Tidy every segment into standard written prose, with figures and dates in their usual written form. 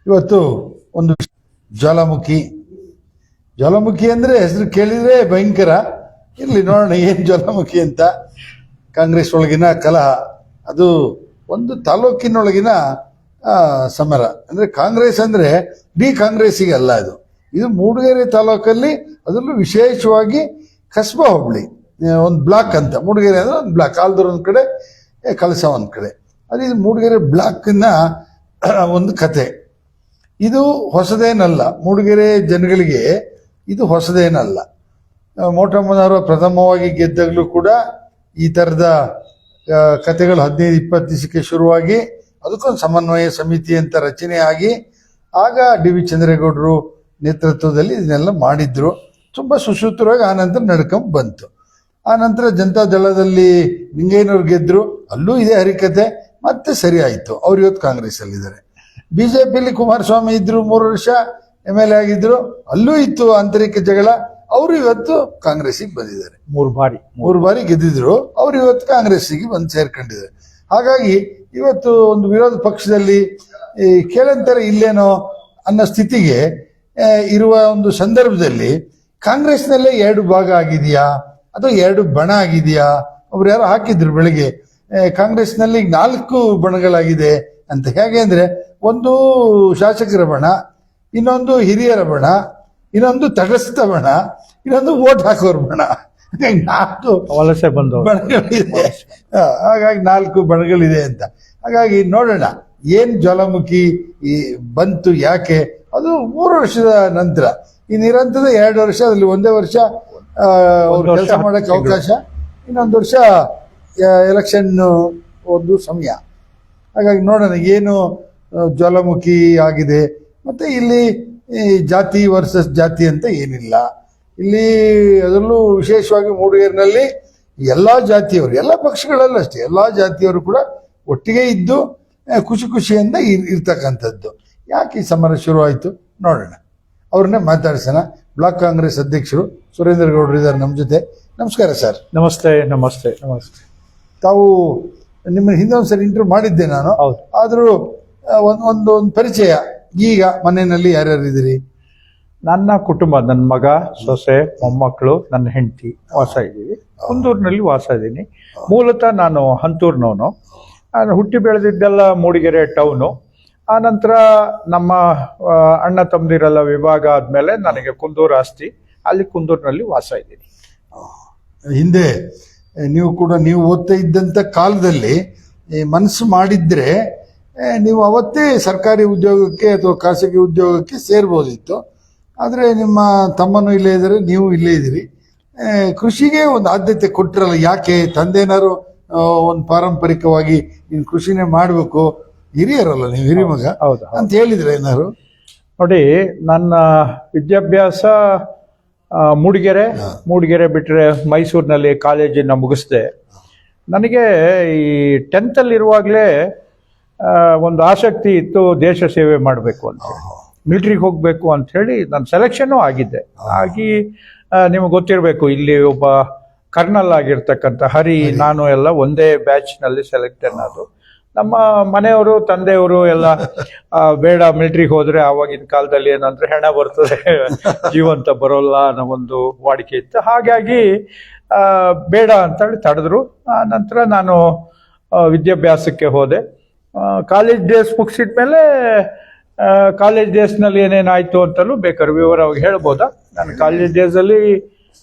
ಇವತ್ತು ಒಂದು ಜ್ವಾಲಾಮುಖಿ ಜ್ವಾಲಾಮುಖಿ ಅಂದರೆ ಹೆಸರು ಕೇಳಿದರೆ ಭಯಂಕರ. ಇರಲಿ ನೋಡೋಣ ಏನು ಜ್ವಾಲಾಮುಖಿ ಅಂತ. ಕಾಂಗ್ರೆಸ್ ಒಳಗಿನ ಕಲಹ, ಅದು ಒಂದು ತಾಲೂಕಿನೊಳಗಿನ ಸಮರ. ಅಂದರೆ ಕಾಂಗ್ರೆಸ್ ಅಂದರೆ ಡಿ ಕಾಂಗ್ರೆಸ್ಸಿಗೆ ಅಲ್ಲ, ಇದು ಮೂಡಿಗೆರೆ ತಾಲೂಕಲ್ಲಿ, ಅದರಲ್ಲೂ ವಿಶೇಷವಾಗಿ ಕಸ್ಬಾ ಹೋಬಳಿ ಒಂದು ಬ್ಲಾಕ್ ಅಂತ. ಮೂಡಿಗೆರೆ ಅಂದರೆ ಒಂದು ಬ್ಲಾಕ್, ಆಲ್ದೂರು ಒಂದು ಕಡೆ, ಕಳಸ ಒಂದು ಕಡೆ. ಅದು ಇದು ಮೂಡಿಗೆರೆ ಬ್ಲಾಕ್ನ ಒಂದು ಕತೆ. ಇದು ಹೊಸದೇನಲ್ಲ, ಮೂಡಿಗೆರೆ ಜನಗಳಿಗೆ ಇದು ಹೊಸದೇನಲ್ಲ. ಮೋಟಮ್ಮನವರು ಪ್ರಥಮವಾಗಿ ಗೆದ್ದಾಗಲೂ ಕೂಡ ಈ ಥರದ ಕತೆಗಳು 15-20 ದಿವಸಕ್ಕೆ ಶುರುವಾಗಿ ಅದಕ್ಕೊಂದು ಸಮನ್ವಯ ಸಮಿತಿ ಅಂತ ರಚನೆ ಆಗಿ, ಆಗ ಡಿ ವಿ ಚಂದ್ರೇಗೌಡರು ನೇತೃತ್ವದಲ್ಲಿ ಇದನ್ನೆಲ್ಲ ಮಾಡಿದ್ರು. ತುಂಬ ಸುಸೂತ್ರವಾಗಿ ಆನಂತರ ನಡ್ಕೊಂಡು ಬಂತು. ಆನಂತರ ಜನತಾದಳದಲ್ಲಿ ನಿಂಗಯ್ಯನವ್ರು ಗೆದ್ದರು, ಅಲ್ಲೂ ಇದೇ ಹರಿಕತೆ, ಮತ್ತೆ ಸರಿ ಆಯಿತು. ಅವ್ರು ಇವತ್ತು ಕಾಂಗ್ರೆಸ್ಸಲ್ಲಿದ್ದಾರೆ. ಬಿ ಜೆ ಪಿಲಿ ಕುಮಾರಸ್ವಾಮಿ ಇದ್ರು, 3 ವರ್ಷ MLA ಆಗಿದ್ರು, ಅಲ್ಲೂ ಇತ್ತು ಆಂತರಿಕ ಜಗಳ. ಅವರು ಇವತ್ತು ಕಾಂಗ್ರೆಸ್ಸಿಗೆ ಬಂದಿದ್ದಾರೆ. 3 ಬಾರಿ ಗೆದ್ದಿದ್ರು, ಅವರು ಇವತ್ತು ಕಾಂಗ್ರೆಸ್ಸಿಗೆ ಬಂದು ಸೇರ್ಕೊಂಡಿದ್ದಾರೆ. ಹಾಗಾಗಿ ಇವತ್ತು ಒಂದು ವಿರೋಧ ಪಕ್ಷದಲ್ಲಿ ಕೇಳಂತಾರೆ ಇಲ್ಲೇನೋ ಅನ್ನೋ ಸ್ಥಿತಿಗೆ ಇರುವ ಒಂದು ಸಂದರ್ಭದಲ್ಲಿ ಕಾಂಗ್ರೆಸ್ನಲ್ಲೇ 2 ಭಾಗ ಆಗಿದೆಯಾ ಅಥವಾ 2 ಬಣ ಆಗಿದೆಯಾ? ಒಬ್ರು ಯಾರೋ ಹಾಕಿದ್ರು ಬೆಳಿಗ್ಗೆ, ಕಾಂಗ್ರೆಸ್ನಲ್ಲಿ 4 ಬಣಗಳಾಗಿದೆ ಅಂತ. ಹೇಗೆ ಅಂದರೆ, ಒಂದು ಶಾಸಕರ ಬಣ, ಇನ್ನೊಂದು ಹಿರಿಯರ ಬಣ, ಇನ್ನೊಂದು ತಟಸ್ಥ ಬಣ, ಇನ್ನೊಂದು ವೋಟ್ ಹಾಕೋರ ಬಣ. 4 ವಲಸೆ ಬಂದು ಬಣಗಳಿದೆ. ಹಾಗಾಗಿ 4 ಬಣಗಳಿದೆ ಅಂತ. ಹಾಗಾಗಿ ನೋಡೋಣ ಏನು ಜ್ವಾಲಾಮುಖಿ ಬಂತು, ಯಾಕೆ. ಅದು 3 ವರ್ಷದ ನಂತರ. ಈ ನಿರಂತರ 2 ವರ್ಷ, ಅದರಲ್ಲಿ 1 ವರ್ಷ ಕೆಲಸ ಮಾಡೋಕ್ಕೆ ಅವಕಾಶ, ಇನ್ನೊಂದು ವರ್ಷ ಎಲೆಕ್ಷನ್ ಒಂದು ಸಮಯ. ಹಾಗಾಗಿ ನೋಡೋಣ ಏನು ಜ್ವಾಲಾಮುಖಿ ಆಗಿದೆ. ಮತ್ತು ಇಲ್ಲಿ ಜಾತಿ ವರ್ಸಸ್ ಜಾತಿ ಅಂತ ಏನಿಲ್ಲ ಇಲ್ಲಿ. ಅದರಲ್ಲೂ ವಿಶೇಷವಾಗಿ ಮೂಡಿಗೆರೆನಲ್ಲಿ ಎಲ್ಲ ಜಾತಿಯವರು, ಎಲ್ಲ ಪಕ್ಷಗಳಲ್ಲ ಅಷ್ಟೇ, ಎಲ್ಲ ಜಾತಿಯವರು ಕೂಡ ಒಟ್ಟಿಗೆ ಇದ್ದು ಖುಷಿಯಿಂದ ಇರ್ತಕ್ಕಂಥದ್ದು. ಯಾಕೆ ಈ ಸಮರ ಶುರುವಾಯಿತು ನೋಡೋಣ, ಅವ್ರನ್ನೇ ಮಾತಾಡ್ಸೋಣ. ಬ್ಲಾಕ್ ಕಾಂಗ್ರೆಸ್ ಅಧ್ಯಕ್ಷರು ಸುರೇಂದ್ರ ಗೌಡರು ಇದ್ದಾರೆ ನಮ್ಮ ಜೊತೆ. ನಮಸ್ಕಾರ ಸರ್. ನಮಸ್ತೆ. ನಮಸ್ತೆ. ನಮಸ್ತೆ. ತಾವು ನಿಮ್ಮ ಹಿಂದೊಂದ್ಸರಿ ಇಂಟರ್ವ್ಯೂ ಮಾಡಿದ್ದೆ ನಾನು. ಆದರೂ ಒಂದು ಪರಿಚಯ, ಈಗ ಮನೆಯಲ್ಲಿ ಯಾರ್ಯಾರು ಇದ್ದೀರಿ? ನನ್ನ ಕುಟುಂಬ, ನನ್ನ ಮಗ, ಸೊಸೆ, ಮೊಮ್ಮಕ್ಕಳು, ನನ್ನ ಹೆಂಡತಿ ವಾಸ ಇದ್ದೀವಿ. ಕುಂದೂರಿನಲ್ಲಿ ವಾಸ ಇದ್ದೀನಿ. ಮೂಲತಃ ನಾನು ಹಂತೂರಿನವನು. ನಾನು ಹುಟ್ಟಿ ಬೆಳೆದಿದ್ದೆಲ್ಲ ಮೂಡಿಗೆರೆ ಟೌನು. ಆನಂತರ ನಮ್ಮ ಅಣ್ಣ ತಮ್ಮದಿರೆಲ್ಲ ವಿಭಾಗ ಆದಮೇಲೆ ನನಗೆ ಕುಂದೂರು ಆಸ್ತಿ, ಅಲ್ಲಿ ಕುಂದೂರಿನಲ್ಲಿ ವಾಸ ಇದ್ದೀನಿ. ಹಿಂದೆ ನೀವು ಓದ್ತಾ ಇದ್ದಂಥ ಕಾಲದಲ್ಲಿ ಮನಸ್ಸು ಮಾಡಿದ್ರೆ ನೀವು ಅವತ್ತೇ ಸರ್ಕಾರಿ ಉದ್ಯೋಗಕ್ಕೆ ಅಥವಾ ಖಾಸಗಿ ಉದ್ಯೋಗಕ್ಕೆ ಸೇರ್ಬೋದಿತ್ತು. ಆದರೆ ನಿಮ್ಮ ತಮ್ಮನೂ ಇಲ್ಲೇ ಇದ್ದಾರೆ, ನೀವು ಇಲ್ಲೇ ಇದ್ದೀರಿ. ಕೃಷಿಗೆ ಒಂದು ಆದ್ಯತೆ ಕೊಟ್ಟಿರಲ್ಲ, ಯಾಕೆ? ತಂದೆನಾರು ಒಂದು ಪಾರಂಪರಿಕವಾಗಿ ನೀನು ಕೃಷಿನೇ ಮಾಡಬೇಕು, ಹಿರಿಯರಲ್ಲ ನೀವು, ಹಿರಿ ಮಗ ಅಂತ ಹೇಳಿದ್ರೆ ಏನಾರು? ನೋಡಿ, ನನ್ನ ವಿದ್ಯಾಭ್ಯಾಸ ಮೂಡಿಗೆರೆ ಬಿಟ್ಟರೆ ಮೈಸೂರಿನಲ್ಲಿ ಕಾಲೇಜನ್ನು ಮುಗಿಸ್ದೆ. ನನಗೆ ಈ 10th ಇರುವಾಗಲೇ ಒಂದು ಆಸಕ್ತಿ ಇತ್ತು, ದೇಶ ಸೇವೆ ಮಾಡಬೇಕು ಅಂತ, ಮಿಲಿಟ್ರಿಗೆ ಹೋಗಬೇಕು ಅಂಥೇಳಿ ನಾನು ಸೆಲೆಕ್ಷನ್ನು ಆಗಿದ್ದೆ. ನಿಮಗೆ ಗೊತ್ತಿರಬೇಕು, ಇಲ್ಲಿ ಒಬ್ಬ ಕರ್ನಲ್ ಆಗಿರ್ತಕ್ಕಂಥ ಹರಿ, ನಾನು ಎಲ್ಲ ಒಂದೇ ಬ್ಯಾಚ್ನಲ್ಲಿ ಸೆಲೆಕ್ಟ್ ಅನ್ನೋದು. ನಮ್ಮ ಮನೆಯವರು, ತಂದೆಯವರು ಎಲ್ಲ ಬೇಡ, ಮಿಲಿಟ್ರಿಗೆ ಹೋದರೆ ಆವಾಗಿನ ಕಾಲದಲ್ಲಿ ಏನಂದರೆ ಹೆಣ ಬರ್ತದೆ, ಜೀವಂತ ಬರೋಲ್ಲ ಅನ್ನೋ ಒಂದು ವಾಡಿಕೆ ಇತ್ತು. ಹಾಗಾಗಿ ಬೇಡ ಅಂತೇಳಿ ತಡೆದ್ರು. ನಂತರ ನಾನು ವಿದ್ಯಾಭ್ಯಾಸಕ್ಕೆ ಹೋದೆ. ಕಾಲೇಜ್ ಡೇಸ್ ಮುಗಿಸಿದ್ಮೇಲೆ ಕಾಲೇಜ್ ಡೇಸ್ನಲ್ಲಿ ಏನೇನಾಯಿತು ಅಂತಲೂ ಬೇಕಾದ್ರೆ ವಿವರವಾಗಿ ಹೇಳ್ಬೋದಾ? ನಾನು ಕಾಲೇಜ್ ಡೇಸಲ್ಲಿ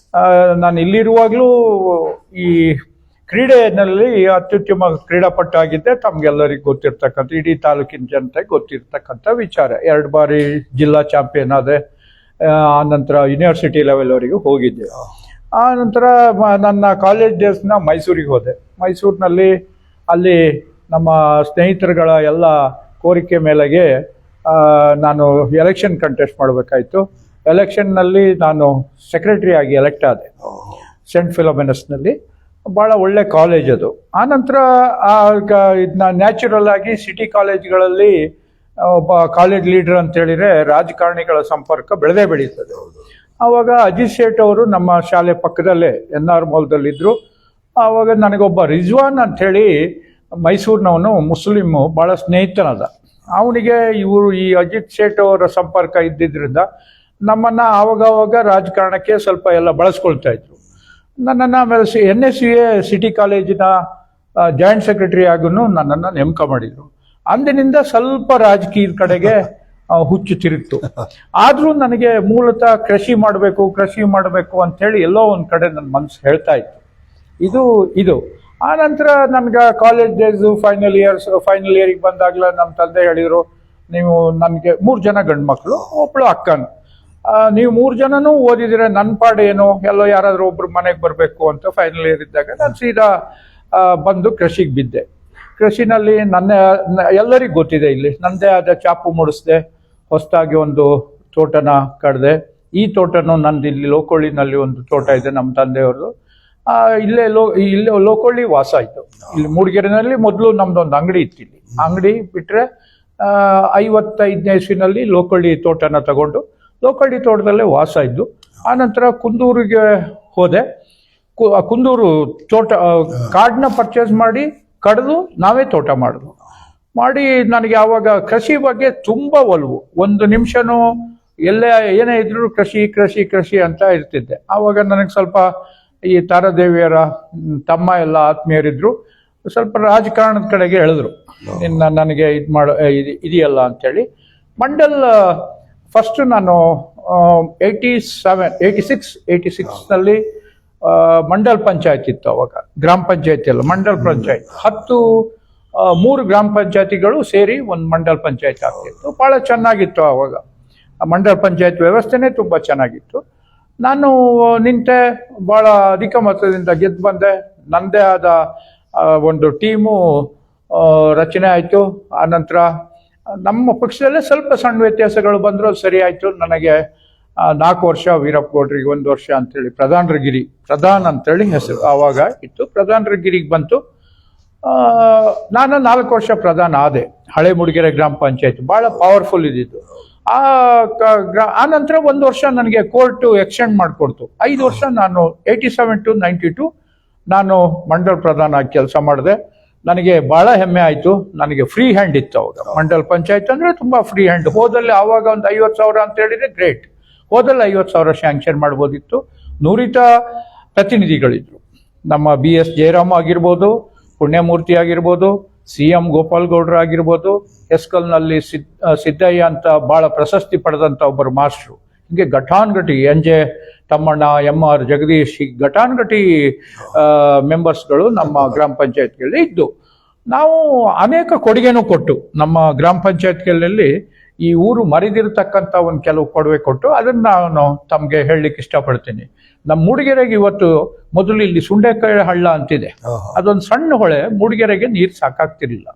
ನಾನು ಇಲ್ಲಿರುವಾಗಲೂ ಈ ಕ್ರೀಡೆಯಲ್ಲಿ ಅತ್ಯುತ್ತಮ ಕ್ರೀಡಾಪಟು ಆಗಿದ್ದೆ. ತಮಗೆಲ್ಲರಿಗೂ ಗೊತ್ತಿರ್ತಕ್ಕಂಥ, ಇಡೀ ತಾಲೂಕಿನ ಜನತೆಗೆ ಗೊತ್ತಿರ್ತಕ್ಕಂಥ ವಿಚಾರ. 2 ಬಾರಿ ಜಿಲ್ಲಾ ಚಾಂಪಿಯನ್ ಆದೆ. ಆನಂತರ ಯೂನಿವರ್ಸಿಟಿ ಲೆವೆಲ್ವರೆಗೂ ಹೋಗಿದ್ದೆ. ಆನಂತರ ನನ್ನ ಕಾಲೇಜ್ ಡೇಸ್ನ ಮೈಸೂರಿಗೆ ಹೋದೆ. ಮೈಸೂರಿನಲ್ಲಿ ಅಲ್ಲಿ ನಮ್ಮ ಸ್ನೇಹಿತರುಗಳ ಎಲ್ಲ ಕೋರಿಕೆ ಮೇಲೆಗೆ ನಾನು ಎಲೆಕ್ಷನ್ ಕಂಟೆಸ್ಟ್ ಮಾಡಬೇಕಾಯಿತು. ಎಲೆಕ್ಷನ್ನಲ್ಲಿ ನಾನು ಸೆಕ್ರೆಟರಿ ಆಗಿ ಎಲೆಕ್ಟ್ ಆದೆ ಸೆಂಟ್ ಫಿಲೋಮಿನಸ್ನಲ್ಲಿ. ಭಾಳ ಒಳ್ಳೆ ಕಾಲೇಜ್ ಅದು. ಆನಂತರ ಇದನ್ನ ನ್ಯಾಚುರಲ್ ಆಗಿ ಸಿಟಿ ಕಾಲೇಜ್ಗಳಲ್ಲಿ ಒಬ್ಬ ಕಾಲೇಜ್ ಲೀಡರ್ ಅಂತೇಳಿದರೆ ರಾಜಕಾರಣಿಗಳ ಸಂಪರ್ಕ ಬೆಳೀತದೆ. ಆವಾಗ ಅಜಿತ್ ಶೇಟ್ ಅವರು ನಮ್ಮ ಶಾಲೆ ಪಕ್ಕದಲ್ಲೇ NR ಮೌಲ್ದಲ್ಲಿದ್ದರು. ಆವಾಗ ನನಗೊಬ್ಬ ರಿಜ್ವಾನ್ ಅಂಥೇಳಿ ಮೈಸೂರಿನವನು, ಮುಸ್ಲಿಮು, ಭಾಳ ಸ್ನೇಹಿತನದ. ಅವನಿಗೆ ಇವರು ಈ ಅಜಿತ್ ಶೇಟ್ ಅವರ ಸಂಪರ್ಕ ಇದ್ದಿದ್ರಿಂದ ನಮ್ಮನ್ನ ಆವಾಗ ರಾಜಕಾರಣಕ್ಕೆ ಸ್ವಲ್ಪ ಎಲ್ಲ ಬಳಸ್ಕೊಳ್ತಾ ಇದ್ರು. ನನ್ನನ್ನು ಆಮೇಲೆ NSUA ಸಿಟಿ ಕಾಲೇಜಿನ ಜಾಯಿಂಟ್ ಸೆಕ್ರೆಟರಿ ಆಗೂ ನನ್ನನ್ನು ನೇಮಕ ಮಾಡಿದ್ರು. ಅಂದಿನಿಂದ ಸ್ವಲ್ಪ ರಾಜಕೀಯದ ಕಡೆಗೆ ಹುಚ್ಚು ತಿರುಗಿತು. ಆದ್ರೂ ನನಗೆ ಮೂಲತಃ ಕೃಷಿ ಮಾಡಬೇಕು ಅಂತ ಹೇಳಿ ಎಲ್ಲೋ ಒಂದ್ ಕಡೆ ನನ್ನ ಮನಸ್ಸು ಹೇಳ್ತಾ ಇತ್ತು. ಇದು ಆ ನಂತರ ನನ್ಗೆ ಕಾಲೇಜ್ ಡೇಸು ಫೈನಲ್ ಇಯರ್ಗೆ ಬಂದಾಗ್ಲ ನಮ್ಮ ತಂದೆ ಹೇಳಿದ್ರು, ನೀವು ನನಗೆ 3 ಜನ ಗಂಡು ಮಕ್ಕಳು, ಒಬ್ಳು ಅಕ್ಕನು, ನೀವು 3 ಜನನೂ ಓದಿದ್ರೆ ನನ್ನ ಪಾಡು ಏನು, ಎಲ್ಲೋ ಯಾರಾದ್ರೂ ಒಬ್ರು ಮನೆಗೆ ಬರಬೇಕು ಅಂತ ಫೈನಲ್ ಇಯರ್ ಇದ್ದಾಗ ನಾನು ಸೀದಾ ಬಂದು ಕೃಷಿಗೆ ಬಿದ್ದೆ. ಕೃಷಿನಲ್ಲಿ ಎಲ್ಲರಿಗೂ ಗೊತ್ತಿದೆ, ಇಲ್ಲಿ ನನ್ನದೇ ಆದ ಚಾಪು ಮೂಡಿಸ್ದೆ, ಹೊಸದಾಗಿ ಒಂದು ತೋಟನ ಕಡ್ದೆ. ಈ ತೋಟನೂ ನಂದು ಇಲ್ಲಿ ಲೋಕೊಳ್ಳಿನಲ್ಲಿ ಒಂದು ತೋಟ ಇದೆ ನಮ್ಮ ತಂದೆಯವ್ರದ್ದು. ಇಲ್ಲೇ ಲೋಕೊಳ್ಳಿ ವಾಸ ಆಯ್ತು. ಇಲ್ಲಿ ಮೂಡಿಗೆರೆನಲ್ಲಿ ಮೊದಲು ನಮ್ದೊಂದು ಅಂಗಡಿ ಇತ್ತು. ಇಲ್ಲಿ ಅಂಗಡಿ ಬಿಟ್ರೆ 55ನೇ ಇಸ್ವಿನಲ್ಲಿ ಲೋಕೊಳ್ಳಿ ತೋಟನ ತಗೊಂಡು ಲೋಕೊಳ್ಳಿ ತೋಟದಲ್ಲೇ ವಾಸ ಇದ್ದು. ಆನಂತರ ಕುಂದೂರಿಗೆ ಹೋದೆ. ಕುಂದೂರು ತೋಟ ಕಾಡನ್ನ ಪರ್ಚೇಸ್ ಮಾಡಿ ಕಡಿದು ನಾವೇ ತೋಟ ಮಾಡಿ ನನಗೆ ಆವಾಗ ಕೃಷಿ ಬಗ್ಗೆ ತುಂಬಾ ಒಲವು. ಒಂದು ನಿಮಿಷನೂ ಏನೇ ಇದ್ರು ಕೃಷಿ ಅಂತ ಇರ್ತಿದ್ದೆ. ಆವಾಗ ನನಗೆ ಸ್ವಲ್ಪ ಈ ತಾರಾದೇವಿಯರ ತಮ್ಮ ಎಲ್ಲ ಆತ್ಮೀಯರಿದ್ರು, ಸ್ವಲ್ಪ ರಾಜಕಾರಣದ ಕಡೆಗೆ ಎಳೆದ್ರು, ನನಗೆ ಇದೆಯಲ್ಲ ಅಂತೇಳಿ. ಮಂಡಲ್ ಫಸ್ಟ್ ನಾನು 86ನಲ್ಲಿ ಮಂಡಲ್ ಪಂಚಾಯತ್ ಇತ್ತು. ಅವಾಗ ಗ್ರಾಮ ಪಂಚಾಯತಿ ಅಲ್ಲ, ಮಂಡಲ್ ಪಂಚಾಯತ್ 3 ಗ್ರಾಮ ಪಂಚಾಯತಿಗಳು ಸೇರಿ ಒಂದು ಮಂಡಲ್ ಪಂಚಾಯತ್ ಆಗ್ತಿತ್ತು. ಬಹಳ ಚೆನ್ನಾಗಿತ್ತು ಆವಾಗ. ಮಂಡಲ್ ಪಂಚಾಯತ್ ವ್ಯವಸ್ಥೆನೇ ತುಂಬಾ ಚೆನ್ನಾಗಿತ್ತು. ನಾನು ನಿಂತೆ, ಬಹಳ ಅಧಿಕ ಮತದಿಂದ ಗೆದ್ದು ಬಂದೆ. ನನ್ನದೇ ಆದ ಒಂದು ಟೀಮು ರಚನೆ ಆಯಿತು. ಆನಂತರ ನಮ್ಮ ಪಕ್ಷದಲ್ಲೇ ಸ್ವಲ್ಪ ಸಣ್ಣ ವ್ಯತ್ಯಾಸಗಳು ಬಂದರೂ ಸರಿ ಆಯಿತು. ನನಗೆ 4 ವರ್ಷ, ವೀರಪ್ಪ ಗೌಡ್ರಿಗೆ 1 ವರ್ಷ ಅಂತೇಳಿ ಪ್ರಧಾನ್ ಅಂತೇಳಿ ಹೆಸರು ಆವಾಗ ಇತ್ತು. ಪ್ರಧಾನಗಿರಿಗೆ ಬಂತು. ನಾನು 4 ವರ್ಷ ಪ್ರಧಾನ ಆದೆ. ಹಳೆ ಮೂಡಿಗೆರೆ ಗ್ರಾಮ ಪಂಚಾಯತ್ ಬಹಳ ಪವರ್ಫುಲ್ ಇದ್ದಿದ್ದು. ಆ ನಂತರ 1 ವರ್ಷ ನನಗೆ ಕೋರ್ಟ್ ಎಕ್ಸ್ಟೆಂಡ್ ಮಾಡಿಕೊಡ್ತು. 5 ವರ್ಷ ನಾನು 87 to 92 ನಾನು ಮಂಡಲ್ ಪ್ರಧಾನ ಆಗಿ ಕೆಲಸ ಮಾಡಿದೆ. ನನಗೆ ಬಹಳ ಹೆಮ್ಮೆ ಆಯಿತು. ನನಗೆ ಫ್ರೀ ಹ್ಯಾಂಡ್ ಇತ್ತು ಅವಾಗ. ಮಂಡಲ್ ಪಂಚಾಯತ್ ಅಂದರೆ ತುಂಬ ಫ್ರೀ ಹ್ಯಾಂಡ್. ಹೋದಲ್ಲಿ ಆವಾಗ ಒಂದು 50,000 ಅಂತ ಹೇಳಿದ್ರೆ ಗ್ರೇಟ್. ಹೋದಲ್ಲಿ 50,000 ಸ್ಯಾಂಕ್ಷನ್ ಮಾಡ್ಬೋದಿತ್ತು. ನುರಿತ ಪ್ರತಿನಿಧಿಗಳಿದ್ರು. ನಮ್ಮ BS ಜಯರಾಮ್ ಆಗಿರ್ಬೋದು, ಪುಣ್ಯಮೂರ್ತಿ ಆಗಿರ್ಬೋದು, CM ಗೋಪಾಲ್ ಗೌಡ್ರ ಆಗಿರ್ಬೋದು, ಎಸ್ಕಲ್ನಲ್ಲಿ ಸಿದ್ದಯ್ಯ ಅಂತ ಬಹಳ ಪ್ರಶಸ್ತಿ ಪಡೆದಂಥ ಒಬ್ಬರು ಮಾಸ್ಟ್ರು. ಹಿಂಗೆ ಘಟಾನ್ಘಟಿ NJ ತಮ್ಮಣ್ಣ, MR ಜಗದೀಶ್, ಘಟಾನ್ಘಟಿ ಮೆಂಬರ್ಸ್ಗಳು ನಮ್ಮ ಗ್ರಾಮ ಪಂಚಾಯತ್ಗಳಲ್ಲಿ ಇದ್ದು. ನಾವು ಅನೇಕ ಕೊಡುಗೆನೂ ಕೊಟ್ಟು ನಮ್ಮ ಗ್ರಾಮ ಪಂಚಾಯತ್ಗಳಲ್ಲಿ ಈ ಊರು ಮರಿದಿರತಕ್ಕಂಥ ಒಂದು ಕೆಲವು ಕೊಡುಗೆ ಕೊಟ್ಟು ಅದನ್ನು ನಾನು ತಮಗೆ ಹೇಳಲಿಕ್ಕೆ ಇಷ್ಟಪಡ್ತೀನಿ. ನಮ್ಮ ಮೂಡಿಗೆರೆಗೆ ಇವತ್ತು ಮೊದಲು ಇಲ್ಲಿ ಸುಂಡೆಕಾಯಿ ಹಳ್ಳ ಅಂತಿದೆ. ಅದೊಂದು ಸಣ್ಣ ಹೊಳೆ, ಮೂಡಿಗೆರೆಗೆ ನೀರು ಸಾಕಾಗ್ತಿರ್ಲಿಲ್ಲ.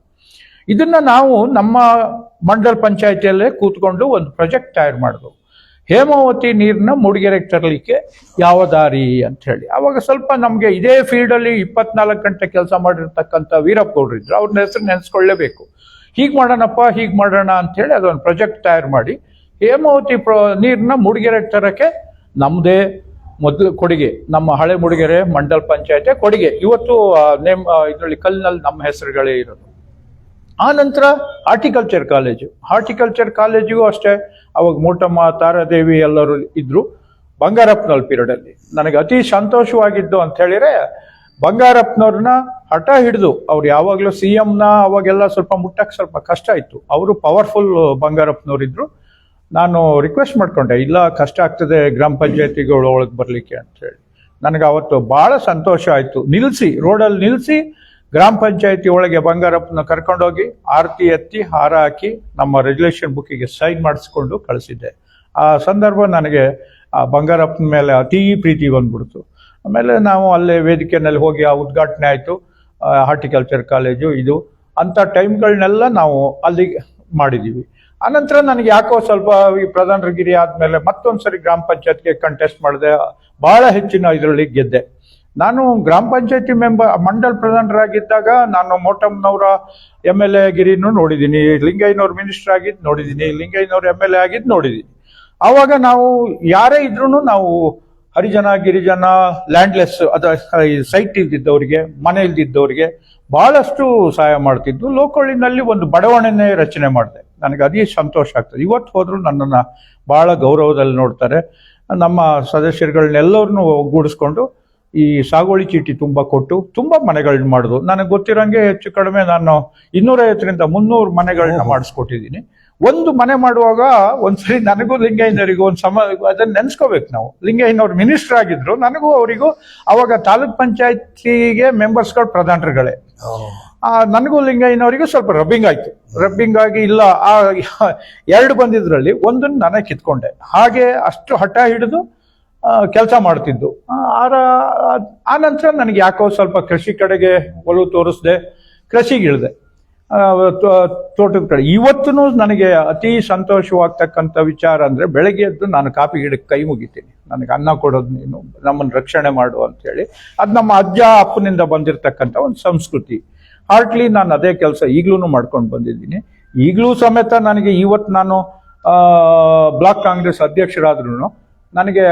ಇದನ್ನ ನಾವು ನಮ್ಮ ಮಂಡಲ್ ಪಂಚಾಯತಿಯಲ್ಲೇ ಕೂತ್ಕೊಂಡು ಒಂದು ಪ್ರಾಜೆಕ್ಟ್ ತಯಾರು ಮಾಡಿದ್ವು. ಹೇಮಾವತಿ ನೀರನ್ನ ಮೂಡಿಗೆರೆಗೆ ತರಲಿಕ್ಕೆ ಯಾವ ದಾರಿ ಅಂತ ಹೇಳಿ. ಅವಾಗ ಸ್ವಲ್ಪ ನಮಗೆ ಇದೇ ಫೀಲ್ಡಲ್ಲಿ 24 ಗಂಟೆ ಕೆಲಸ ಮಾಡಿರ್ತಕ್ಕಂಥ ವೀರಪ್ಪ ಗೌಡ್ರು ಇದ್ರು. ಅವ್ರನ್ನ ಹೆಸರು ನೆನೆಸ್ಕೊಳ್ಳೇಬೇಕು. ಹೀಗೆ ಮಾಡೋಣ ಅಂತ ಹೇಳಿ ಅದೊಂದು ಪ್ರಾಜೆಕ್ಟ್ ತಯಾರು ಮಾಡಿ ಹೇಮಾವತಿ ನೀರನ್ನ ಮೂಡಿಗೆರೆಗೆ ತರಕ್ಕೆ ನಮ್ಮದೇ ಮೊದಲು ಕೊಡುಗೆ. ನಮ್ಮ ಹಳೆ ಮೂಡಿಗೆರೆ ಮಂಡಲ್ ಪಂಚಾಯತ್ ಕೊಡುಗೆ. ಇವತ್ತು ಇದರಲ್ಲಿ ಕಲ್ಲಿನಲ್ಲಿ ನಮ್ಮ ಹೆಸರುಗಳೇ ಇರೋದು. ಆ ನಂತರ ಹಾರ್ಟಿಕಲ್ಚರ್ ಕಾಲೇಜಿಗೂ ಅಷ್ಟೇ. ಅವಾಗ ಮೋಟಮ್ಮ, ತಾರಾದೇವಿ ಎಲ್ಲರೂ ಇದ್ರು. ಬಂಗಾರಪ್ಪನವ್ರ ಪೀರಿಯಡಲ್ಲಿ ನನಗೆ ಅತಿ ಸಂತೋಷವಾಗಿದ್ದು ಅಂತ ಹೇಳಿದ್ರೆ, ಬಂಗಾರಪ್ಪನವ್ರನ್ನ ಹಠ ಹಿಡಿದು ಅವ್ರು ಯಾವಾಗಲೂ CMನ ಅವಾಗೆಲ್ಲ ಸ್ವಲ್ಪ ಮುಟ್ಟಕ್ಕೆ ಸ್ವಲ್ಪ ಕಷ್ಟ ಇತ್ತು. ಅವರು ಪವರ್ಫುಲ್ ಬಂಗಾರಪ್ಪನವ್ರಿದ್ರು. ನಾನು ರಿಕ್ವೆಸ್ಟ್ ಮಾಡ್ಕೊಂಡೆ, ಇಲ್ಲ ಕಷ್ಟ ಆಗ್ತದೆ ಗ್ರಾಮ ಪಂಚಾಯತಿಗಳು ಒಳಗೆ ಬರಲಿಕ್ಕೆ ಅಂತ ಹೇಳಿ. ನನಗೆ ಅವತ್ತು ಭಾಳ ಸಂತೋಷ ಆಯಿತು. ರೋಡಲ್ಲಿ ನಿಲ್ಲಿಸಿ ಗ್ರಾಮ ಪಂಚಾಯತಿ ಒಳಗೆ ಬಂಗಾರಪ್ಪನ ಕರ್ಕೊಂಡೋಗಿ ಆರತಿ ಎತ್ತಿ ಹಾರ ಹಾಕಿ ನಮ್ಮ ರೆಗ್ಯುಲೇಷನ್ ಬುಕ್ಕಿಗೆ ಸೈನ್ ಮಾಡಿಸ್ಕೊಂಡು ಕಳಿಸಿದ್ದೆ. ಆ ಸಂದರ್ಭ ನನಗೆ ಆ ಬಂಗಾರಪ್ಪನ ಮೇಲೆ ಅತೀ ಪ್ರೀತಿ ಬಂದ್ಬಿಡ್ತು. ಆಮೇಲೆ ನಾವು ಅಲ್ಲೇ ವೇದಿಕೆಯಲ್ಲಿ ಹೋಗಿ ಆ ಉದ್ಘಾಟನೆ ಆಯಿತು. ಹಾರ್ಟಿಕಲ್ಚರ್ ಕಾಲೇಜು ಇದು ಅಂಥ ಟೈಮ್ಗಳನ್ನೆಲ್ಲ ನಾವು ಅಲ್ಲಿಗೆ ಮಾಡಿದ್ದೀವಿ. ಆನಂತರ ನನಗೆ ಯಾಕೋ ಸ್ವಲ್ಪ ಈ ಪ್ರಧಾನಗಿರಿ ಆದಮೇಲೆ ಮತ್ತೊಂದ್ಸರಿ ಗ್ರಾಮ ಪಂಚಾಯತ್ಗೆ ಕಂಟೆಸ್ಟ್ ಮಾಡಿದೆ. ಭಾಳ ಹೆಚ್ಚಿನ ಇದರಲ್ಲಿ ಗೆದ್ದೆ. ನಾನು ಗ್ರಾಮ ಪಂಚಾಯತಿ ಮಂಡಲ್ ಪ್ರಧಾನರಾಗಿದ್ದಾಗ ನಾನು ಮೋಟಮ್ನವರ MLA ಗಿರಿನೂ ನೋಡಿದ್ದೀನಿ, ಲಿಂಗಯ್ಯನವ್ರ ಮಿನಿಸ್ಟರ್ ಆಗಿದ್ದು ನೋಡಿದ್ದೀನಿ, ಲಿಂಗಯ್ಯನವ್ರ MLA ಆಗಿದ್ದು ನೋಡಿದ್ದೀನಿ. ಆವಾಗ ನಾವು ಯಾರೇ ಇದ್ರೂ ನಾವು ಹರಿಜನ, ಗಿರಿಜನ, ಲ್ಯಾಂಡ್ಲೆಸ್ ಸೈಟ್ ಇಲ್ದಿದ್ದವರಿಗೆ, ಮನೆ ಇಲ್ದಿದ್ದವರಿಗೆ ಬಹಳಷ್ಟು ಸಹಾಯ ಮಾಡ್ತಿದ್ದು. ಲೋಕೊಳ್ಳಿನಲ್ಲಿ ಒಂದು ಬಡಾವಣೆನೇ ರಚನೆ ಮಾಡಿದೆ. ನನಗೆ ಅದೇ ಸಂತೋಷ ಆಗ್ತದೆ. ಇವತ್ತು ಹೋದ್ರು ನನ್ನನ್ನು ಬಹಳ ಗೌರವದಲ್ಲಿ ನೋಡ್ತಾರೆ. ನಮ್ಮ ಸದಸ್ಯರುಗಳನ್ನೆಲ್ಲರನ್ನೂ ಒಗ್ಗೂಡಿಸ್ಕೊಂಡು ಈ ಸಾಗುವಳಿ ಚೀಟಿ ಕೊಟ್ಟು ತುಂಬ ಮನೆಗಳನ್ನ ಮಾಡೋದು. ನನಗೆ ಗೊತ್ತಿರೋಂಗೆ ಹೆಚ್ಚು ಕಡಿಮೆ ನಾನು 250ರಿಂದ 300 ಮನೆಗಳನ್ನ ಮಾಡಿಸ್ಕೊಟ್ಟಿದ್ದೀನಿ. ಒಂದು ಮನೆ ಮಾಡುವಾಗ ಒಂದ್ಸರಿ ನನಗೂ ಲಿಂಗಯ್ಯನವರಿಗೂ ಅದನ್ನ ನೆನ್ಸ್ಕೋಬೇಕು ನಾವು. ಲಿಂಗಯ್ಯನವ್ರು ಮಿನಿಸ್ಟರ್ ಆಗಿದ್ರು, ನನಗೂ ಅವರಿಗೂ ಅವಾಗ ತಾಲೂಕ್ ಪಂಚಾಯತಿಗೆ ಮೆಂಬರ್ಸ್ಗಳು ಪ್ರಧಾನರುಗಳೇ. ನನಗೂ ಲಿಂಗಯ್ಯನವರಿಗೂ ಸ್ವಲ್ಪ ರಬ್ಬಿಂಗ್ ಆಯ್ತು. ರಬ್ಬಿಂಗ್ ಆಗಿ ಇಲ್ಲ, ಆ 2 ಬಂದಿದ್ರಲ್ಲಿ ಒಂದನ್ನು ನಾನೇ ಕಿತ್ಕೊಂಡೆ. ಹಾಗೆ ಅಷ್ಟು ಹಠ ಹಿಡಿದು ಕೆಲಸ ಮಾಡ್ತಿದ್ದು. ಆ ನಂತರ ನನಗೆ ಯಾಕೋ ಸ್ವಲ್ಪ ಕೃಷಿ ಕಡೆಗೆ ಒಲವು ತೋರಿಸ್ದೆ, ಕೃಷಿಗೆ ಇಳಿದೆ, ತೋಟದ ಕಡೆ. ಇವತ್ತೂ ನನಗೆ ಅತಿ ಸಂತೋಷವಾಗ್ತಕ್ಕಂಥ ವಿಚಾರ ಅಂದರೆ ಬೆಳಗ್ಗೆ ಎದ್ದು ನಾನು ಕಾಫಿ ಗಿಡಕ್ಕೆ ಕೈ ಮುಗಿತೀನಿ. ನನಗೆ ಅನ್ನ ಕೊಡೋದು ನೀನು, ನಮ್ಮನ್ನು ರಕ್ಷಣೆ ಮಾಡು ಅಂತೇಳಿ. ಅದು ನಮ್ಮ ಅಜ್ಜ ಅಪ್ಪನಿಂದ ಬಂದಿರತಕ್ಕಂಥ ಒಂದು ಸಂಸ್ಕೃತಿ. ಹಾರ್ಟ್ಲಿ ನಾನು ಅದೇ ಕೆಲಸ ಈಗಲೂ ಮಾಡ್ಕೊಂಡು ಬಂದಿದ್ದೀನಿ. ಈಗಲೂ ಸಮೇತ ನನಗೆ ಇವತ್ತು ನಾನು ಬ್ಲಾಕ್ ಕಾಂಗ್ರೆಸ್ ಅಧ್ಯಕ್ಷರಾದ್ರೂ ನನಗೆ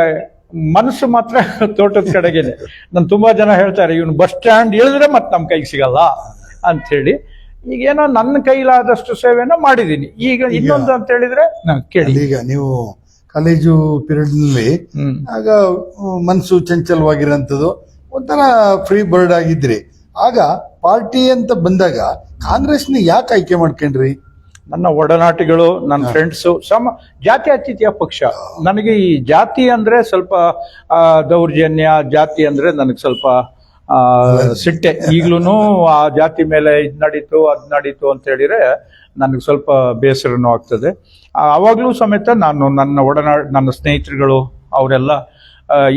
ಮನಸ್ಸು ಮಾತ್ರ ತೋಟದ ಕಡೆಗೇನೆ. ನಾನು ತುಂಬಾ ಜನ ಹೇಳ್ತಾರೆ ಇವನು ಬಸ್ ಸ್ಟ್ಯಾಂಡ್ ಇಳಿದ್ರೆ ಮತ್ತೆ ನಮ್ಮ ಕೈಗೆ ಸಿಗಲ್ಲ ಅಂಥೇಳಿ. ಈಗೇನೋ ನನ್ನ ಕೈಲಾದಷ್ಟು ಸೇವೆನ ಮಾಡಿದ್ದೀನಿ. ಈಗ ಇನ್ನೊಂದು ಅಂತ ಹೇಳಿದ್ರೆ ಕೇಳಿ, ಈಗ ನೀವು ಕಾಲೇಜು ಪೀರಿಯಡ್ ನಲ್ಲಿ ಆಗ ಮನಸ್ಸು ಚಂಚಲವಾಗಿರೋಂಥದ್ದು, ಒಂಥರ ಫ್ರೀ ಬರ್ಡ್ ಆಗಿದ್ರಿ. ಆಗ ಪಾರ್ಟಿ ಅಂತ ಬಂದಾಗ ಕಾಂಗ್ರೆಸ್ನ ಯಾಕೆ ಆಯ್ಕೆ ಮಾಡ್ಕೊಂಡ್ರಿ? ನನ್ನ ಒಡನಾಟಿಗಳು, ನನ್ನ ಫ್ರೆಂಡ್ಸು, ಜಾತ್ಯತೀತ ಪಕ್ಷ. ನನಗೆ ಈ ಜಾತಿ ಅಂದ್ರೆ ಸ್ವಲ್ಪ ದೌರ್ಜನ್ಯ, ಜಾತಿ ಅಂದ್ರೆ ನನಗೆ ಸ್ವಲ್ಪ ಸಿಟ್ಟೆ. ಈಗ್ಲೂ ಆ ಜಾತಿ ಮೇಲೆ ಇದು ನಡೀತು ಅದ್ ನಡೀತು ಅಂತ ಹೇಳಿದ್ರೆ ನನಗೆ ಸ್ವಲ್ಪ ಬೇಸರನೂ ಆಗ್ತದೆ. ಅವಾಗ್ಲೂ ಸಮೇತ ನಾನು ನನ್ನ ಸ್ನೇಹಿತರುಗಳು ಅವರೆಲ್ಲ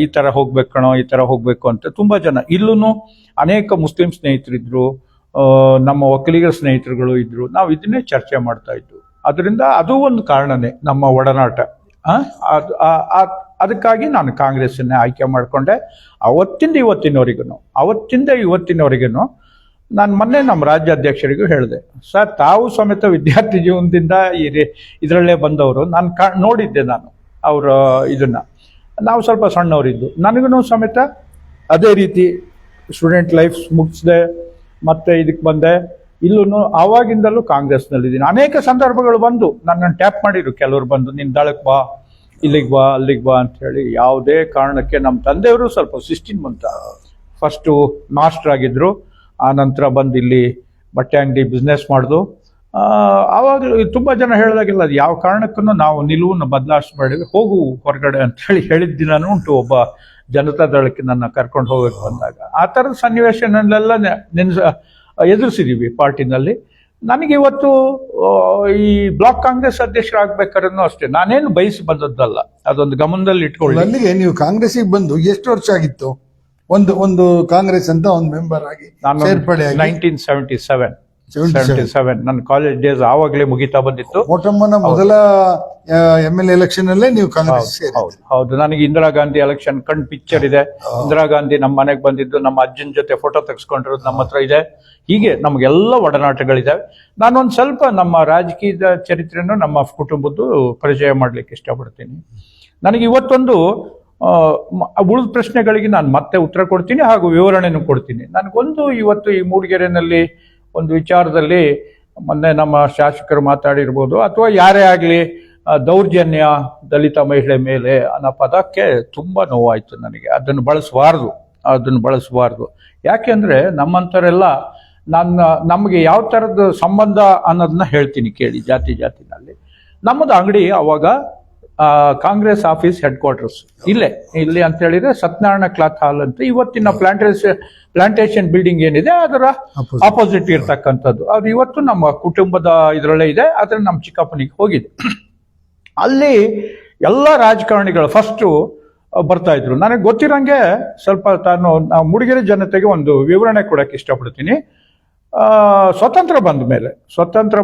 ಈ ತರ ಹೋಗ್ಬೇಕು ಕಣೋ, ಈ ತರ ಹೋಗ್ಬೇಕು ಅಂತ ತುಂಬಾ ಜನ. ಇಲ್ಲೂ ಅನೇಕ ಮುಸ್ಲಿಂ ಸ್ನೇಹಿತರಿದ್ರು, ನಮ್ಮ ಒಕ್ಕಲಿಗರ ಸ್ನೇಹಿತರುಗಳು ಇದ್ರು. ನಾವು ಇದನ್ನೇ ಚರ್ಚೆ ಮಾಡ್ತಾ ಇದ್ವು. ಅದರಿಂದ ಅದು ಒಂದು ಕಾರಣನೇ ನಮ್ಮ ಒಡನಾಟ. ಅದಕ್ಕಾಗಿ ನಾನು ಕಾಂಗ್ರೆಸ್ಸನ್ನೇ ಆಯ್ಕೆ ಮಾಡಿಕೊಂಡೆ. ಅವತ್ತಿಂದ ಇವತ್ತಿನವರೆಗೂ ನಾನು ಮೊನ್ನೆ ನಮ್ಮ ರಾಜ್ಯಾಧ್ಯಕ್ಷರಿಗೂ ಹೇಳಿದೆ, ಸರ್ ತಾವು ಸಮೇತ ವಿದ್ಯಾರ್ಥಿ ಜೀವನದಿಂದ ಇದರಲ್ಲೇ ಬಂದವರು. ನಾನು ನೋಡಿದ್ದೆ ಅವರ ಇದನ್ನ. ನಾವು ಸ್ವಲ್ಪ ಸಣ್ಣವರಿದ್ದು, ನನಗೂ ಸಮೇತ ಅದೇ ರೀತಿ ಸ್ಟೂಡೆಂಟ್ ಲೈಫ್ ಮುಗಿಸಿದೆ, ಮತ್ತೆ ಇದಕ್ಕೆ ಬಂದೆ. ಇಲ್ಲೂ ಆವಾಗಿಂದಲೂ ಕಾಂಗ್ರೆಸ್ನಲ್ಲಿದ್ದೀನಿ. ಅನೇಕ ಸಂದರ್ಭಗಳು ಬಂದು ನನ್ನನ್ನು ಟ್ಯಾಪ್ ಮಾಡಿದ್ರು ಕೆಲವರು ಬಂದು, ನಿನ್ನ ದಳಕ್ಕೆ ಬಾ, ಇಲ್ಲಿಗೆ ಬಾ, ಅಲ್ಲಿಗೆ ಬಾ ಅಂತ ಹೇಳಿ. ಯಾವುದೇ ಕಾರಣಕ್ಕೆ ನಮ್ಮ ತಂದೆಯವರು ಸ್ವಲ್ಪ 16 ಮಂತ್ ಫಸ್ಟು ಮಾಸ್ಟರ್ ಆಗಿದ್ರು, ಆ ನಂತರ ಬಂದು ಇಲ್ಲಿ ಬಟ್ಟೆ ಅಂಗಡಿ ಬಿಸ್ನೆಸ್ ಮಾಡಿದ್ರು. ಆವಾಗಲೂ ತುಂಬ ಜನ ಹೇಳಿದಾಗೆಲ್ಲ ಅದು ಯಾವ ಕಾರಣಕ್ಕೂ ನಾವು ನಿಲುವನ್ನು ಬದಲಾಯಿಸ್ಬೇಡಿ, ಹೋಗು ಹೊರಗಡೆ ಅಂತ ಹೇಳಿದ ದಿನನೂ ಉಂಟು. ಒಬ್ಬ ಜನತಾ ದಳಕ್ಕೆ ನನ್ನ ಕರ್ಕೊಂಡು ಹೋಗಕ್ಕೆ ಬಂದಾಗ ಆ ಥರದ ಸನ್ನಿವೇಶನೆಲ್ಲ ಎದುರಿಸಿದ್ದೀವಿ ಪಾರ್ಟಿನಲ್ಲಿ. ನನಗೆ ಇವತ್ತು ಈ ಬ್ಲಾಕ್ ಕಾಂಗ್ರೆಸ್ ಅಧ್ಯಕ್ಷರಾಗಬೇಕಾದ್ರೂ ಅಷ್ಟೇ, ನಾನೇನು ಬಯಸಿ ಬಂದದ್ದಲ್ಲ, ಅದೊಂದು ಗಮನದಲ್ಲಿ ಇಟ್ಕೊಳ್ಳಿ. ಅಲ್ಲಿಗೆ ನೀವು ಕಾಂಗ್ರೆಸ್ಸಿಗೆ ಬಂದು ಎಷ್ಟು ವರ್ಷ ಆಗಿತ್ತು? ಒಂದು ಕಾಂಗ್ರೆಸ್ ಅಂತ ಒಂದು ಮೆಂಬರ್ ಆಗಿ ಸೇರ್ಪಡೆ 1977 ನನ್ನ ಕಾಲೇಜ್ ಡೇಸ್ ಆವಾಗಲೇ ಮುಗಿತಾ ಬಂದಿತ್ತು. ಮೊಟ್ಟಮ್ಮನ ಮೊದಲ MLA ಎಲೆಕ್ಷನ್ ಅಲ್ಲೇ ನೀವು ಕಾಂಗ್ರೆಸ್? ಹೌದು. ನನಗೆ ಇಂದಿರಾ ಗಾಂಧಿ ಎಲೆಕ್ಷನ್ ಕಣ್ ಪಿಕ್ಚರ್ ಇದೆ. ಇಂದಿರಾ ಗಾಂಧಿ ನಮ್ಮ ಮನೆಗೆ ಬಂದಿದ್ದು, ನಮ್ಮ ಅಜ್ಜನ ಜೊತೆ ಫೋಟೋ ತೆಗೆಸ್ಕೊಂಡಿರೋದು ನಮ್ಮ ಹತ್ರ ಇದೆ. ಹೀಗೆ ನಮಗೆಲ್ಲ ಒಡನಾಟಗಳಿದ್ದಾವೆ. ನಾನೊಂದು ಸ್ವಲ್ಪ ನಮ್ಮ ರಾಜಕೀಯದ ಚರಿತ್ರೆಯನ್ನು ನಮ್ಮ ಕುಟುಂಬದ್ದು ಪರಿಚಯ ಮಾಡ್ಲಿಕ್ಕೆ ಇಷ್ಟಪಡ್ತೀನಿ. ನನಗೆ ಇವತ್ತೊಂದು ಉಳಿದ ಪ್ರಶ್ನೆಗಳಿಗೆ ನಾನು ಮತ್ತೆ ಉತ್ತರ ಕೊಡ್ತೀನಿ, ಹಾಗೂ ವಿವರಣೆನೂ ಕೊಡ್ತೀನಿ. ನನಗೊಂದು ಇವತ್ತು ಈ ಮೂಡಿಗೆರೆನಲ್ಲಿ ಒಂದು ವಿಚಾರದಲ್ಲಿ ಮೊನ್ನೆ ನಮ್ಮ ಶಾಸಕರು ಮಾತಾಡಿರ್ಬೋದು, ಅಥವಾ ಯಾರೇ ಆಗಲಿ, ದೌರ್ಜನ್ಯ ದಲಿತ ಮಹಿಳೆ ಮೇಲೆ ಅನ್ನೋ ಪದಕ್ಕೆ ತುಂಬ ನೋವಾಯಿತು ನನಗೆ. ಅದನ್ನು ಬಳಸಬಾರ್ದು. ಯಾಕೆಂದರೆ ನಮ್ಮಂಥವರೆಲ್ಲ ನಮಗೆ ಯಾವ ಥರದ ಸಂಬಂಧ ಅನ್ನೋದನ್ನ ಹೇಳ್ತೀನಿ ಕೇಳಿ. ಜಾತಿನಲ್ಲಿ ನಮ್ಮದು ಅಂಗಡಿ ಅವಾಗ ಕಾಂಗ್ರೆಸ್ ಆಫೀಸ್ ಹೆಡ್ ಕ್ವಾರ್ಟರ್ಸ್ ಇಲ್ಲಿ ಅಂತ ಹೇಳಿದ್ರೆ ಸತ್ಯನಾರಾಯಣ ಕ್ಲಾತ್ ಹಾಲ್ ಅಂತ, ಇವತ್ತಿನ ಪ್ಲಾಂಟೇಶನ್ ಬಿಲ್ಡಿಂಗ್ ಏನಿದೆ ಅದರ ಆಪೋಸಿಟ್ ಇರ್ತಕ್ಕಂಥದ್ದು. ಅದು ಇವತ್ತು ನಮ್ಮ ಕುಟುಂಬದ ಇದರಲ್ಲೇ ಇದೆ. ಆದ್ರೆ ನಮ್ಮ ಚಿಕ್ಕಪ್ಪನಿಗೆ ಹೋಗಿದೆ. ಅಲ್ಲಿ ಎಲ್ಲ ರಾಜಕಾರಣಿಗಳು ಫಸ್ಟು ಬರ್ತಾ ಇದ್ರು. ನನಗೆ ಗೊತ್ತಿರಂಗೆ ಸ್ವಲ್ಪ ನಾವು ಮೂಡಿಗೆರೆ ಜನತೆಗೆ ಒಂದು ವಿವರಣೆ ಕೊಡಕ್ಕೆ ಇಷ್ಟಪಡ್ತೀನಿ. ಸ್ವತಂತ್ರ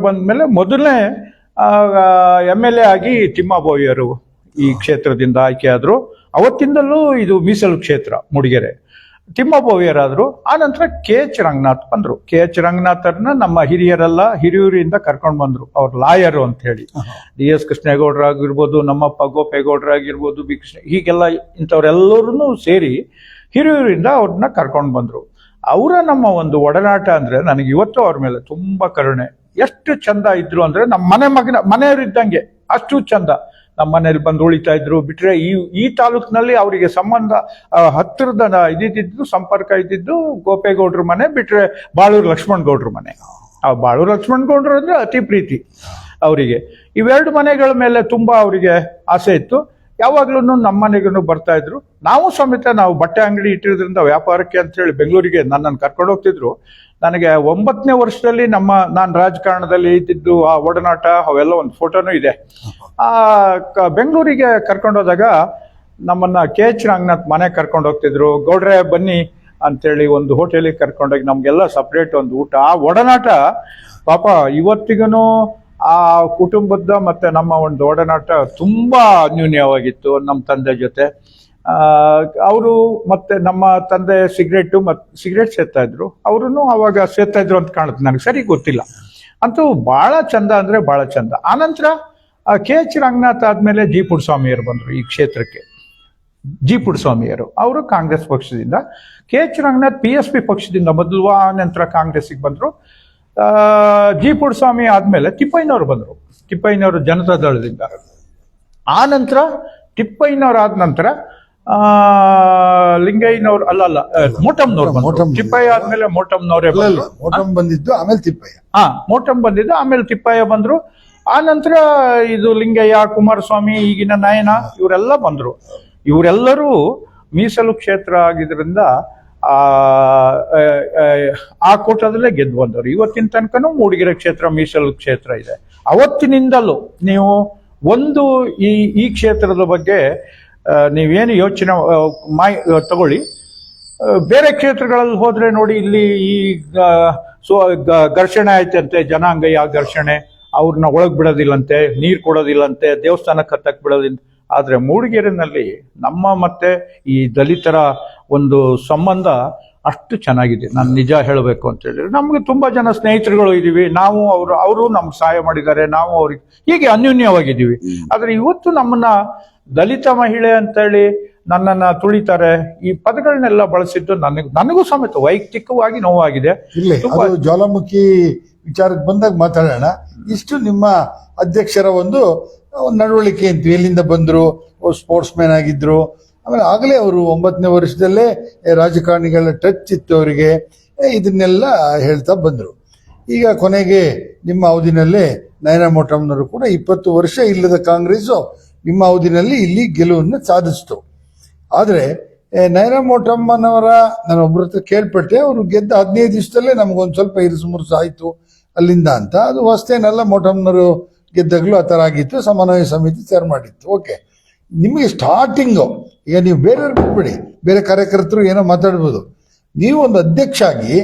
ಬಂದ ಮೇಲೆ ಮೊದಲನೇ MLA ಆಗಿ ತಿಮ್ಮಾಬೋಯಿಯವರು ಈ ಕ್ಷೇತ್ರದಿಂದ ಆಯ್ಕೆ ಆದ್ರು. ಅವತ್ತಿಂದಲೂ ಇದು ಮೀಸಲು ಕ್ಷೇತ್ರ ಮೂಡಿಗೆರೆ. ತಿಮ್ಮಾಬೋಯಿಯರಾದ್ರು. ಆ ನಂತರ KH ರಂಗನಾಥ್ ಬಂದ್ರು. KH ರಂಗನಾಥರ್ನ ನಮ್ಮ ಹಿರಿಯೂರಿಂದ ಕರ್ಕೊಂಡು ಬಂದ್ರು. ಅವ್ರ ಲಾಯರು ಅಂತ ಹೇಳಿ. DS ಕೃಷ್ಣೇಗೌಡರಾಗಿರ್ಬೋದು, ನಮ್ಮಪ್ಪ ಗೋಪೇಗೌಡರಾಗಿರ್ಬೋದು, ಹೀಗೆಲ್ಲ ಇಂಥವ್ರೆಲ್ಲರೂ ಸೇರಿ ಹಿರಿಯೂರಿಂದ ಅವ್ರನ್ನ ಕರ್ಕೊಂಡು ಬಂದ್ರು. ಅವರ ನಮ್ಮ ಒಂದು ಒಡನಾಟ ಅಂದ್ರೆ ನನಗೆ ಇವತ್ತು ಅವ್ರ ಮೇಲೆ ತುಂಬಾ ಕರುಣೆ. ಎಷ್ಟು ಚಂದ ಇದ್ರು ಅಂದ್ರೆ ನಮ್ಮ ಮನೆಯವರು ಇದ್ದಂಗೆ ಅಷ್ಟು ಚಂದ. ನಮ್ಮ ಮನೇಲಿ ಬಂದು ಉಳಿತಾ ಇದ್ರು. ಬಿಟ್ರೆ ಈ ತಾಲೂಕಿನಲ್ಲಿ ಅವರಿಗೆ ಸಂಬಂಧ ಹತ್ತಿರದ ಇದ್ದಿದ್ದು ಸಂಪರ್ಕ ಇದ್ದಿದ್ದು ಗೋಪೇಗೌಡ್ರ ಮನೆ, ಬಿಟ್ರೆ ಬಾಳೂರು ಲಕ್ಷ್ಮಣ್ ಗೌಡ್ರ ಮನೆ. ಆ ಬಾಳೂರು ಲಕ್ಷ್ಮಣ್ ಗೌಡ್ರು ಅಂದ್ರೆ ಅತಿ ಪ್ರೀತಿ ಅವರಿಗೆ. ಇವೆರಡು ಮನೆಗಳ ಮೇಲೆ ತುಂಬಾ ಅವರಿಗೆ ಆಸೆ ಇತ್ತು. ಯಾವಾಗ್ಲೂ ನಮ್ಮ ಮನೆಗೂ ಬರ್ತಾ ಇದ್ರು. ನಾವು ಸಮೇತ ನಾವು ಬಟ್ಟೆ ಅಂಗಡಿ ಇಟ್ಟಿರೋದ್ರಿಂದ ವ್ಯಾಪಾರಕ್ಕೆ ಅಂತ ಹೇಳಿ ಬೆಂಗಳೂರಿಗೆ ನನ್ನನ್ನು ಕರ್ಕೊಂಡು ಹೋಗ್ತಿದ್ರು. ನನಗೆ 9ನೇ ವರ್ಷದಲ್ಲಿ ನಾನು ರಾಜಕಾರಣದಲ್ಲಿ ಇದ್ದಿದ್ದು ಆ ಒಡನಾಟ ಅವೆಲ್ಲ ಒಂದು ಫೋಟೋನು ಇದೆ. ಬೆಂಗಳೂರಿಗೆ ಕರ್ಕೊಂಡೋದಾಗ ನಮ್ಮನ್ನ KH ರಂಗನಾಥ್ ಮನೆ ಕರ್ಕೊಂಡು ಹೋಗ್ತಿದ್ರು. ಗೌಡ್ರೆ ಬನ್ನಿ ಅಂತೇಳಿ ಒಂದು ಹೋಟೆಲಿಗೆ ಕರ್ಕೊಂಡೋಗಿ ನಮ್ಗೆಲ್ಲ ಸಪ್ರೇಟ್ ಒಂದು ಊಟ. ಆ ಒಡನಾಟ ಪಾಪ ಇವತ್ತಿಗೂ ಆ ಕುಟುಂಬದ ಮತ್ತೆ ನಮ್ಮ ಒಂದು ಒಡನಾಟ ತುಂಬಾ ಅನ್ಯೂನ್ಯವಾಗಿತ್ತು ನಮ್ಮ ತಂದೆ ಜೊತೆ. ಅವರು ಮತ್ತೆ ನಮ್ಮ ತಂದೆ ಸಿಗರೇಟ್ ಸೇರ್ತಾ ಇದ್ರು. ಅವ್ರು ಅವಾಗ ಸೇರ್ತಾ ಇದ್ರು ಅಂತ ಕಾಣುತ್ತೆ, ನನಗೆ ಸರಿ ಗೊತ್ತಿಲ್ಲ. ಅಂತೂ ಬಹಳ ಚಂದ ಅಂದ್ರೆ ಬಹಳ ಚಂದ. ಆನಂತರ KH ರಂಗನಾಥ್ ಆದ್ಮೇಲೆ ಜಿ ಪುಟ್ಟಸ್ವಾಮಿಯವರು ಬಂದ್ರು ಈ ಕ್ಷೇತ್ರಕ್ಕೆ. ಜಿ ಪುಟ್ಟಸ್ವಾಮಿಯವರು ಅವರು ಕಾಂಗ್ರೆಸ್ ಪಕ್ಷದಿಂದ, KH ರಂಗನಾಥ್ PSP ಪಕ್ಷದಿಂದ ಮೊದಲು, ಆ ನಂತರ ಕಾಂಗ್ರೆಸ್ಗೆ ಬಂದ್ರು. ಜಿ ಪುಟ್ಟಸ್ವಾಮಿ ಆದ್ಮೇಲೆ ತಿಪ್ಪಯ್ಯನವರು ಬಂದ್ರು. ತಿಪ್ಪಯ್ಯನವರು ಜನತಾ ದಳದಿಂದ. ಆ ನಂತರ ತಿಪ್ಪಯ್ಯನವ್ರು ಆದ ನಂತರ ಲಿಂಗಯ್ಯನವ್ರು ಮೋಟಮ್ನವ್ರು ಬಂದ್ರು. ತಿಪ್ಪಯ್ಯ ಆದ್ಮೇಲೆ ಮೋಟಮ್ನವರೇ ಬಂದಿದ್ದು, ಆಮೇಲೆ ತಿಪ್ಪಯ್ಯ. ಮೋಟಮ್ ಬಂದಿದ್ದು, ಆಮೇಲೆ ತಿಪ್ಪಯ್ಯ ಬಂದ್ರು. ಆ ನಂತರ ಇದು ಲಿಂಗಯ್ಯ, ಕುಮಾರಸ್ವಾಮಿ, ಈಗಿನ ನಯನ ಇವರೆಲ್ಲ ಬಂದ್ರು. ಇವರೆಲ್ಲರೂ ಮೀಸಲು ಕ್ಷೇತ್ರ ಆಗಿದ್ರಿಂದ ಆ ಕೋಟದಲ್ಲೇ ಗೆದ್ದು ಬಂದವರು. ಇವತ್ತಿನ ತನಕನೂ ಮೂಡಿಗೆರೆ ಕ್ಷೇತ್ರ ಮೀಸಲು ಕ್ಷೇತ್ರ ಇದೆ. ಅವತ್ತಿನಿಂದಲೂ ನೀವು ಒಂದು ಈ ಕ್ಷೇತ್ರದ ಬಗ್ಗೆ ನೀವೇನು ಯೋಚನೆ ತಗೊಳ್ಳಿ. ಬೇರೆ ಕ್ಷೇತ್ರಗಳಲ್ಲಿ ಹೋದ್ರೆ ನೋಡಿ, ಇಲ್ಲಿ ಈ ಘರ್ಷಣೆ ಆಯ್ತಂತೆ, ಜನಾಂಗೀಯ ಘರ್ಷಣೆ, ಅವ್ರನ್ನ ಒಳಗ್ ಬಿಡೋದಿಲ್ಲಂತೆ, ನೀರು ಕೊಡೋದಿಲ್ಲಂತೆ, ದೇವಸ್ಥಾನಕ್ಕೆ ಹತ್ತಕ್ ಬಿಡೋದಿಲ್ಲ. ಆದ್ರೆ ಮೂಡಿಗೆರೆನಲ್ಲಿ ನಮ್ಮ ಮತ್ತೆ ಈ ದಲಿತರ ಒಂದು ಸಂಬಂಧ ಅಷ್ಟು ಚೆನ್ನಾಗಿದೆ. ನಾನು ನಿಜ ಹೇಳಬೇಕು ಅಂತ ಹೇಳಿದ್ರೆ, ನಮ್ಗೆ ತುಂಬಾ ಜನ ಸ್ನೇಹಿತರುಗಳು ಇದೀವಿ. ನಾವು ಅವರು ನಮ್ಗೆ ಸಹಾಯ ಮಾಡಿದ್ದಾರೆ, ನಾವು ಅವ್ರಿಗೆ ಹೀಗೆ ಅನ್ಯೋನ್ಯವಾಗಿದ್ದೀವಿ. ಆದ್ರೆ ಇವತ್ತು ನಮ್ಮನ್ನ ದಲಿತ ಮಹಿಳೆ ಅಂತೇಳಿ ನನ್ನನ್ನ ತುಳಿತಾರೆ. ಈ ಪದಗಳನ್ನೆಲ್ಲ ಬಳಸಿದ್ದು ನನಗೂ ಸಮೇತ ವೈಯಕ್ತಿಕವಾಗಿ ನೋವಾಗಿದೆ. ಜ್ವಾಲಾಮುಖಿ ವಿಚಾರಕ್ಕೆ ಬಂದಾಗ ಮಾತಾಡೋಣ. ಇಷ್ಟು ನಿಮ್ಮ ಅಧ್ಯಕ್ಷರ ಒಂದು ನಡವಳಿಕೆ ಅಂತೀವಿ. ಎಲ್ಲಿಂದ ಬಂದ್ರು, ಸ್ಪೋರ್ಟ್ಸ್ ಮ್ಯಾನ್ ಆಗಿದ್ರು. ಆಮೇಲೆ ಆಗಲೇ ಅವರು 9ನೇ ವರ್ಷದಲ್ಲೇ ರಾಜಕಾರಣಿಗಳ ಟಚ್ ಇತ್ತು ಅವರಿಗೆ. ಇದನ್ನೆಲ್ಲ ಹೇಳ್ತಾ ಬಂದ್ರು. ಈಗ ಕೊನೆಗೆ ನಿಮ್ಮ ಅವಧಿನಲ್ಲೇ ನಯನ ಮೋಟಮ್ನವರು ಕೂಡ 20 ವರ್ಷ ಇಲ್ಲದ ಕಾಂಗ್ರೆಸ್ ನಿಮ್ಮ ಅವಧಿನಲ್ಲಿ ಇಲ್ಲಿ ಗೆಲುವನ್ನು ಸಾಧಿಸಿತು. ಆದರೆ ನಯನ ಮೋಟಮ್ಮನವರ ನಾನು ಒಬ್ಬರ ಹತ್ರ ಕೇಳ್ಪಟ್ಟೆ, ಅವರು ಗೆದ್ದ 15 ದಿವಸದಲ್ಲೇ ನಮಗೊಂದು ಸ್ವಲ್ಪ ಇರುಸು ಆಯಿತು ಅಲ್ಲಿಂದ ಅಂತ. ಅದು ಹೊಸ್ತೇನಲ್ಲ, ಮೋಟಮ್ನವರು ಗೆದ್ದಾಗಲೂ ಆ ಥರ ಆಗಿತ್ತು. ಸಮನ್ವಯ ಸಮಿತಿ ತಯಾರು ಮಾಡಿತ್ತು. ಓಕೆ, ನಿಮಗೆ ಸ್ಟಾರ್ಟಿಂಗು ಈಗ ನೀವು ಬೇರೆಯವ್ರು ಬಿಟ್ಬಿಡಿ, ಬೇರೆ ಕಾರ್ಯಕರ್ತರು ಏನೋ ಮಾತಾಡ್ಬೋದು. ನೀವು ಒಂದು ಅಧ್ಯಕ್ಷ ಆಗಿ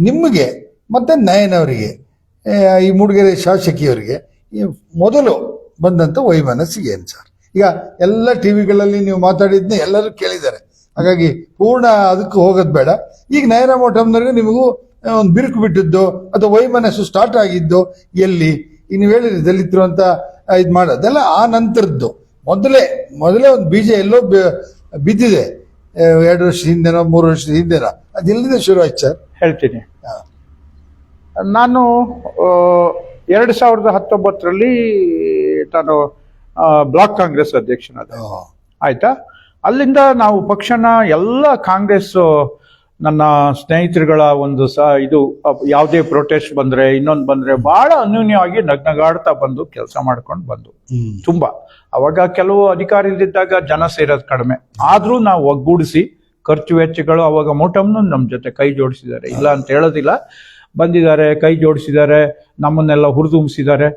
ನಿಮಗೆ ಮತ್ತೆ ನಯನವರಿಗೆ, ಈ ಮೂಡಿಗೆರೆ ಶಾಸಕಿಯವರಿಗೆ ಮೊದಲು ಬಂದಂಥ ವೈಮನಸ್ಸಿಗೆ ಏನು ಸರ್? ಈಗ ಎಲ್ಲ ಟಿವಿಗಳಲ್ಲಿ ನೀವು ಮಾತಾಡಿದ್ನ ಎಲ್ಲರೂ ಕೇಳಿದ್ದಾರೆ. ಹಾಗಾಗಿ ಪೂರ್ಣ ಅದಕ್ಕೆ ಹೋಗೋದು ಬೇಡ. ಈಗ ನಯನ ಮೋಟಮ್ನವ್ರಿಗೆ ನಿಮಗೂ ಒಂದು ಬಿರುಕು ಬಿಟ್ಟಿದ್ದು ಅಥವಾ ವೈಮನಸ್ಸು ಸ್ಟಾರ್ಟ್ ಆಗಿದ್ದು ಎಲ್ಲಿ? ಈಗ ನೀವು ಹೇಳಿರಿ ದಲಿತರು ಅಂತ ಇದು ಮಾಡೋದೆಲ್ಲ ಆ ನಂತರದ್ದು. ಮೊದಲೇ ಒಂದು ಬೀಜ ಎಲ್ಲೋ ಬಿದ್ದಿದೆ, 2 ವರ್ಷದ ಹಿಂದೆನೋ 3 ವರ್ಷದ ಹಿಂದೆನೋ. ಅದೆಲ್ಲಿಂದ ಶುರು ಆಯ್ತು ಸರ್? ಹೇಳ್ತೀನಿ. ನಾನು 2019ರಲ್ಲಿ ನಾನು ಬ್ಲಾಕ್ ಕಾಂಗ್ರೆಸ್ ಅಧ್ಯಕ್ಷನಾದ. ಆಯ್ತಾ? ಅಲ್ಲಿಂದ ನಾವು ಪಕ್ಷನ ಎಲ್ಲ ಕಾಂಗ್ರೆಸ್ ನನ್ನ ಸ್ನೇಹಿತರುಗಳ ಒಂದು ಇದು ಯಾವುದೇ ಪ್ರೊಟೆಸ್ಟ್ ಬಂದ್ರೆ ಇನ್ನೊಂದು ಬಂದ್ರೆ ಬಹಳ ಅನ್ಯೂನ್ಯವಾಗಿ ನಗ್ನಗಾಡ್ತಾ ಬಂದು ಕೆಲಸ ಮಾಡ್ಕೊಂಡು ಬಂದು. ತುಂಬಾ ಅವಾಗ ಕೆಲವು ಅಧಿಕಾರ ಇಲ್ದಿದ್ದಾಗ ಜನ ಸೇರೋದು ಕಡಿಮೆ. ಆದ್ರೂ ನಾವು ಒಗ್ಗೂಡಿಸಿ ಖರ್ಚು ವೆಚ್ಚಗಳು ಅವಾಗ ಮೋಟಮ್ನು ನಮ್ಮ ಜೊತೆ ಕೈ ಜೋಡಿಸಿದ್ದಾರೆ, ಇಲ್ಲ ಅಂತ ಹೇಳೋದಿಲ್ಲ. ಬಂದಿದ್ದಾರೆ, ಕೈ ಜೋಡಿಸಿದ್ದಾರೆ, ನಮ್ಮನ್ನೆಲ್ಲ ಹುರಿದುಂಬಿಸಿದ್ದಾರೆ.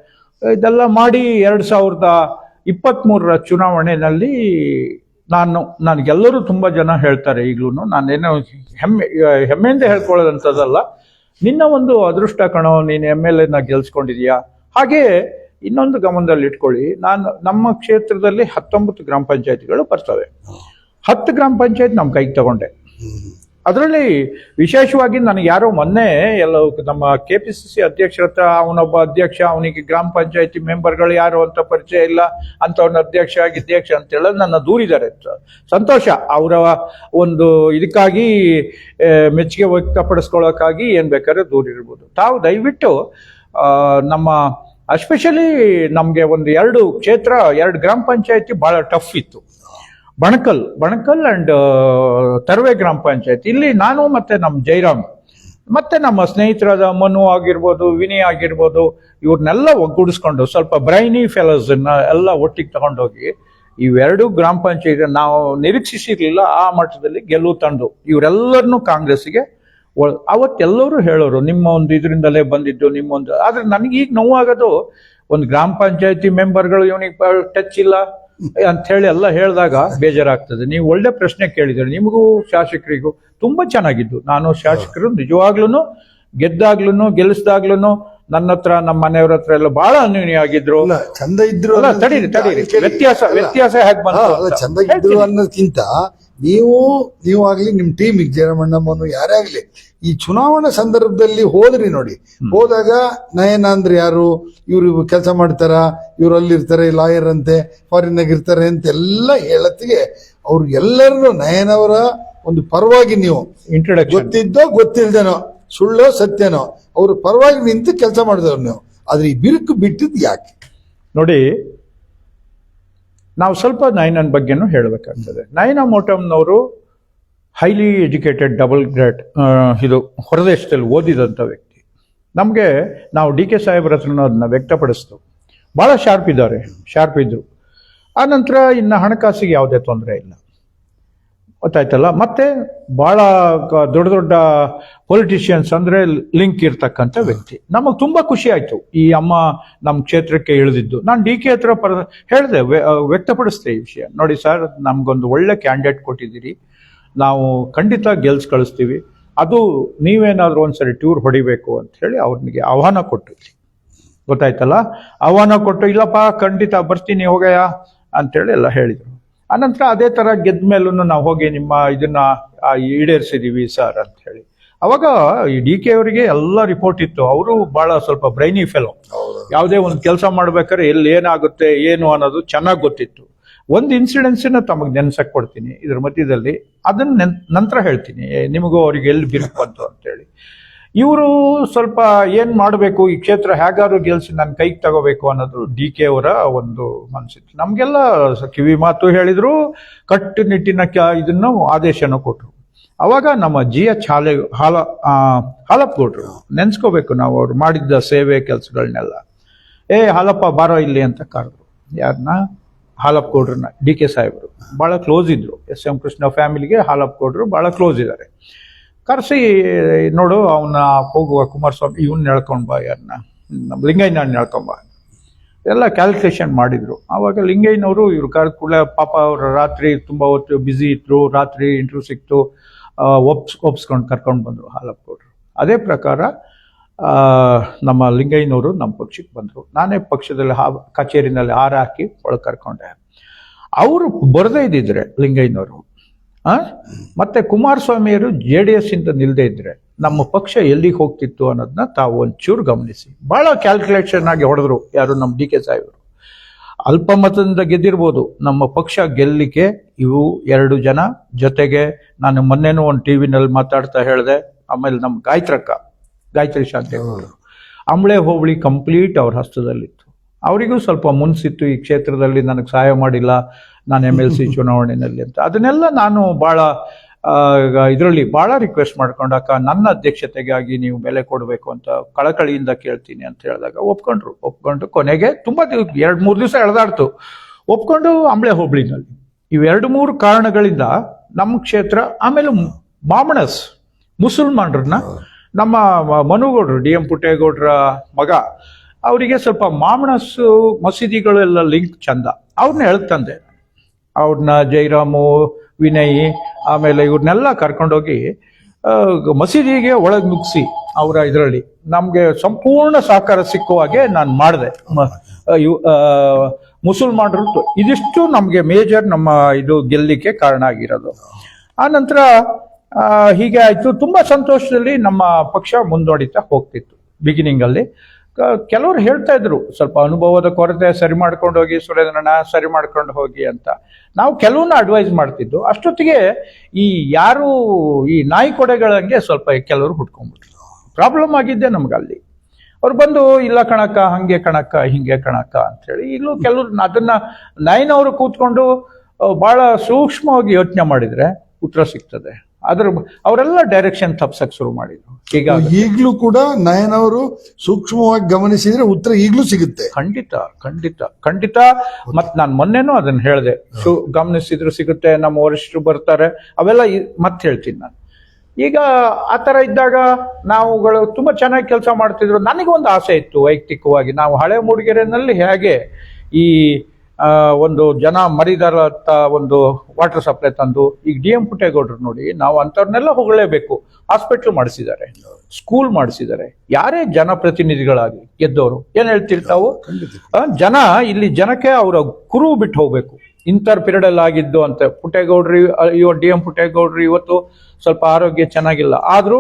ಇದೆಲ್ಲ ಮಾಡಿ 2023ರ ಚುನಾವಣೆಯಲ್ಲಿ ನನಗೆಲ್ಲರೂ ತುಂಬಾ ಜನ ಹೇಳ್ತಾರೆ ಈಗ್ಲೂ, ನಾನೇನೋ ಹೆಮ್ಮೆಯಿಂದ ಹೇಳ್ಕೊಳ್ಳೋದಂಥದ್ದಲ್ಲ, ನಿನ್ನ ಒಂದು ಅದೃಷ್ಟ ಕಣೋ, ನೀನು MLA ಗೆಲ್ಸ್ಕೊಂಡಿದ್ಯಾ. ಹಾಗೆ ಇನ್ನೊಂದು ಗಮನದಲ್ಲಿ ಇಟ್ಕೊಳ್ಳಿ, ನಮ್ಮ ಕ್ಷೇತ್ರದಲ್ಲಿ 19 ಗ್ರಾಮ ಪಂಚಾಯತಿಗಳು ಬರ್ತವೆ. 10 ಗ್ರಾಮ ಪಂಚಾಯತ್ ನಮ್ಮ ಕೈಗೆ ತಗೊಂಡೆ. ಅದರಲ್ಲಿ ವಿಶೇಷವಾಗಿ ನನಗೆ ಯಾರೋ ಮೊನ್ನೆ ಎಲ್ಲ ನಮ್ಮ KPCC ಅಧ್ಯಕ್ಷರ ಹತ್ರ, ಅವನೊಬ್ಬ ಅಧ್ಯಕ್ಷ, ಅವನಿಗೆ ಗ್ರಾಮ ಪಂಚಾಯತಿ ಮೆಂಬರ್ಗಳು ಯಾರು ಅಂತ ಪರಿಚಯ ಇಲ್ಲ, ಅಂತವನ್ನ ಅಧ್ಯಕ್ಷ ಅಂತ ಹೇಳೋದು ನನ್ನ ದೂರಿದ್ದಾರೆ. ಸಂತೋಷ, ಅವರ ಒಂದು ಇದಕ್ಕಾಗಿ ಮೆಚ್ಚುಗೆ ವ್ಯಕ್ತಪಡಿಸ್ಕೊಳ್ಳೋಕ್ಕಾಗಿ ಏನ್ ಬೇಕಾದ್ರೆ ದೂರಿರ್ಬೋದು. ತಾವು ದಯವಿಟ್ಟು ನಮ್ಮ ಎಸ್ಪೆಷಲಿ ನಮಗೆ ಒಂದು 2 ಕ್ಷೇತ್ರ 2 ಗ್ರಾಮ ಪಂಚಾಯತಿ ಬಹಳ ಟಫ್ ಇತ್ತು. ಬಣಕಲ್ ಅಂಡ್ ತರ್ವೆ ಗ್ರಾಮ ಪಂಚಾಯತಿ. ಇಲ್ಲಿ ನಾನು ಮತ್ತೆ ನಮ್ಮ ಜೈರಾಮ್ ಮತ್ತೆ ನಮ್ಮ ಸ್ನೇಹಿತರಾದ ಮನು ಆಗಿರ್ಬೋದು, ವಿನಯ್ ಆಗಿರ್ಬೋದು, ಇವ್ರನ್ನೆಲ್ಲ ಒಗ್ಗೂಡಿಸ್ಕೊಂಡು ಸ್ವಲ್ಪ ಬ್ರೈನಿ ಫೆಲೋಸ್ ಎಲ್ಲ ಒಟ್ಟಿಗೆ ತಗೊಂಡೋಗಿ ಇವೆರಡು ಗ್ರಾಮ ಪಂಚಾಯತ್ ನಾವು ನಿರೀಕ್ಷಿಸಿರ್ಲಿಲ್ಲ ಆ ಮಟ್ಟದಲ್ಲಿ ಗೆಲುವು ತಂದು ಇವರೆಲ್ಲರನ್ನೂ ಕಾಂಗ್ರೆಸ್ಗೆ ಅವತ್ತೆಲ್ಲರೂ ಹೇಳೋರು ನಿಮ್ಮ ಒಂದು ಇದರಿಂದಲೇ ಬಂದಿದ್ದು ನಿಮ್ಮೊಂದು. ಆದ್ರೆ ನನಗೆ ಈಗ ನೋವಾಗೋದು ಒಂದು ಗ್ರಾಮ ಪಂಚಾಯತಿ ಮೆಂಬರ್ಗಳು ಇವನಿಗೆ ಟಚ್ ಇಲ್ಲ ಅಂತ ಹೇಳಿ ಎಲ್ಲ ಹೇಳಿದಾಗ ಬೇಜಾರಾಗ್ತದೆ. ನೀವು ಒಳ್ಳೆ ಪ್ರಶ್ನೆ ಕೇಳಿದ್ರೆ ನಿಮಗೂ ಶಾಸಕರಿಗೂ ತುಂಬಾ ಚೆನ್ನಾಗಿದ್ದು. ನಾನು ಶಾಸಕರು ನಿಜವಾಗ್ಲೂ ಗೆದ್ದಾಗ್ಲೂ ಗೆಲ್ಲಿಸ್ದಾಗ್ಲೂ ನನ್ನ ಹತ್ರ ನಮ್ಮ ಮನೆಯವ್ರ ಹತ್ರ ಎಲ್ಲ ಬಹಳ ಅನ್ಯೂನ್ಯ ಆಗಿದ್ರು, ಚಂದ ಇದ್ರು. ತಡೀರಿ ವ್ಯತ್ಯಾಸ ಹೇಗೆ ಬಂತು ಚಂದ ಇದ್ರು ಅನ್ನೋದಕ್ಕಿಂತ ನೀವು ಆಗ್ಲಿ ನಿಮ್ ಟೀಮ್ ಜಯರಾಮಣ್ಣಮ್ಮನು ಯಾರೇ ಆಗ್ಲಿ ಈ ಚುನಾವಣಾ ಸಂದರ್ಭದಲ್ಲಿ ಹೋದ್ರಿ ನೋಡಿ, ಹೋದಾಗ ನಯನ ಅಂದ್ರೆ ಯಾರು, ಇವ್ರು ಕೆಲಸ ಮಾಡ್ತಾರ, ಇವ್ರು ಅಲ್ಲಿರ್ತಾರೆ, ಲಾಯರ್ ಅಂತೆ, ಫಾರಿನ್ ಆಗಿರ್ತಾರೆ ಅಂತ ಎಲ್ಲ ಹೇಳತ್ತಿಗೆ ಅವ್ರು ಎಲ್ಲರನ್ನು ನಯನವರ ಒಂದು ಪರವಾಗಿ ನೀವು ಇಂಟ್ರೊಡಕ್ಷನ್ ಗೊತ್ತಿದ್ದೋ ಗೊತ್ತಿಲ್ದೇನೋ ಸುಳ್ಳೋ ಸತ್ಯನೋ ಅವ್ರ ಪರವಾಗಿ ನಿಂತು ಕೆಲಸ ಮಾಡಿದವ್ರು ನೀವು. ಆದ್ರೆ ಈ ಬಿರುಕು ಬಿಟ್ಟಿದ್ ಯಾಕೆ ನೋಡಿ, ನಾವು ಸ್ವಲ್ಪ ನಯನನ್ ಬಗ್ಗೆನೂ ಹೇಳಬೇಕಾಗ್ತದೆ. ನಯನ ಮೋಟಮ್ನವರು ಹೈಲಿ ಎಜುಕೇಟೆಡ್ ಡಬಲ್ ಗ್ರೇಡ್, ಇದು ಹೊರದೇಶದಲ್ಲಿ ಓದಿದಂಥ ವ್ಯಕ್ತಿ. ನಮಗೆ ನಾವು ಡಿ ಕೆ ಸಾಹೇಬ್ರ ಹತ್ರನೂ ಅದನ್ನ ವ್ಯಕ್ತಪಡಿಸ್ತು. ಭಾಳ ಶಾರ್ಪ್ ಇದ್ರು. ಆ ನಂತರ ಇನ್ನು ಹಣಕಾಸಿಗೆ ಯಾವುದೇ ತೊಂದರೆ ಇಲ್ಲ, ಗೊತ್ತಾಯ್ತಲ್ಲ. ಮತ್ತೆ ಭಾಳ ದೊಡ್ಡ ಪೊಲಿಟಿಷಿಯನ್ಸ್ ಅಂದರೆ ಲಿಂಕ್ ಇರ್ತಕ್ಕಂಥ ವ್ಯಕ್ತಿ. ನಮಗೆ ತುಂಬ ಖುಷಿ ಆಯಿತು ಈ ಅಮ್ಮ ನಮ್ಮ ಕ್ಷೇತ್ರಕ್ಕೆ ಇಳಿದಿದ್ದು. ನಾನು ಡಿ ಕೆ ಹತ್ರ ಹೇಳಿದೆ, ವ್ಯಕ್ತಪಡಿಸ್ದೆ ಈ ವಿಷಯ. ನೋಡಿ ಸರ್, ನಮಗೊಂದು ಒಳ್ಳೆ ಕ್ಯಾಂಡಿಡೇಟ್ ಕೊಟ್ಟಿದ್ದೀರಿ, ನಾವು ಖಂಡಿತ ಗೆಲ್ಸ್ ಕಳಿಸ್ತೀವಿ, ಅದು ನೀವೇನಾದರೂ ಒಂದ್ಸರಿ ಟೂರ್ ಹೊಡಿಬೇಕು ಅಂತ ಹೇಳಿ ಅವ್ರಿಗೆ ಆಹ್ವಾನ ಕೊಟ್ಟು, ಗೊತ್ತಾಯ್ತಲ್ಲ. ಆಹ್ವಾನ ಕೊಟ್ಟು ಇಲ್ಲಪ್ಪ ಖಂಡಿತ ಬರ್ತೀನಿ ಹೋಗಯ್ಯ ಅಂತೇಳಿ ಎಲ್ಲ ಹೇಳಿದರು. ಆನಂತರ ಅದೇ ಥರ ಗೆದ್ದ ಮೇಲೂ ನಾವು ಹೋಗಿ ನಿಮ್ಮ ಇದನ್ನ ಈಡೇರಿಸಿದೀವಿ ಸರ್ ಅಂತ ಹೇಳಿ. ಅವಾಗ ಈ ಡಿ ಕೆ ಅವರಿಗೆ ಎಲ್ಲ ರಿಪೋರ್ಟ್ ಇತ್ತು. ಅವರು ಬಹಳ ಸ್ವಲ್ಪ ಬ್ರೈನಿ ಫೆಲೋ, ಯಾವುದೇ ಒಂದು ಕೆಲಸ ಮಾಡ್ಬೇಕಾದ್ರೆ ಎಲ್ಲಿ ಏನಾಗುತ್ತೆ ಏನು ಅನ್ನೋದು ಚೆನ್ನಾಗಿ ಗೊತ್ತಿತ್ತು. ಒಂದು ಇನ್ಸಿಡೆನ್ಸ್ನ ತಮಗೆ ನೆನ್ಸಕ್ ಕೊಡ್ತೀನಿ ಇದ್ರ ಮಧ್ಯದಲ್ಲಿ, ಅದನ್ನ ನಂತರ ಹೇಳ್ತೀನಿ ನಿಮಗೂ ಅವ್ರಿಗೆ ಎಲ್ಲಿ ಬಿರುಕು ಬಂತು ಅಂತೇಳಿ. ಇವರು ಸ್ವಲ್ಪ ಏನ್ ಮಾಡಬೇಕು, ಈ ಕ್ಷೇತ್ರ ಹೇಗಾದ್ರು ಗೆಲ್ಸಿ ನನ್ನ ಕೈಗೆ ತಗೋಬೇಕು ಅನ್ನೋದು ಡಿ ಕೆ ಅವರ ಒಂದು ಮನಸ್ಸಿತ್ತು. ನಮ್ಗೆಲ್ಲ ಕಿವಿ ಮಾತು ಹೇಳಿದ್ರು, ಕಟ್ಟುನಿಟ್ಟಿನ ಇದನ್ನು ಆದೇಶನೂ ಕೊಟ್ರು. ಅವಾಗ ನಮ್ಮ GH ಹಾಲಪ್ಪ ಕೊಟ್ರು. ನೆನ್ಸ್ಕೋಬೇಕು ನಾವು ಅವ್ರು ಮಾಡಿದ್ದ ಸೇವೆ ಕೆಲಸಗಳನ್ನೆಲ್ಲ. ಹಾಲಪ್ಪ ಬಾರೋ ಇಲ್ಲಿ ಅಂತ ಕರೆದ್ರು. ಯಾರನ್ನ? ಹಾಲಪ್ಪ ಗೌಡ್ರನ್ನ. ಡಿ ಕೆ ಸಾಹೇಬರು ಭಾಳ ಕ್ಲೋಸ್ ಇದ್ರು. SM ಕೃಷ್ಣ ಫ್ಯಾಮಿಲಿಗೆ ಹಾಲಪ್ಪ ಗೌಡ್ರು ಭಾಳ ಕ್ಲೋಸ್ ಇದ್ದಾರೆ. ಕರೆಸಿ ನೋಡು ಅವನ್ನ ಹೋಗುವ ಕುಮಾರಸ್ವಾಮಿ ಇವನ್ನ ಎಳ್ಕೊಂಡ್ ಬಾ, ಯಾರನ್ನ ನಮ್ಮ ಲಿಂಗಯ್ಯನ ಎಳ್ಕೊಂಬ ಎಲ್ಲ ಕ್ಯಾಲ್ಕುಲೇಷನ್ ಮಾಡಿದ್ರು. ಆವಾಗ ಲಿಂಗಯ್ಯನವರು ಇವ್ರು ಕರೆದ ಕೂಡಲೇ ಪಾಪ ಅವರು ರಾತ್ರಿ ತುಂಬ ಹೊತ್ತು ಬ್ಯುಸಿ ಇದ್ರು, ರಾತ್ರಿ ಇಂಟರ್ವ್ಯೂ ಸಿಕ್ತು, ಒಪ್ಸ್ಕೊಂಡು ಕರ್ಕೊಂಡು ಬಂದರು ಹಾಲಪ್ಪ ಗೌಡ್ರು. ಅದೇ ಪ್ರಕಾರ ನಮ್ಮ ಲಿಂಗಯ್ಯನವರು ನಮ್ಮ ಪಕ್ಷಕ್ಕೆ ಬಂದರು. ನಾನೇ ಪಕ್ಷದಲ್ಲಿ ಕಚೇರಿನಲ್ಲಿ ಹಾರ ಹಾಕಿ ಒಳಗೆ ಕರ್ಕೊಂಡೆ. ಅವರು ಬರದೇ ಇದ್ದಿದ್ರೆ ಲಿಂಗಯ್ಯನವರು ಮತ್ತೆ ಕುಮಾರಸ್ವಾಮಿಯವರು JDS ಇಂದ ನಿಲ್ದೇ ಇದ್ರೆ ನಮ್ಮ ಪಕ್ಷ ಎಲ್ಲಿಗೆ ಹೋಗ್ತಿತ್ತು ಅನ್ನೋದನ್ನ ತಾವು ಒಂಚೂರು ಗಮನಿಸಿ. ಬಹಳ ಕ್ಯಾಲ್ಕುಲೇಷನ್ ಆಗಿ ಹೊಡೆದ್ರು ಯಾರು ನಮ್ಮ ಡಿ ಕೆ ಸಾಹೇಬರು. ಅಲ್ಪ ಮತದಿಂದ ಗೆದ್ದಿರ್ಬೋದು, ನಮ್ಮ ಪಕ್ಷ ಗೆಲ್ಲಿಕ್ಕೆ ಇವು 2 ಜನ ಜೊತೆಗೆ ನಾನು ಮೊನ್ನೆನೂ ಒಂದು ಟಿವಿನಲ್ಲಿ ಮಾತಾಡ್ತಾ ಹೇಳಿದೆ. ಆಮೇಲೆ ನಮ್ಮ ಗಾಯತ್ರಿ ಶಾಂತಿ ಅಂಬಳೆ ಹೋಬಳಿ ಕಂಪ್ಲೀಟ್ ಅವ್ರ ಹಸ್ತದಲ್ಲಿತ್ತು. ಅವರಿಗೂ ಸ್ವಲ್ಪ ಮುನ್ಸಿತ್ತು, ಈ ಕ್ಷೇತ್ರದಲ್ಲಿ ನನಗೆ ಸಹಾಯ ಮಾಡಿಲ್ಲ ನಾನು MLC ಚುನಾವಣೆಯಲ್ಲಿ ಅಂತ. ಅದನ್ನೆಲ್ಲ ನಾನು ಭಾಳ ಇದರಲ್ಲಿ ಭಾಳ ರಿಕ್ವೆಸ್ಟ್ ಮಾಡ್ಕೊಂಡಾಕ ನನ್ನ ಅಧ್ಯಕ್ಷತೆಗಾಗಿ ನೀವು ಬೆಲೆ ಕೊಡಬೇಕು ಅಂತ ಕಳಕಳಿಯಿಂದ ಕೇಳ್ತೀನಿ ಅಂತ ಹೇಳಿದಾಗ ಒಪ್ಕೊಂಡು ಕೊನೆಗೆ ತುಂಬ 2-3 ದಿವಸ ಎಳೆದಾಡ್ತು, ಒಪ್ಕೊಂಡು ಅಂಬಳೆ ಹೋಬಳಿನಲ್ಲಿ. ಇವು 2-3 ಕಾರಣಗಳಿಂದ ನಮ್ಮ ಕ್ಷೇತ್ರ. ಆಮೇಲೆ ಬಾಮಣಸ್ ಮುಸಲ್ಮಾನರನ್ನ ನಮ್ಮ ಮನುಗೌಡ್ರು DM ಪುಟ್ಟೇಗೌಡ್ರ ಮಗ, ಅವರಿಗೆ ಸ್ವಲ್ಪ ಮಾಮಣಸ್ಸು ಮಸೀದಿಗಳೆಲ್ಲ ಲಿಂಕ್ ಚಂದ. ಅವ್ರನ್ನ ಹೇಳ್ತಂದೆ, ಅವ್ರನ್ನ ಜೈರಾಮು, ವಿನಯ್, ಆಮೇಲೆ ಇವ್ರನ್ನೆಲ್ಲ ಕರ್ಕೊಂಡೋಗಿ ಮಸೀದಿಗೆ ಒಳಗೆ ನುಗ್ಸಿ ಅವರ ಇದರಲ್ಲಿ ನಮಗೆ ಸಂಪೂರ್ಣ ಸಹಕಾರ ಸಿಕ್ಕೋ ಹಾಗೆ ನಾನು ಮಾಡಿದೆ. ಮುಸಲ್ಮಾನರು ಇದಿಷ್ಟು ನಮಗೆ ಮೇಜರ್ ನಮ್ಮ ಇದು ಗೆಲ್ಲಿಕ್ಕೆ ಕಾರಣ ಆಗಿರೋದು. ಆ ನಂತರ ಹೀಗೆ ಆಯ್ತು. ತುಂಬಾ ಸಂತೋಷದಲ್ಲಿ ನಮ್ಮ ಪಕ್ಷ ಮುಂದೋಡಿತಾ ಹೋಗ್ತಿತ್ತು. ಬಿಗಿನಿಂಗ್ ಅಲ್ಲಿ ಕೆಲವರು ಹೇಳ್ತಾ ಇದ್ರು ಸ್ವಲ್ಪ ಅನುಭವದ ಕೊರತೆ ಸರಿ ಮಾಡ್ಕೊಂಡು ಹೋಗಿ, ಸುರೇಂದ್ರಣ್ಣ ಸರಿ ಮಾಡ್ಕೊಂಡು ಹೋಗಿ ಅಂತ. ನಾವು ಕೆಲವನ್ನ ಅಡ್ವೈಸ್ ಮಾಡ್ತಿದ್ದು. ಅಷ್ಟೊತ್ತಿಗೆ ಈ ನಾಯಿ ಕೊಡೆಗಳಂಗೆ ಸ್ವಲ್ಪ ಕೆಲವರು ಹುಟ್ಕೊಂಡ್ಬಿಟ್ರು. ಪ್ರಾಬ್ಲಮ್ ಆಗಿದ್ದೆ ನಮ್ಗೆ ಅಲ್ಲಿ. ಅವ್ರು ಬಂದು ಇಲ್ಲ ಕಣಕ್ಕ, ಹಂಗೆ ಕಣಕ್ಕ, ಹಿಂಗೆ ಕಣಕ್ಕ ಅಂತೇಳಿ. ಈಗಲೂ ಕೆಲವ್ರು ಅದನ್ನ ನಯನ್ ಅವರು ಕೂತ್ಕೊಂಡು ಬಹಳ ಸೂಕ್ಷ್ಮವಾಗಿ ಯೋಚನೆ ಮಾಡಿದ್ರೆ ಉತ್ತರ ಸಿಗ್ತದೆ. ಅವರೆಲ್ಲ ಡೈರೆಕ್ಷನ್ ತಪ್ಸಕ್ ಶುರು ಮಾಡಿದ್ರು. ಈಗ ಈಗಲೂ ಕೂಡ ನಯನ್ ಅವರು ಸೂಕ್ಷ್ಮವಾಗಿ ಗಮನಿಸಿದ್ರೆ ಉತ್ತರ ಈಗಲೂ ಸಿಗುತ್ತೆ. ಖಂಡಿತ ಖಂಡಿತ ಖಂಡಿತ. ಮತ್ ನಾನು ಮೊನ್ನೆನೂ ಅದನ್ನ ಹೇಳಿದೆ, ಗಮನಿಸಿದ್ರು ಸಿಗುತ್ತೆ, ನಮ್ಮ ವರಿಷ್ಠರು ಬರ್ತಾರೆ, ಅವೆಲ್ಲ ಮತ್ತೆ ಹೇಳ್ತೀನಿ ನಾನು. ಈಗ ಆತರ ಇದ್ದಾಗ ನಾವುಗಳು ತುಂಬಾ ಚೆನ್ನಾಗಿ ಕೆಲಸ ಮಾಡ್ತಿದ್ರು. ನನಗೊಂದು ಆಸೆ ಇತ್ತು ವೈಯಕ್ತಿಕವಾಗಿ, ನಾವು ಹಳೆ ಮೂಡಿಗೆರೆನಲ್ಲಿ ಹೇಗೆ ಈ ಒಂದು ಜನ ಮರಿದಾರಂತ ಒಂದು ವಾಟರ್ ಸಪ್ಲೈ ತಂದು, ಈಗ DM ಪುಟ್ಟೇಗೌಡರು ನೋಡಿ, ನಾವು ಅಂಥವ್ರನ್ನೆಲ್ಲ ಹೊಗಳಲೇಬೇಕು. ಹಾಸ್ಪಿಟ್ಲ್ ಮಾಡಿಸಿದ್ದಾರೆ, ಸ್ಕೂಲ್ ಮಾಡಿಸಿದ್ದಾರೆ. ಯಾರೇ ಜನಪ್ರತಿನಿಧಿಗಳಾಗಿ ಗೆದ್ದವರು ಏನ್ ಹೇಳ್ತಿರ್ತಾವು, ಜನ ಇಲ್ಲಿ ಜನಕ್ಕೆ ಅವರ ಕುರು ಬಿಟ್ಟು ಹೋಗ್ಬೇಕು. ಇಂಥರ್ ಪೀರಿಯಡ್ ಅಲ್ಲಿ ಆಗಿದ್ದು ಅಂತ. ಪುಟ್ಟೇಗೌಡ್ರಿ DM ಪುಟ್ಟೇಗೌಡ್ರು ಇವತ್ತು ಸ್ವಲ್ಪ ಆರೋಗ್ಯ ಚೆನ್ನಾಗಿಲ್ಲ, ಆದ್ರೂ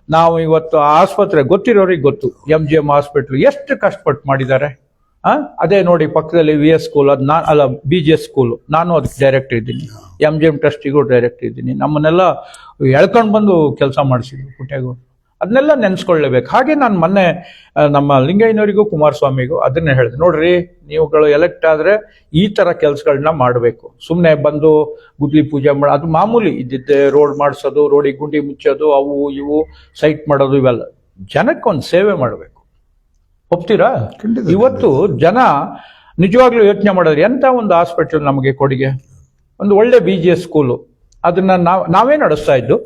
ನಾವು ಇವತ್ತು ಆಸ್ಪತ್ರೆ ಗೊತ್ತಿರೋರಿಗೆ ಗೊತ್ತು, MGM ಹಾಸ್ಪಿಟ್ಲ್ ಎಷ್ಟು ಕಷ್ಟಪಟ್ಟು ಮಾಡಿದ್ದಾರೆ. ಅದೇ ನೋಡಿ ಪಕ್ಕದಲ್ಲಿ VS ಸ್ಕೂಲ್, ಅದು BGS ಸ್ಕೂಲ್, ನಾನು ಅದಕ್ಕೆ ಡೈರೆಕ್ಟರ್ ಇದ್ದೀನಿ, MGM ಟ್ರಸ್ಟಿಗೂ ಡೈರೆಕ್ಟರ್ ಇದ್ದೀನಿ. ನಮ್ಮನ್ನೆಲ್ಲ ಎಳ್ಕೊಂಡು ಬಂದು ಕೆಲಸ ಮಾಡಿಸಿದ್ರು ಪುಟ್ಟೇಗೌಡರು. ಅದನ್ನೆಲ್ಲ ನೆನ್ಸ್ಕೊಳ್ಳೇಬೇಕು. ಹಾಗೆ ನಾನು ಮೊನ್ನೆ ನಮ್ಮ ಲಿಂಗಯ್ಯನವರಿಗೂ ಕುಮಾರಸ್ವಾಮಿಗೂ ಅದನ್ನೇ ಹೇಳಿದೆ, ನೋಡ್ರಿ ನೀವುಗಳು ಎಲೆಕ್ಟ್ ಆದ್ರೆ ಈ ತರ ಕೆಲಸಗಳನ್ನ ಮಾಡಬೇಕು. ಸುಮ್ಮನೆ ಬಂದು ಗುದ್ಲಿ ಪೂಜೆ ಮಾಡ, ಅದು ಮಾಮೂಲಿ ಇದ್ದಿದ್ದೆ. ರೋಡ್ ಮಾಡಿಸೋದು, ರೋಡಿಗೆ ಗುಂಡಿ ಮುಚ್ಚೋದು, ಅವು ಇವು ಸೈಟ್ ಮಾಡೋದು, ಇವೆಲ್ಲ ಜನಕ್ಕೊಂದು ಸೇವೆ ಮಾಡಬೇಕು. ಒಪ್ತೀರಾ? ಇವತ್ತು ಜನ ನಿಜವಾಗ್ಲೂ ಯೋಚನೆ ಮಾಡಿದ್ರೆ ಎಂತ ಒಂದು ಹಾಸ್ಪಿಟಲ್ ನಮಗೆ ಕೊಡುಗೆ, ಒಂದು ಒಳ್ಳೆ BGS ಸ್ಕೂಲು, ಅದನ್ನ ನಾವೇ ನಡೆಸ್ತಾ ಇದ್ದು.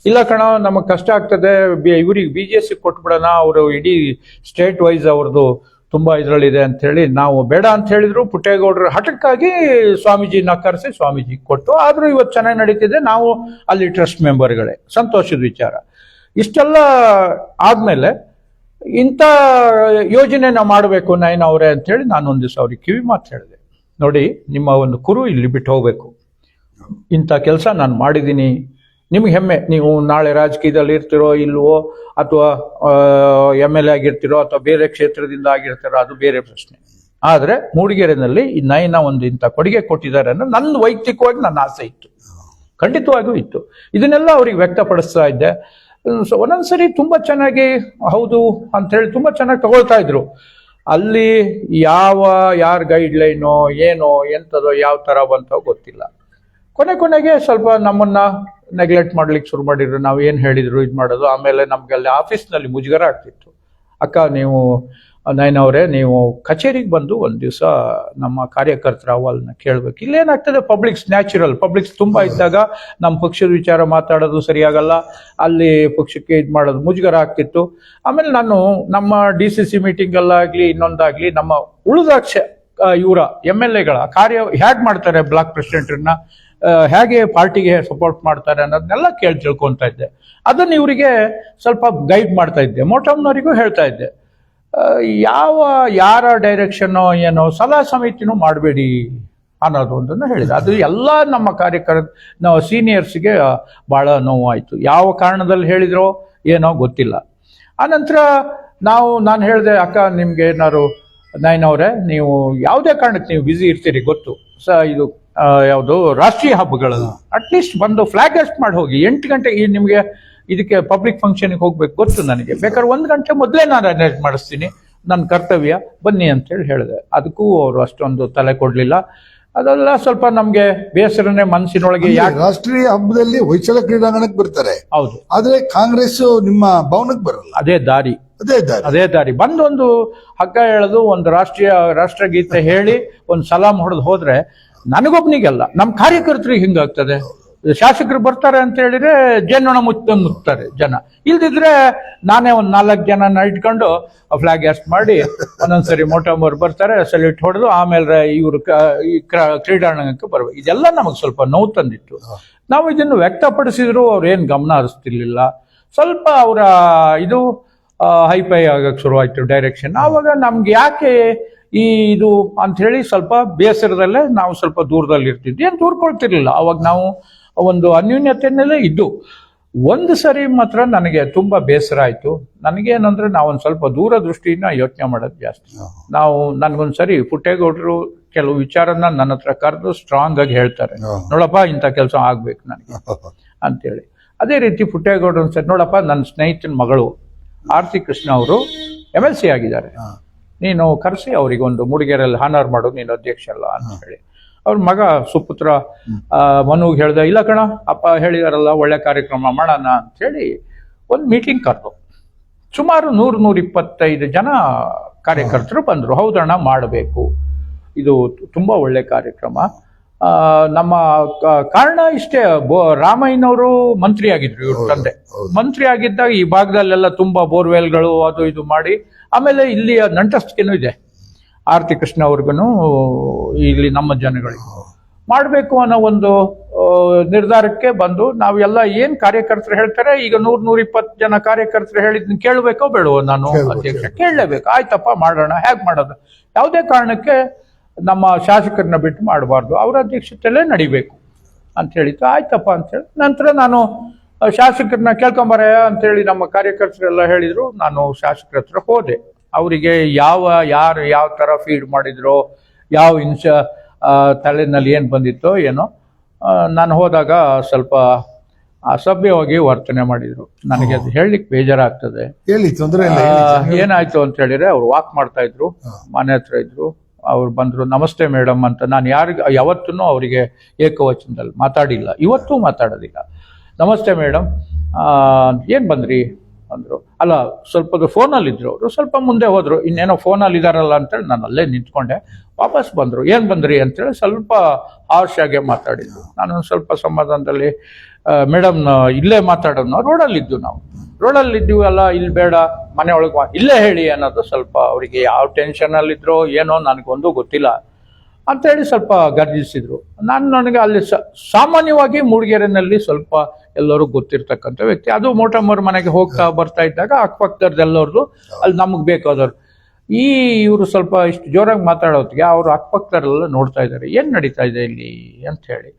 ಇಲ್ಲ ಕಣ, ನಮಗೆ ಕಷ್ಟ ಆಗ್ತದೆ, ಇವ್ರಿಗೆ BGS ಕೊಟ್ಬಿಡೋಣ, ಅವರು ಇಡೀ ಸ್ಟೇಟ್ ವೈಸ್ ಅವ್ರದ್ದು ತುಂಬಾ ಇದರಲ್ಲಿದೆ ಅಂತ ಹೇಳಿ ನಾವು ಬೇಡ ಅಂತ ಹೇಳಿದ್ರು. ಪುಟ್ಟೇಗೌಡರ ಹಠಕ್ಕಾಗಿ ಸ್ವಾಮೀಜಿನ ಕರೆಸಿ ಸ್ವಾಮೀಜಿ ಕೊಟ್ಟು, ಆದ್ರೂ ಇವತ್ತು ಚೆನ್ನಾಗಿ ನಡೀತಿದೆ. ನಾವು ಅಲ್ಲಿ ಟ್ರಸ್ಟ್ ಮೆಂಬರ್ಗಳೇ, ಸಂತೋಷದ ವಿಚಾರ. ಇಷ್ಟೆಲ್ಲ ಆದ್ಮೇಲೆ ಇಂಥ ಯೋಜನೆ ನಾವು ಮಾಡಬೇಕು ನಯನ ಅವರೇ ಅಂತ ಹೇಳಿ ನಾನು ಒಂದ್ ದಿವಸ ಅವ್ರಿಗೆ ಕಿವಿ ಮಾತು ಹೇಳಿದೆ, ನೋಡಿ ನಿಮ್ಮ ಒಂದು ಕುರು ಇಲ್ಲಿ ಬಿಟ್ಟು ಹೋಗ್ಬೇಕು, ಇಂಥ ಕೆಲಸ ನಾನು ಮಾಡಿದ್ದೀನಿ, ನಿಮ್ಗೆ ಹೆಮ್ಮೆ. ನೀವು ನಾಳೆ ರಾಜಕೀಯದಲ್ಲಿ ಇರ್ತಿರೋ ಇಲ್ವೋ, ಅಥವಾ MLA ಆಗಿರ್ತಿರೋ, ಅಥವಾ ಬೇರೆ ಕ್ಷೇತ್ರದಿಂದ ಆಗಿರ್ತಿರೋ, ಅದು ಬೇರೆ ಪ್ರಶ್ನೆ. ಆದ್ರೆ ಮೂಡಿಗೆರೆನಲ್ಲಿ ಈ ನಯನ ಒಂದು ಇಂಥ ಕೊಡುಗೆ ಕೊಟ್ಟಿದ್ದಾರೆ ಅನ್ನೋ ನನ್ನ ವೈಯಕ್ತಿಕವಾಗಿ ನನ್ನ ಆಸೆ ಇತ್ತು, ಖಂಡಿತವಾಗಿಯೂ ಇತ್ತು. ಇದನ್ನೆಲ್ಲ ಅವ್ರಿಗೆ ವ್ಯಕ್ತಪಡಿಸ್ತಾ ಇದ್ದೆ. ಒಂದೊಂದ್ಸರಿ ತುಂಬಾ ಚೆನ್ನಾಗಿ ಹೌದು ಅಂತ ಹೇಳಿ ತುಂಬಾ ಚೆನ್ನಾಗಿ ತಗೊಳ್ತಾ ಇದ್ರು. ಅಲ್ಲಿ ಯಾರ ಗೈಡ್ ಲೈನೋ ಏನೋ ಎಂಥದೋ ಯಾವ ತರ ಬಂತೋ ಗೊತ್ತಿಲ್ಲ. ಕೊನೆಗೆ ಸ್ವಲ್ಪ ನಮ್ಮನ್ನ ನೆಗ್ಲೆಕ್ಟ್ ಮಾಡ್ಲಿಕ್ಕೆ ಶುರು ಮಾಡಿದ್ರು. ನಾವು ಏನ್ ಹೇಳಿದ್ರು ಇದು ಮಾಡೋದು. ಆಮೇಲೆ ನಮ್ಗೆ ಅಲ್ಲಿ ಆಫೀಸ್ನಲ್ಲಿ ಮುಜುಗರ ಆಗ್ತಿತ್ತು. ಅಕ್ಕ, ನೀವು ನಯನ ಅವರೇ, ನೀವು ಕಚೇರಿಗೆ ಬಂದು ಒಂದ್ ದಿವಸ ನಮ್ಮ ಕಾರ್ಯಕರ್ತರ ಅಹವಾಲನ್ನ ಕೇಳ್ಬೇಕು. ಇಲ್ಲೇನಾಗ್ತದೆ, ನ್ಯಾಚುರಲ್ ಪಬ್ಲಿಕ್ಸ್ ತುಂಬಾ ಇದ್ದಾಗ ನಮ್ಮ ಪಕ್ಷದ ವಿಚಾರ ಮಾತಾಡೋದು ಸರಿಯಾಗಲ್ಲ, ಅಲ್ಲಿ ಪಕ್ಷಕ್ಕೆ ಇದು ಮಾಡೋದು ಮುಜುಗರ ಆಗ್ತಿತ್ತು. ಆಮೇಲೆ ನಾನು ನಮ್ಮ DCC ಮೀಟಿಂಗ್ ಅಲ್ಲಾಗ್ಲಿ ಇನ್ನೊಂದಾಗ್ಲಿ ನಮ್ಮ ಉಳಿದಾಕ್ಷ ಇವರ MLAಗಳ ಕಾರ್ಯ ಹೇಗೆ ಮಾಡ್ತಾರೆ, ಬ್ಲಾಕ್ ಪ್ರೆಸಿಡೆಂಟ್ರನ್ನ ಹೇಗೆ ಪಾರ್ಟಿಗೆ ಸಪೋರ್ಟ್ ಮಾಡ್ತಾರೆ ಅನ್ನೋದನ್ನೆಲ್ಲ ತಿಳ್ಕೊಂತ ಇದ್ದೆ. ಅದನ್ನ ಇವರಿಗೆ ಸ್ವಲ್ಪ ಗೈಡ್ ಮಾಡ್ತಾ ಇದ್ದೆ. ಮೋಟಮ್ನವರಿಗೂ ಹೇಳ್ತಾ ಇದ್ದೆ, ಯಾರ ಡೈರೆಕ್ಷನ್ ಏನೋ ಸಲಹಾ ಸಮಿತಿನೂ ಮಾಡಬೇಡಿ ಅನ್ನೋದು ಒಂದನ್ನು ಹೇಳಿದೆ. ಅದು ಎಲ್ಲ ನಮ್ಮ ನಾವು ಸೀನಿಯರ್ಸ್ಗೆ ಬಹಳ ನೋವಾಯಿತು. ಯಾವ ಕಾರಣದಲ್ಲಿ ಹೇಳಿದ್ರೋ ಏನೋ ಗೊತ್ತಿಲ್ಲ. ಆನಂತರ ನಾನು ಹೇಳಿದೆ, ಅಕ್ಕ ನಿಮ್ಗೆ ಏನಾದ್ರು ನಯನ ಅವರೇ, ನೀವು ಯಾವುದೇ ಕಾರಣಕ್ಕೆ ನೀವು ಬ್ಯುಸಿ ಇರ್ತೀರಿ ಗೊತ್ತು, ಇದು ಯಾವುದು ರಾಷ್ಟ್ರೀಯ ಹಬ್ಬಗಳನ್ನ ಅಟ್ಲೀಸ್ಟ್ ಬಂದು ಫ್ಲಾಗ್ ಹಾಸ್ಟ್ ಮಾಡಿ ಹೋಗಿ. 8 ಗಂಟೆಗೆ ನಿಮ್ಗೆ ಇದಕ್ಕೆ ಪಬ್ಲಿಕ್ ಫಂಕ್ಷನ್ಗೆ ಹೋಗ್ಬೇಕು ಗೊತ್ತು ನನಗೆ, ಬೇಕಾದ್ರೆ 1 ಗಂಟೆ ಮೊದಲೇ ನಾನು ಅರೇಂಜ್ ಮಾಡಿಸ್ತೀನಿ, ನನ್ನ ಕರ್ತವ್ಯ, ಬನ್ನಿ ಅಂತೇಳಿ ಹೇಳಿದೆ. ಅದಕ್ಕೂ ಅವರು ಅಷ್ಟೊಂದು ತಲೆ ಕೊಡ್ಲಿಲ್ಲ. ಅದೆಲ್ಲ ಸ್ವಲ್ಪ ನಮ್ಗೆ ಬೇಸರನೇ ಮನಸ್ಸಿನೊಳಗೆ. ಯಾಕೆ ರಾಷ್ಟ್ರೀಯ ಹಬ್ಬದಲ್ಲಿ ಹೊಯ್ಸಳ ಕ್ರೀಡಾಂಗಣಕ್ಕೆ ಬರ್ತಾರೆ, ಹೌದು, ಆದ್ರೆ ಕಾಂಗ್ರೆಸ್ ನಿಮ್ಮ ಭವನಕ್ಕೆ ಬರಲ್ಲ. ಅದೇ ದಾರಿ ಬಂದು ಒಂದು ಹಗ್ಗ ಎಳೆದು ಒಂದು ರಾಷ್ಟ್ರಗೀತೆ ಹೇಳಿ ಒಂದು ಸಲಾಮ್ ಹೊಡೆದು ಹೋದ್ರೆ ನನಗೊಬ್ನಿಗೆಲ್ಲ, ನಮ್ಮ ಕಾರ್ಯಕರ್ತರಿಗೆ ಹಿಂಗಾಗ್ತದೆ. ಶಾಸಕರು ಬರ್ತಾರೆ ಅಂತ ಹೇಳಿದ್ರೆ ಜನ ಮುತ್ತಾರೆ ಜನ. ಇಲ್ದಿದ್ರೆ ನಾನೇ ಒಂದು 4 ಜನನ ಇಟ್ಕೊಂಡು ಫ್ಲಾಗ್ ಹಾಸ್ಟ್ ಮಾಡಿ ಒಂದೊಂದ್ಸರಿ ಮೋಟಮ್ಮವ್ರು ಬರ್ತಾರೆ, ಸಲ್ಯೂಟ್ ಹೊಡೆದು ಆಮೇಲೆ ಇವರು ಕ್ರೀಡಾಂಗಣಕ್ಕೆ ಬರ್ಬೇಕು. ಇದೆಲ್ಲ ನಮಗೆ ಸ್ವಲ್ಪ ನೋವು ತಂದಿತ್ತು. ನಾವು ಇದನ್ನು ವ್ಯಕ್ತಪಡಿಸಿದ್ರು ಅವ್ರು ಏನು ಗಮನ ಹರಿಸ್ತಿರ್ಲಿಲ್ಲ. ಸ್ವಲ್ಪ ಅವರ ಇದು ಹೈಫೈ ಆಗಕ್ಕೆ ಶುರುವಾಯ್ತು ಡೈರೆಕ್ಷನ್. ಆವಾಗ ನಮ್ಗೆ ಯಾಕೆ ಇದು ಅಂತ ಹೇಳಿ ಸ್ವಲ್ಪ ಬೇಸರದಲ್ಲೇ ನಾವು ಸ್ವಲ್ಪ ದೂರದಲ್ಲಿ ಇರ್ತಿದ್ವಿ. ಏನು ದೂರ್ಕೊಳ್ತಿರ್ಲಿಲ್ಲ. ಅವಾಗ ನಾವು ಒಂದು ಅನ್ಯೂನ್ಯತೆಯಲ್ಲೇ ಇದ್ದು. ಒಂದು ಸರಿ ಮಾತ್ರ ನನಗೆ ತುಂಬಾ ಬೇಸರ ಆಯ್ತು. ನನಗೇನಂದ್ರೆ ನಾವೊಂದು ಸ್ವಲ್ಪ ದೂರದೃಷ್ಟಿಯಿಂದ ಯೋಚನೆ ಮಾಡೋದು ಜಾಸ್ತಿ. ನನ್ಗೊಂದ್ಸರಿ ಪುಟ್ಟೇಗೌಡರು ಕೆಲವು ವಿಚಾರನ ನನ್ನ ಹತ್ರ ಕರೆದು ಸ್ಟ್ರಾಂಗ್ ಆಗಿ ಹೇಳ್ತಾರೆ, ನೋಡಪ್ಪ ಇಂಥ ಕೆಲಸ ಆಗ್ಬೇಕು ನನಗೆ ಅಂತೇಳಿ. ಅದೇ ರೀತಿ ಪುಟ್ಟೇಗೌಡರು ಒಂದ್ಸರಿ, ನೋಡಪ್ಪ ನನ್ನ ಸ್ನೇಹಿತನ ಮಗಳು ಆರ್ತಿ ಕೃಷ್ಣ ಅವರು MLC ಆಗಿದ್ದಾರೆ. ನೀನು ಕರೆಸಿ ಅವರಿಗೆ ಒಂದು ಮೂಡಿಗೆರೆಯಲ್ಲಿ ಹಾನರ್ ಮಾಡು, ನೀನು ಅಧ್ಯಕ್ಷ ಅಲ್ಲ ಅಂತ ಹೇಳಿ. ಅವ್ರ ಮಗ ಸುಪುತ್ರ ಮನುಗೆ ಹೇಳ್ದ, ಇಲ್ಲ ಕಣ ಅಪ್ಪ ಹೇಳಿದಾರಲ್ಲ ಒಳ್ಳೆ ಕಾರ್ಯಕ್ರಮ ಮಾಡೋಣ ಅಂತ ಹೇಳಿ ಒಂದು ಮೀಟಿಂಗ್ ಕರೆದು ಸುಮಾರು 100-125 ಜನ ಕಾರ್ಯಕರ್ತರು ಬಂದರು. ಹೌದಣ್ಣ, ಮಾಡಬೇಕು, ಇದು ತುಂಬಾ ಒಳ್ಳೆ ಕಾರ್ಯಕ್ರಮ. ನಮ್ಮ ಕಾರಣ ಇಷ್ಟೇ, ರಾಮಯ್ಯನವರು ಮಂತ್ರಿ ಆಗಿದ್ರು, ಇವ್ರ ತಂದೆ ಮಂತ್ರಿ ಆಗಿದ್ದಾಗ ಈ ಭಾಗದಲ್ಲೆಲ್ಲ ತುಂಬಾ ಬೋರ್ವೆಲ್ಗಳು ಅದು ಇದು ಮಾಡಿ, ಆಮೇಲೆ ಇಲ್ಲಿ ನಂಟಸ್ತಿಗೆನೂ ಇದೆ ಆರತಿ ಕೃಷ್ಣ ಅವ್ರಿಗೂ ಇಲ್ಲಿ ನಮ್ಮ ಜನಗಳಿಗೆ ಮಾಡಬೇಕು ಅನ್ನೋ ಒಂದು ನಿರ್ಧಾರಕ್ಕೆ ಬಂದು ನಾವೆಲ್ಲ ಏನ್ ಕಾರ್ಯಕರ್ತರು ಹೇಳ್ತಾರೆ, ಈಗ 100-120 ಜನ ಕಾರ್ಯಕರ್ತರು ಹೇಳಿದ್ನ ಕೇಳಬೇಕೋ ಬೇಡವೋ, ನಾನು ಅಧ್ಯಕ್ಷ ಕೇಳಲೇಬೇಕು, ಆಯ್ತಪ್ಪ ಮಾಡೋಣ. ಹೇಗೆ ಮಾಡೋದು, ಯಾವುದೇ ಕಾರಣಕ್ಕೆ ನಮ್ಮ ಶಾಸಕರನ್ನ ಬಿಟ್ಟು ಮಾಡಬಾರ್ದು, ಅವರ ಅಧ್ಯಕ್ಷತೆಯಲ್ಲೇ ನಡಿಬೇಕು ಅಂತ ಹೇಳಿತ್ತು. ಆಯ್ತಪ್ಪ ಅಂತೇಳಿ ನಂತರ ನಾನು ಶಾಸಕರನ್ನ ಕೇಳ್ಕೊಂಬರ ಅಂತೇಳಿ ನಮ್ಮ ಕಾರ್ಯಕರ್ತರೆಲ್ಲ ಹೇಳಿದ್ರು. ನಾನು ಶಾಸಕರ ಹತ್ರ ಹೋದೆ. ಅವರಿಗೆ ಯಾರು ಯಾವ ಥರ ಫೀಡ್ ಮಾಡಿದ್ರು, ಯಾವ ತಲೆನಲ್ಲಿ ಏನು ಬಂದಿತ್ತೋ ಏನೋ, ನಾನು ಹೋದಾಗ ಸ್ವಲ್ಪ ಅಸಭ್ಯವಾಗಿ ವರ್ತನೆ ಮಾಡಿದ್ರು. ನನಗೆ ಅದು ಹೇಳಲಿಕ್ಕೆ ಬೇಜಾರಾಗ್ತದೆ. ಏನಾಯ್ತು ಅಂತ ಹೇಳಿದ್ರೆ, ಅವ್ರು ವಾಕ್ ಮಾಡ್ತಾ ಇದ್ರು, ಮನೆ ಹತ್ರ ಇದ್ರು, ಅವ್ರು ಬಂದ್ರು, ನಮಸ್ತೆ ಮೇಡಮ್ ಅಂತ. ನಾನು ಯಾವತ್ತೂ ಅವರಿಗೆ ಏಕವಚನದಲ್ಲಿ ಮಾತಾಡಿಲ್ಲ, ಇವತ್ತೂ ಮಾತಾಡೋದಿಲ್ಲ. ನಮಸ್ತೆ ಮೇಡಮ್, ಏನು ಬಂದ್ರಿ ಅಂದರು. ಅಲ್ಲ, ಸ್ವಲ್ಪ ಫೋನಲ್ಲಿದ್ದರು ಅವರು, ಸ್ವಲ್ಪ ಮುಂದೆ ಹೋದರು, ಇನ್ನೇನೋ ಫೋನಲ್ಲಿ ಇದಾರಲ್ಲ ಅಂತೇಳಿ ನಾನು ಅಲ್ಲೇ ನಿಂತ್ಕೊಂಡೆ. ವಾಪಸ್ ಬಂದರು, ಏನು ಬಂದ್ರಿ ಅಂತೇಳಿ ಸ್ವಲ್ಪ ಹಾರ್ಶ್ ಆಗಿ ಮಾತಾಡಿದ್ರು. ನಾನು ಸ್ವಲ್ಪ ಸಮಾಧಾನದಲ್ಲಿ, ಮೇಡಮ್ ಇಲ್ಲೇ ಮಾತಾಡೋಣ, ರೋಡಲ್ಲಿದ್ದು ನಾವು ರೋಡಲ್ಲಿದ್ದೀವಿ ಅಲ್ಲ, ಇಲ್ಲಿ ಬೇಡ, ಮನೆ ಒಳಗೆ ಇಲ್ಲೇ ಹೇಳಿ ಅನ್ನೋದು. ಸ್ವಲ್ಪ ಅವರಿಗೆ ಯಾವ ಟೆನ್ಷನಲ್ಲಿದ್ರೋ ಏನೋ ನನಗೊಂದು ಗೊತ್ತಿಲ್ಲ ಅಂತೇಳಿ ಸ್ವಲ್ಪ ಗರ್ಜಿಸಿದ್ರು. ನನಗೆ ಅಲ್ಲಿ ಸಾಮಾನ್ಯವಾಗಿ ಮೂಡಿಗೆರೆನಲ್ಲಿ ಸ್ವಲ್ಪ ಎಲ್ಲರೂ ಗೊತ್ತಿರ್ತಕ್ಕಂಥ ವ್ಯಕ್ತಿ. ಅದು ಮೋಟಮ್ಮವ್ರ ಮನೆಗೆ ಹೋಗ್ತಾ ಬರ್ತಾ ಇದ್ದಾಗ ಅಕ್ಕಪಕ್ಕದವ್ರದ್ದೆಲ್ಲವ್ರದ್ದು ಅಲ್ಲಿ ನಮಗೆ ಬೇಕಾದವ್ರು. ಇವರು ಸ್ವಲ್ಪ ಇಷ್ಟು ಜೋರಾಗಿ ಮಾತಾಡೋತ್ತಿಗೆ ಅವರು ಅಕ್ಕಪಕ್ಕದವರೆಲ್ಲ ನೋಡ್ತಾ ಇದ್ದಾರೆ, ಏನು ನಡೀತಾ ಇದೆ ಇಲ್ಲಿ ಅಂತ ಹೇಳಿ.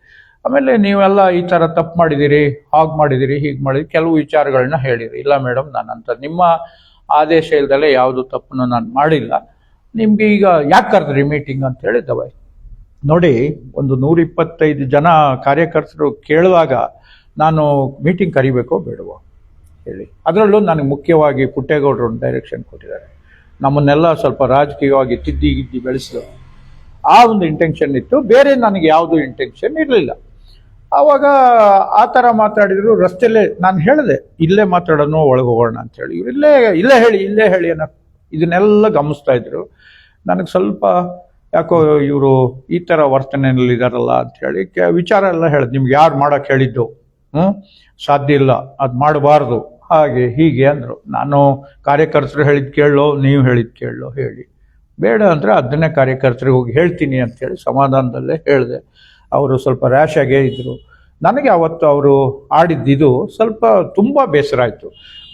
ಆಮೇಲೆ ನೀವೆಲ್ಲ ಈ ಥರ ತಪ್ಪು ಮಾಡಿದ್ದೀರಿ, ಹಾಗೆ ಮಾಡಿದ್ದೀರಿ, ಹೀಗೆ ಮಾಡಿದಿರಿ, ಕೆಲವು ವಿಚಾರಗಳನ್ನ ಹೇಳಿರಿ. ಇಲ್ಲ ಮೇಡಮ್, ನಾನಂತ ನಿಮ್ಮ ಆದೇಶ ಇಲ್ದಲೆ ಯಾವುದು ತಪ್ಪನ್ನು ನಾನು ಮಾಡಿಲ್ಲ, ನಿಮ್ಗೆ ಈಗ ಯಾಕೆ ಕರೆದ್ರಿ ಮೀಟಿಂಗ್ ಅಂತ ಹೇಳಿದ್ದವ. ನೋಡಿ, ಒಂದು 125 ಜನ ಕಾರ್ಯಕರ್ತರು ಕೇಳುವಾಗ ನಾನು ಮೀಟಿಂಗ್ ಕರಿಬೇಕೋ ಬೇಡವೋ ಹೇಳಿ. ಅದರಲ್ಲೂ ನನಗೆ ಮುಖ್ಯವಾಗಿ ಪುಟ್ಟೇಗೌಡರು ಒಂದು ಡೈರೆಕ್ಷನ್ ಕೊಟ್ಟಿದ್ದಾರೆ, ನಮ್ಮನ್ನೆಲ್ಲ ಸ್ವಲ್ಪ ರಾಜಕೀಯವಾಗಿ ತಿದ್ದಿ ಬೆಳೆಸಿದ್ರು. ಆ ಒಂದು ಇಂಟೆನ್ಷನ್ ಇತ್ತು, ಬೇರೆ ನನಗೆ ಯಾವುದು ಇಂಟೆನ್ಷನ್ ಇರಲಿಲ್ಲ. ಆವಾಗ ಆ ಥರ ಮಾತಾಡಿದ್ರು. ರಸ್ತೆಯಲ್ಲೇ ನಾನು ಹೇಳಿದೆ, ಇಲ್ಲೇ ಮಾತಾಡೋಣ, ಒಳಗೆ ಹೋಗೋಣ ಅಂತೇಳಿ. ಇವ್ರು ಇಲ್ಲೇ ಹೇಳಿ ಅನ್ನೋ ಇದನ್ನೆಲ್ಲ ಗಮನಿಸ್ತಾ ಇದ್ರು. ನನಗೆ ಸ್ವಲ್ಪ ಯಾಕೋ ಇವರು ಈ ಥರ ವರ್ತನೆಯಲ್ಲಿದ್ದಾರಲ್ಲ ಅಂಥೇಳಿ ವಿಚಾರ ಎಲ್ಲ ಹೇಳಿದ್. ನಿಮ್ಗೆ ಯಾರು ಮಾಡೋಕ್ಕೆ ಹೇಳಿದ್ದು? ಸಾಧ್ಯ ಇಲ್ಲ, ಅದು ಮಾಡಬಾರ್ದು, ಹಾಗೆ ಹೀಗೆ ಅಂದರು. ನಾನು ಕಾರ್ಯಕರ್ತರು ಹೇಳಿದ್ ಕೇಳೋ, ನೀವು ಹೇಳಿದ್ ಕೇಳೋ ಹೇಳಿ, ಬೇಡ ಅಂದರೆ ಅದನ್ನೇ ಕಾರ್ಯಕರ್ತರಿಗೆ ಹೋಗಿ ಹೇಳ್ತೀನಿ ಅಂಥೇಳಿ ಸಮಾಧಾನದಲ್ಲೇ ಹೇಳಿದೆ. ಅವರು ಸ್ವಲ್ಪ ರ್ಯಾಶ್ ಆಗೇ ಇದ್ದರು. ನನಗೆ ಅವತ್ತು ಅವರು ಆಡಿದ್ದು ಸ್ವಲ್ಪ ತುಂಬ ಬೇಸರ ಆಯಿತು.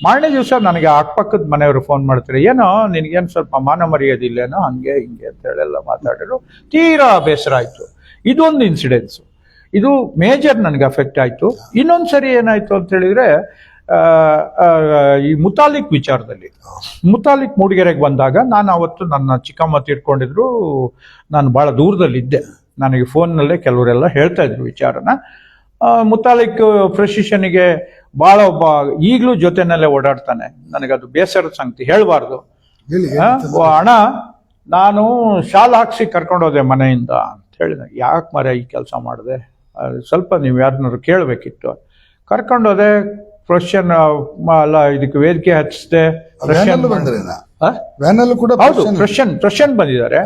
ಮಾರನೇ ದಿವಸ ನನಗೆ ಅಕ್ಕಪಕ್ಕದ ಮನೆಯವರು ಫೋನ್ ಮಾಡ್ತಾರೆ, ಏನೋ ನಿನಗೇನು ಸ್ವಲ್ಪ ಮಾನ ಮರ್ಯಾದಿಲ್ಲೇನೋ, ಹಂಗೆ ಹಿಂಗೆ ಅಂತೇಳೆಲ್ಲ ಮಾತಾಡಿದ್ರು. ತೀರಾ ಬೇಸರ ಆಯಿತು. ಇದೊಂದು ಇನ್ಸಿಡೆನ್ಸು, ಇದು ಮೇಜರ್ ನನಗೆ ಅಫೆಕ್ಟ್ ಆಯಿತು. ಇನ್ನೊಂದು ಸರಿ ಏನಾಯಿತು ಅಂತ ಹೇಳಿದರೆ, ಈ ಮುತಾಲಿಕ್ ವಿಚಾರದಲ್ಲಿ, ಮುತಾಲಿಕ್ ಮೂಡಿಗೆರೆಗೆ ಬಂದಾಗ ನಾನು ಅವತ್ತು ನನ್ನ ಚಿಕ್ಕಮ್ಮ ತೀರ್ಕೊಂಡಿದ್ರು, ನಾನು ಭಾಳ ದೂರದಲ್ಲಿದ್ದೆ. ನನಗೆ ಫೋನ್ನಲ್ಲೇ ಕೆಲವರೆಲ್ಲ ಹೇಳ್ತಾ ಇದ್ರು ವಿಚಾರನ. ಮುತಾಲಿಕ್ ಪ್ರೊಸಿಷನ್ಗೆ ಭಾಳ ಒಬ್ಬ ಈಗಲೂ ಜೊತೆನಲ್ಲೇ ಓಡಾಡ್ತಾನೆ. ನನಗದು ಬೇಸರದ ಸಂಗತಿ, ಹೇಳಬಾರ್ದು. ಅಣ್ಣ, ನಾನು ಶಾಲ್ ಹಾಕ್ಸಿ ಕರ್ಕೊಂಡೋದೆ ಮನೆಯಿಂದ ಅಂತ ಹೇಳಿದೆ. ಯಾಕೆ ಮರ ಈ ಕೆಲಸ ಮಾಡಿದೆ, ಸ್ವಲ್ಪ ನೀವು ಯಾರನ್ನಾರು ಕೇಳಬೇಕಿತ್ತು. ಕರ್ಕೊಂಡೋದೆ, ಪ್ರೊಫೆಷನ್ ಅಲ್ಲ, ಇದಕ್ಕೆ ವೇದಿಕೆ ಹಚ್ಚಿದೆ. ಹೌದು, ಪ್ರೊಫೆಷನ್ ಬಂದಿದ್ದಾರೆ.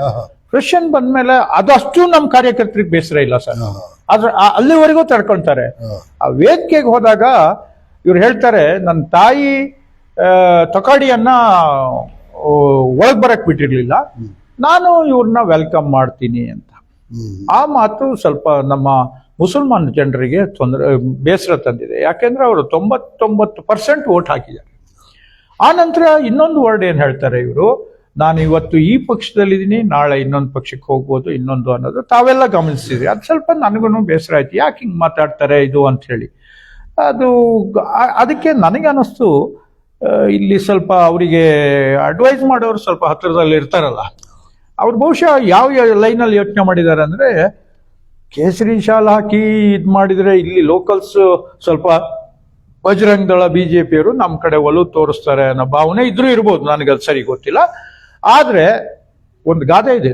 ಪ್ರೊಫೆಷನ್ ಬಂದ್ಮೇಲೆ ಅದಷ್ಟು ನಮ್ಮ ಕಾರ್ಯಕರ್ತರಿಗೆ ಬೇಸರ ಇಲ್ಲ ಸರ್, ಆದ್ರೆ ಅಲ್ಲಿವರೆಗೂ ತಡ್ಕೊಳ್ತಾರೆ. ಆ ವೇದಿಕೆಗೆ ಹೋದಾಗ ಇವ್ರು ಹೇಳ್ತಾರೆ, ನನ್ನ ತಾಯಿ ತೊಕಾಡಿಯನ್ನ ಒಳಗ್ ಬರಕ್ ಬಿಟ್ಟಿರ್ಲಿಲ್ಲ, ನಾನು ಇವ್ರನ್ನ ವೆಲ್ಕಮ್ ಮಾಡ್ತೀನಿ ಅಂತ. ಆ ಮಾತು ಸ್ವಲ್ಪ ನಮ್ಮ ಮುಸಲ್ಮಾನ್ ಜನರಿಗೆ ಬೇಸರ ತಂದಿದೆ. ಯಾಕೆಂದ್ರೆ ಅವರು 99% ವೋಟ್ ಹಾಕಿದ್ದಾರೆ. ಆ ನಂತರ ಇನ್ನೊಂದು ವರ್ಡ್ ಏನ್ ಹೇಳ್ತಾರೆ ಇವರು, ನಾನು ಇವತ್ತು ಈ ಪಕ್ಷದಲ್ಲಿದ್ದೀನಿ, ನಾಳೆ ಇನ್ನೊಂದು ಪಕ್ಷಕ್ಕೆ ಹೋಗ್ಬೋದು, ಇನ್ನೊಂದು ಅನ್ನೋದು ತಾವೆಲ್ಲ ಗಮನಿಸಿದ್ರಿ. ಅದು ಸ್ವಲ್ಪ ನನಗೂ ಬೇಸರ ಆಯ್ತು, ಯಾಕೆ ಹಿಂಗೆ ಮಾತಾಡ್ತಾರೆ ಇದು ಅಂತ ಹೇಳಿ. ಅದಕ್ಕೆ ನನಗೆ ಅನ್ನಿಸ್ತು, ಇಲ್ಲಿ ಸ್ವಲ್ಪ ಅವರಿಗೆ ಅಡ್ವೈಸ್ ಮಾಡೋರು ಸ್ವಲ್ಪ ಹತ್ತಿರದಲ್ಲಿ ಇರ್ತಾರಲ್ಲ, ಅವ್ರು ಬಹುಶಃ ಯಾವ ಲೈನಲ್ಲಿ ಯೋಚನೆ ಮಾಡಿದ್ದಾರೆ ಅಂದರೆ, ಕೇಸರಿ ಶಾಲ್ ಹಾಕಿ ಇದು ಮಾಡಿದರೆ ಇಲ್ಲಿ ಲೋಕಲ್ಸ್ ಸ್ವಲ್ಪ ಬಜರಂಗ್ ದಳ ಬಿಜೆಪಿಯವರು ನಮ್ಮ ಕಡೆ ಒಲವು ತೋರಿಸ್ತಾರೆ ಅನ್ನೋ ಭಾವನೆ ಇದ್ರೂ ಇರ್ಬೋದು, ನನಗದು ಸರಿ ಗೊತ್ತಿಲ್ಲ. ಆದ್ರೆ ಒಂದು ಗಾದೆ ಇದೆ,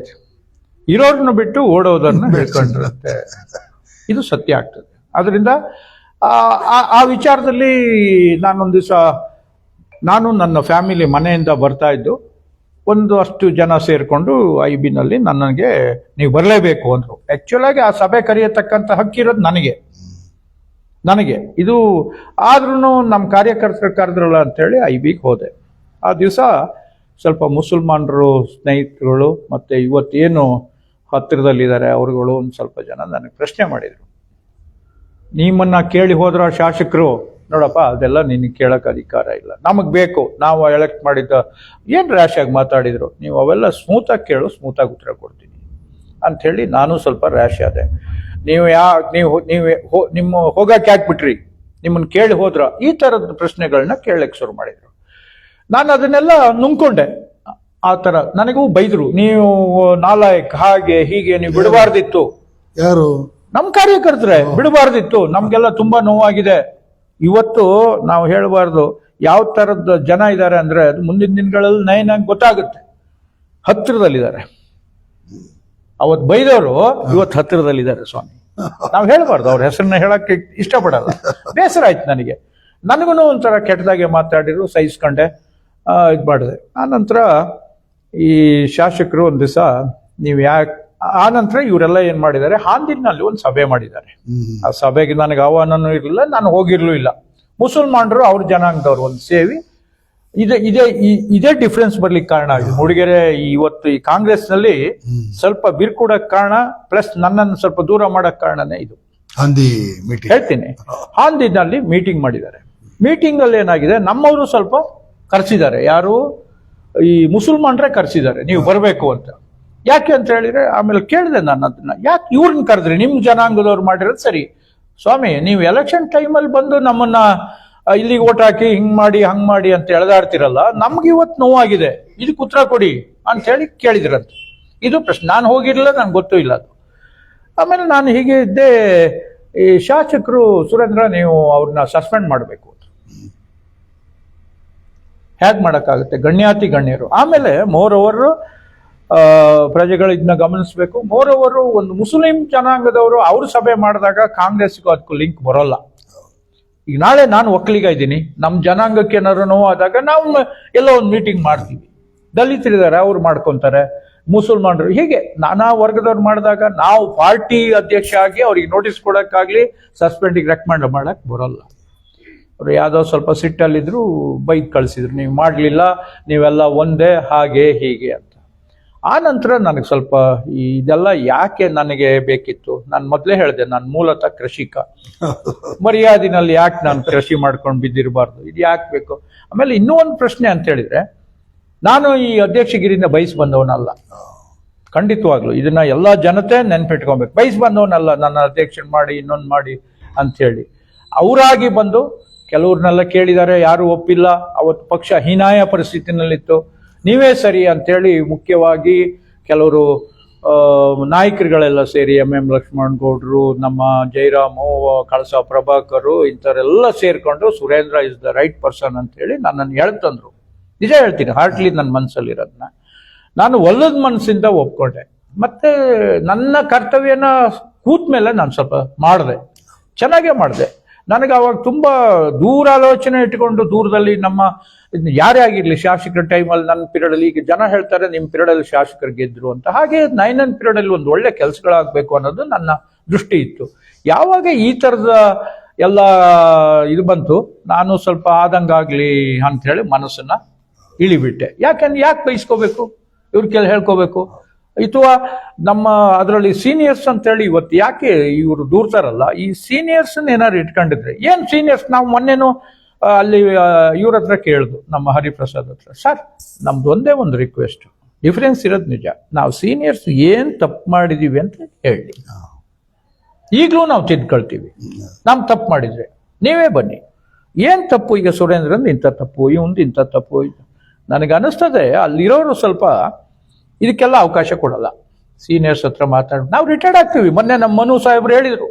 ಇರೋರನ್ನ ಬಿಟ್ಟು ಓಡೋದನ್ನ ಹೇಳ್ಕೊಂಡಿರುತ್ತೆ. ಇದು ಸತ್ಯ ಆಗ್ತದೆ. ಅದರಿಂದ ಆ ವಿಚಾರದಲ್ಲಿ ನಾನೊಂದು ದಿವಸ ನಾನು ನನ್ನ ಫ್ಯಾಮಿಲಿ ಮನೆಯಿಂದ ಬರ್ತಾ ಇದ್ದು, ಒಂದು ಅಷ್ಟು ಜನ ಸೇರಿಕೊಂಡು IB-ನಲ್ಲಿ ನನಗೆ ನೀವು ಬರಲೇಬೇಕು ಅಂದರು. ಆ್ಯಕ್ಚುಲ್ ಆಗಿ ಆ ಸಭೆ ಕರೆಯತಕ್ಕಂಥ ಹಕ್ಕಿರೋದು ನನಗೆ ಇದು ಆದ್ರೂ ನಮ್ಮ ಕಾರ್ಯಕರ್ತರು ಕರೆದ್ರಲ್ಲ ಅಂತೇಳಿ IB-ಗೆ ಹೋದೆ. ಆ ದಿವಸ ಸ್ವಲ್ಪ ಮುಸಲ್ಮಾನರು ಸ್ನೇಹಿತರುಗಳು ಮತ್ತು ಇವತ್ತೇನು ಹತ್ತಿರದಲ್ಲಿದ್ದಾರೆ ಅವರುಗಳು ಒಂದು ಸ್ವಲ್ಪ ಜನ ನನಗೆ ಪ್ರಶ್ನೆ ಮಾಡಿದರು. ನಿಮ್ಮನ್ನ ಕೇಳಿ ಹೋದ್ರ ಶಾಸಕರು, ನೋಡಪ್ಪ ಅದೆಲ್ಲ ನಿನಗೆ ಕೇಳಕ್ಕೆ ಅಧಿಕಾರ ಇಲ್ಲ, ನಮಗೆ ಬೇಕು, ನಾವು ಎಲೆಕ್ಟ್ ಮಾಡಿದ್ದ ಏನು ರ್ಯಾಶ್ ಆಗಿ ಮಾತಾಡಿದ್ರು, ನೀವು ಅವೆಲ್ಲ ಸ್ಮೂತಾಗಿ ಕೇಳು, ಸ್ಮೂತಾಗಿ ಉತ್ತರ ಕೊಡ್ತೀನಿ ಅಂಥೇಳಿ ನಾನು ಸ್ವಲ್ಪ ರ್ಯಾಶ್ ಆದೆ. ನಿಮ್ಮ ಹೋಗಕ್ಕೆ ಹಾಕ್ಬಿಟ್ರಿ, ನಿಮ್ಮನ್ನು ಕೇಳಿ ಹೋದ್ರ, ಈ ಥರದ ಪ್ರಶ್ನೆಗಳನ್ನ ಕೇಳಕ್ಕೆ ಶುರು ಮಾಡಿದ್ರು. ನಾನು ಅದನ್ನೆಲ್ಲ ನುಂಗ್ಕೊಂಡೆ. ಆ ಥರ ನನಗೂ ಬೈದರು, ನೀವು ನಾಲಾಯಕ್, ಹಾಗೆ ಹೀಗೆ, ನೀವು ಬಿಡಬಾರ್ದಿತ್ತು. ಯಾರು? ನಮ್ಮ ಕಾರ್ಯಕರ್ತರೆ ಬಿಡಬಾರ್ದಿತ್ತು, ನಮ್ಗೆಲ್ಲ ತುಂಬಾ ನೋವಾಗಿದೆ. ಇವತ್ತು ನಾವು ಹೇಳಬಾರ್ದು ಯಾವ ಥರದ ಜನ ಇದ್ದಾರೆ ಅಂದ್ರೆ ಅದು ಮುಂದಿನ ದಿನಗಳಲ್ಲಿ ನೈನಾಗಿ ಗೊತ್ತಾಗುತ್ತೆ. ಹತ್ತಿರದಲ್ಲಿದ್ದಾರೆ. ಅವತ್ತು ಬೈದವರು ಇವತ್ತು ಹತ್ತಿರದಲ್ಲಿದ್ದಾರೆ ಸ್ವಾಮಿ. ನಾವು ಹೇಳಬಾರ್ದು, ಅವ್ರ ಹೆಸರನ್ನ ಹೇಳಕ್ಕೆ ಇಷ್ಟಪಡಲ್ಲ. ಬೇಸರ ಆಯ್ತು ನನಗೂ ಒಂಥರ ಕೆಟ್ಟದಾಗೆ ಮಾತಾಡಿದ್ರು, ಸಹಿಸ್ಕೊಂಡೆ, ಇದು ಮಾಡಿದೆ. ಆನಂತರ ಈ ಶಾಸಕರು ಒಂದು ದಿವಸ ನೀವು ಯಾಕೆ, ಆನಂತರ ಇವರೆಲ್ಲ ಏನ್ ಮಾಡಿದ್ದಾರೆ, ಹಾಂದಿನಲ್ಲಿ ಒಂದು ಸಭೆ ಮಾಡಿದ್ದಾರೆ. ಆ ಸಭೆಗೆ ನನಗೆ ಆಹ್ವಾನನೂ ಇರಲಿಲ್ಲ, ನಾನು ಹೋಗಿರ್ಲೂ ಇಲ್ಲ. ಮುಸಲ್ಮಾನರು ಅವ್ರ ಜನಾಂಗದವ್ರು ಒಂದು ಸೇವಿ ಇದೇ ಡಿಫ್ರೆನ್ಸ್ ಬರ್ಲಿಕ್ಕೆ ಕಾರಣ ಆಗಿದೆ. ಮೂಡಿಗೆರೆ ಇವತ್ತು ಈ ಕಾಂಗ್ರೆಸ್ನಲ್ಲಿ ಸ್ವಲ್ಪ ಬಿರ್ಕೂಡಕ್ ಕಾರಣ, ಪ್ಲಸ್ ನನ್ನನ್ನು ಸ್ವಲ್ಪ ದೂರ ಮಾಡಕ್ ಕಾರಣನೇ ಇದು. ಹೇಳ್ತೀನಿ, ಹಾಂದಿನಲ್ಲಿ ಮೀಟಿಂಗ್ ಮಾಡಿದ್ದಾರೆ. ಮೀಟಿಂಗ್ ಅಲ್ಲಿ ಏನಾಗಿದೆ, ನಮ್ಮವರು ಸ್ವಲ್ಪ ಕರೆಸಿದ್ದಾರೆ. ಯಾರು? ಈ ಮುಸಲ್ಮಾನರೇ ಕರೆಸಿದ್ದಾರೆ, ನೀವು ಬರಬೇಕು ಅಂತ. ಯಾಕೆ ಅಂತ ಹೇಳಿದ್ರೆ, ಆಮೇಲೆ ಕೇಳಿದೆ ನಾನು ಅದನ್ನ, ಯಾಕೆ ಇವ್ರನ್ನ ಕರೆದ್ರಿ, ನಿಮ್ ಜನಾಂಗದವ್ರು ಮಾಡಿರೋದು ಸರಿ. ಸ್ವಾಮಿ, ನೀವು ಎಲೆಕ್ಷನ್ ಟೈಮಲ್ಲಿ ಬಂದು ನಮ್ಮನ್ನ ಇಲ್ಲಿಗೆ ಓಟ್ ಹಾಕಿ ಹಿಂಗ್ ಮಾಡಿ ಹಂಗ್ ಮಾಡಿ ಅಂತ ಎಳೆದಾಡ್ತಿರಲ್ಲ, ನಮ್ಗೆ ಇವತ್ತು ನೋವಾಗಿದೆ, ಇದಕ್ಕೆ ಉತ್ತರ ಕೊಡಿ ಅಂತ ಹೇಳಿ ಕೇಳಿದ್ರಂತೆ. ಇದು ಪ್ರಶ್ನೆ. ನಾನು ಹೋಗಿರ್ಲಿಲ್ಲ, ನನ್ಗೆ ಗೊತ್ತೂ ಇಲ್ಲ ಅದು. ಆಮೇಲೆ ನಾನು ಹೀಗೆ ಇದ್ದೆ, ಈ ಶಾಸಕರು ಸುರೇಂದ್ರ ನೀವು ಅವ್ರನ್ನ ಸಸ್ಪೆಂಡ್ ಮಾಡಬೇಕು ಅಂತ. ಹೇಗೆ ಮಾಡೋಕ್ಕಾಗುತ್ತೆ, ಗಣ್ಯಾತಿ ಗಣ್ಯರು. ಆಮೇಲೆ ಮೋರ್ ಓವರ್ ಪ್ರಜೆಗಳು ಇದನ್ನ ಗಮನಿಸಬೇಕು. ಮೋರ್ ಓವರ್ ಒಂದು ಮುಸ್ಲಿಂ ಜನಾಂಗದವರು ಅವ್ರ ಸಭೆ ಮಾಡಿದಾಗ ಕಾಂಗ್ರೆಸ್ಗೂ ಅದಕ್ಕೂ ಲಿಂಕ್ ಬರೋಲ್ಲ. ಈಗ ನಾಳೆ ನಾನು ಒಕ್ಕಲಿಗ ಇದ್ದೀನಿ, ನಮ್ಮ ಜನಾಂಗಕ್ಕೆ ಏನಾದ್ರು ನೋವಾದಾಗ ನಾವು ಎಲ್ಲೋ ಒಂದು ಮೀಟಿಂಗ್ ಮಾಡ್ತೀವಿ. ದಲಿತರಿದ್ದಾರೆ, ಅವ್ರು ಮಾಡ್ಕೊಂತಾರೆ, ಮುಸಲ್ಮಾನರು, ಹೀಗೆ ನಾನಾ ವರ್ಗದವ್ರು ಮಾಡಿದಾಗ ನಾವು ಪಾರ್ಟಿ ಅಧ್ಯಕ್ಷ ಆಗಿ ಅವ್ರಿಗೆ ನೋಟಿಸ್ ಕೊಡೋಕ್ಕಾಗ್ಲಿ ಸಸ್ಪೆಂಡಿಗೆ ರೆಕಮೆಂಡ್ ಮಾಡಕ್ ಬರೋಲ್ಲ. ಅವ್ರು ಯಾವುದೋ ಸ್ವಲ್ಪ ಸಿಟ್ಟಲ್ಲಿದ್ರು, ಬೈಕ್ ಕಳಿಸಿದ್ರು, ನೀವು ಮಾಡಲಿಲ್ಲ, ನೀವೆಲ್ಲ ಒಂದೇ, ಹಾಗೆ ಹೀಗೆ ಅಂತ. ಆ ನಂತರ ನನಗೆ ಸ್ವಲ್ಪ ಇದೆಲ್ಲ ಯಾಕೆ ನನಗೆ ಬೇಕಿತ್ತು. ನಾನು ಮೊದಲೇ ಹೇಳಿದೆ, ನಾನು ಮೂಲತಃ ಕೃಷಿಕ. ಮರ್ಯಾದಿನಲ್ಲಿ ಯಾಕೆ ನಾನು ಕೃಷಿ ಮಾಡ್ಕೊಂಡು ಬಿದ್ದಿರಬಾರ್ದು, ಇದು ಯಾಕೆ ಬೇಕು. ಆಮೇಲೆ ಇನ್ನೂ ಒಂದು ಪ್ರಶ್ನೆ ಅಂತ ಹೇಳಿದ್ರೆ, ನಾನು ಈ ಅಧ್ಯಕ್ಷಗಿರಿಯಿಂದ ಬಯಸಿ ಬಂದವನಲ್ಲ, ಖಂಡಿತವಾಗ್ಲು ಇದನ್ನ ಎಲ್ಲ ಜನತೆ ನೆನ್ಪಿಟ್ಕೊಬೇಕು. ಬಯಸಿ ಬಂದವನಲ್ಲ, ನನ್ನ ಅಧ್ಯಕ್ಷನ್ ಮಾಡಿ ಇನ್ನೊಂದು ಮಾಡಿ ಅಂಥೇಳಿ. ಅವರಾಗಿ ಬಂದು ಕೆಲವ್ರನ್ನೆಲ್ಲ ಕೇಳಿದ್ದಾರೆ, ಯಾರು ಒಪ್ಪಿಲ್ಲ. ಅವತ್ತು ಪಕ್ಷ ಹೀನಾಯ ಪರಿಸ್ಥಿತಿನಲ್ಲಿತ್ತು. ನೀವೇ ಸರಿ ಅಂತೇಳಿ ಮುಖ್ಯವಾಗಿ ಕೆಲವರು ನಾಯಕರುಗಳೆಲ್ಲ ಸೇರಿ, MM ಲಕ್ಷ್ಮಣ್ ಗೌಡ್ರು, ನಮ್ಮ ಜಯರಾಮು, ಕಳಸ ಪ್ರಭಾಕರು, ಇಂಥವರೆಲ್ಲ ಸೇರ್ಕೊಂಡು Surendra is the right person ಅಂತೇಳಿ ನನ್ನನ್ನು ಹೇಳ್ತಂದ್ರು. ನಿಜ ಹೇಳ್ತೀನಿ, ಹಾರ್ಟ್ಲಿ ನನ್ನ ಮನಸ್ಸಲ್ಲಿರೋದನ್ನ ನಾನು ಒಲ್ಲದ ಮನಸ್ಸಿಂದ ಒಪ್ಕೊಂಡೆ. ಮತ್ತೆ ನನ್ನ ಕರ್ತವ್ಯನ ಕೂತ ಮೇಲೆ ನಾನು ಸ್ವಲ್ಪ ಮಾಡಿದೆ, ಚೆನ್ನಾಗೇ ಮಾಡಿದೆ. ನನಗೆ ಅವಾಗ ತುಂಬಾ ದೂರಾಲೋಚನೆ ಇಟ್ಕೊಂಡು, ದೂರದಲ್ಲಿ ನಮ್ಮ ಯಾರೇ ಆಗಿರ್ಲಿ ಶಾಸಕರ ಟೈಮಲ್ಲಿ ನನ್ನ ಪಿರಿಯಡಲ್ಲಿ, ಈಗ ಜನ ಹೇಳ್ತಾರೆ ನಿಮ್ಮ ಪಿರಿಯಡಲ್ಲಿ ಶಾಸಕರು ಗೆದ್ರು ಅಂತ, ಹಾಗೆ ನನ್ನ ಪಿರಿಯಡಲ್ಲಿ ಒಂದು ಒಳ್ಳೆ ಕೆಲಸಗಳಾಗಬೇಕು ಅನ್ನೋದು ನನ್ನ ದೃಷ್ಟಿ ಇತ್ತು. ಯಾವಾಗ ಈ ಥರದ ಎಲ್ಲ ಇದು ಬಂತು, ನಾನು ಸ್ವಲ್ಪ ಆದಂಗಾಗ್ಲಿ ಅಂತ ಹೇಳಿ ಮನಸ್ಸನ್ನ ಇಳಿಬಿಟ್ಟೆ. ಯಾಕೆ ಬಯಸ್ಕೋಬೇಕು, ಇವ್ರ ಹೇಳ್ಕೋಬೇಕು, ಅಥವಾ ನಮ್ಮ ಅದರಲ್ಲಿ ಸೀನಿಯರ್ಸ್ ಅಂತೇಳಿ ಇವತ್ತು ಯಾಕೆ ಇವರು ದೂರ್ತಾರಲ್ಲ, ಈ ಸೀನಿಯರ್ಸ್ ಏನಾದ್ರು ಇಟ್ಕೊಂಡಿದ್ರೆ ಏನ್ ಸೀನಿಯರ್ಸ್. ನಾವು ಮೊನ್ನೆನೂ ಅಲ್ಲಿ ಇವ್ರ ಹತ್ರ ಕೇಳಿದ್ರು, ನಮ್ಮ ಹರಿಪ್ರಸಾದ್ ಹತ್ರ, ಸರ್ ನಮ್ದು ಒಂದೇ ಒಂದು ರಿಕ್ವೆಸ್ಟ್, ಡಿಫ್ರೆನ್ಸ್ ಇರೋದು ನಿಜ, ನಾವು ಸೀನಿಯರ್ಸ್ ಏನ್ ತಪ್ಪು ಮಾಡಿದೀವಿ ಅಂತ ಹೇಳಿ, ಈಗಲೂ ನಾವು ತಿದ್ಕೊಳ್ತೀವಿ. ನಾವು ತಪ್ಪು ಮಾಡಿದ್ರೆ ನೀವೇ ಬನ್ನಿ, ಏನ್ ತಪ್ಪು. ಈಗ ಸುರೇಂದ್ರನ್ ಇಂಥ ತಪ್ಪು, ಇವಂದು ಇಂಥ ತಪ್ಪು. ನನಗೆ ಅನಿಸ್ತದೆ ಅಲ್ಲಿರೋರು ಸ್ವಲ್ಪ ಇದಕ್ಕೆಲ್ಲ ಅವಕಾಶ ಕೊಡಲ್ಲ. ಸೀನಿಯರ್ಸ್ ಹತ್ರ ಮಾತಾಡಿ ನಾವು ರಿಟೈರ್ಡ್ ಆಗ್ತೀವಿ. ಮೊನ್ನೆ ನಮ್ಮ ಮನು ಸಾಹೇಬ್ರು ಹೇಳಿದ್ರು,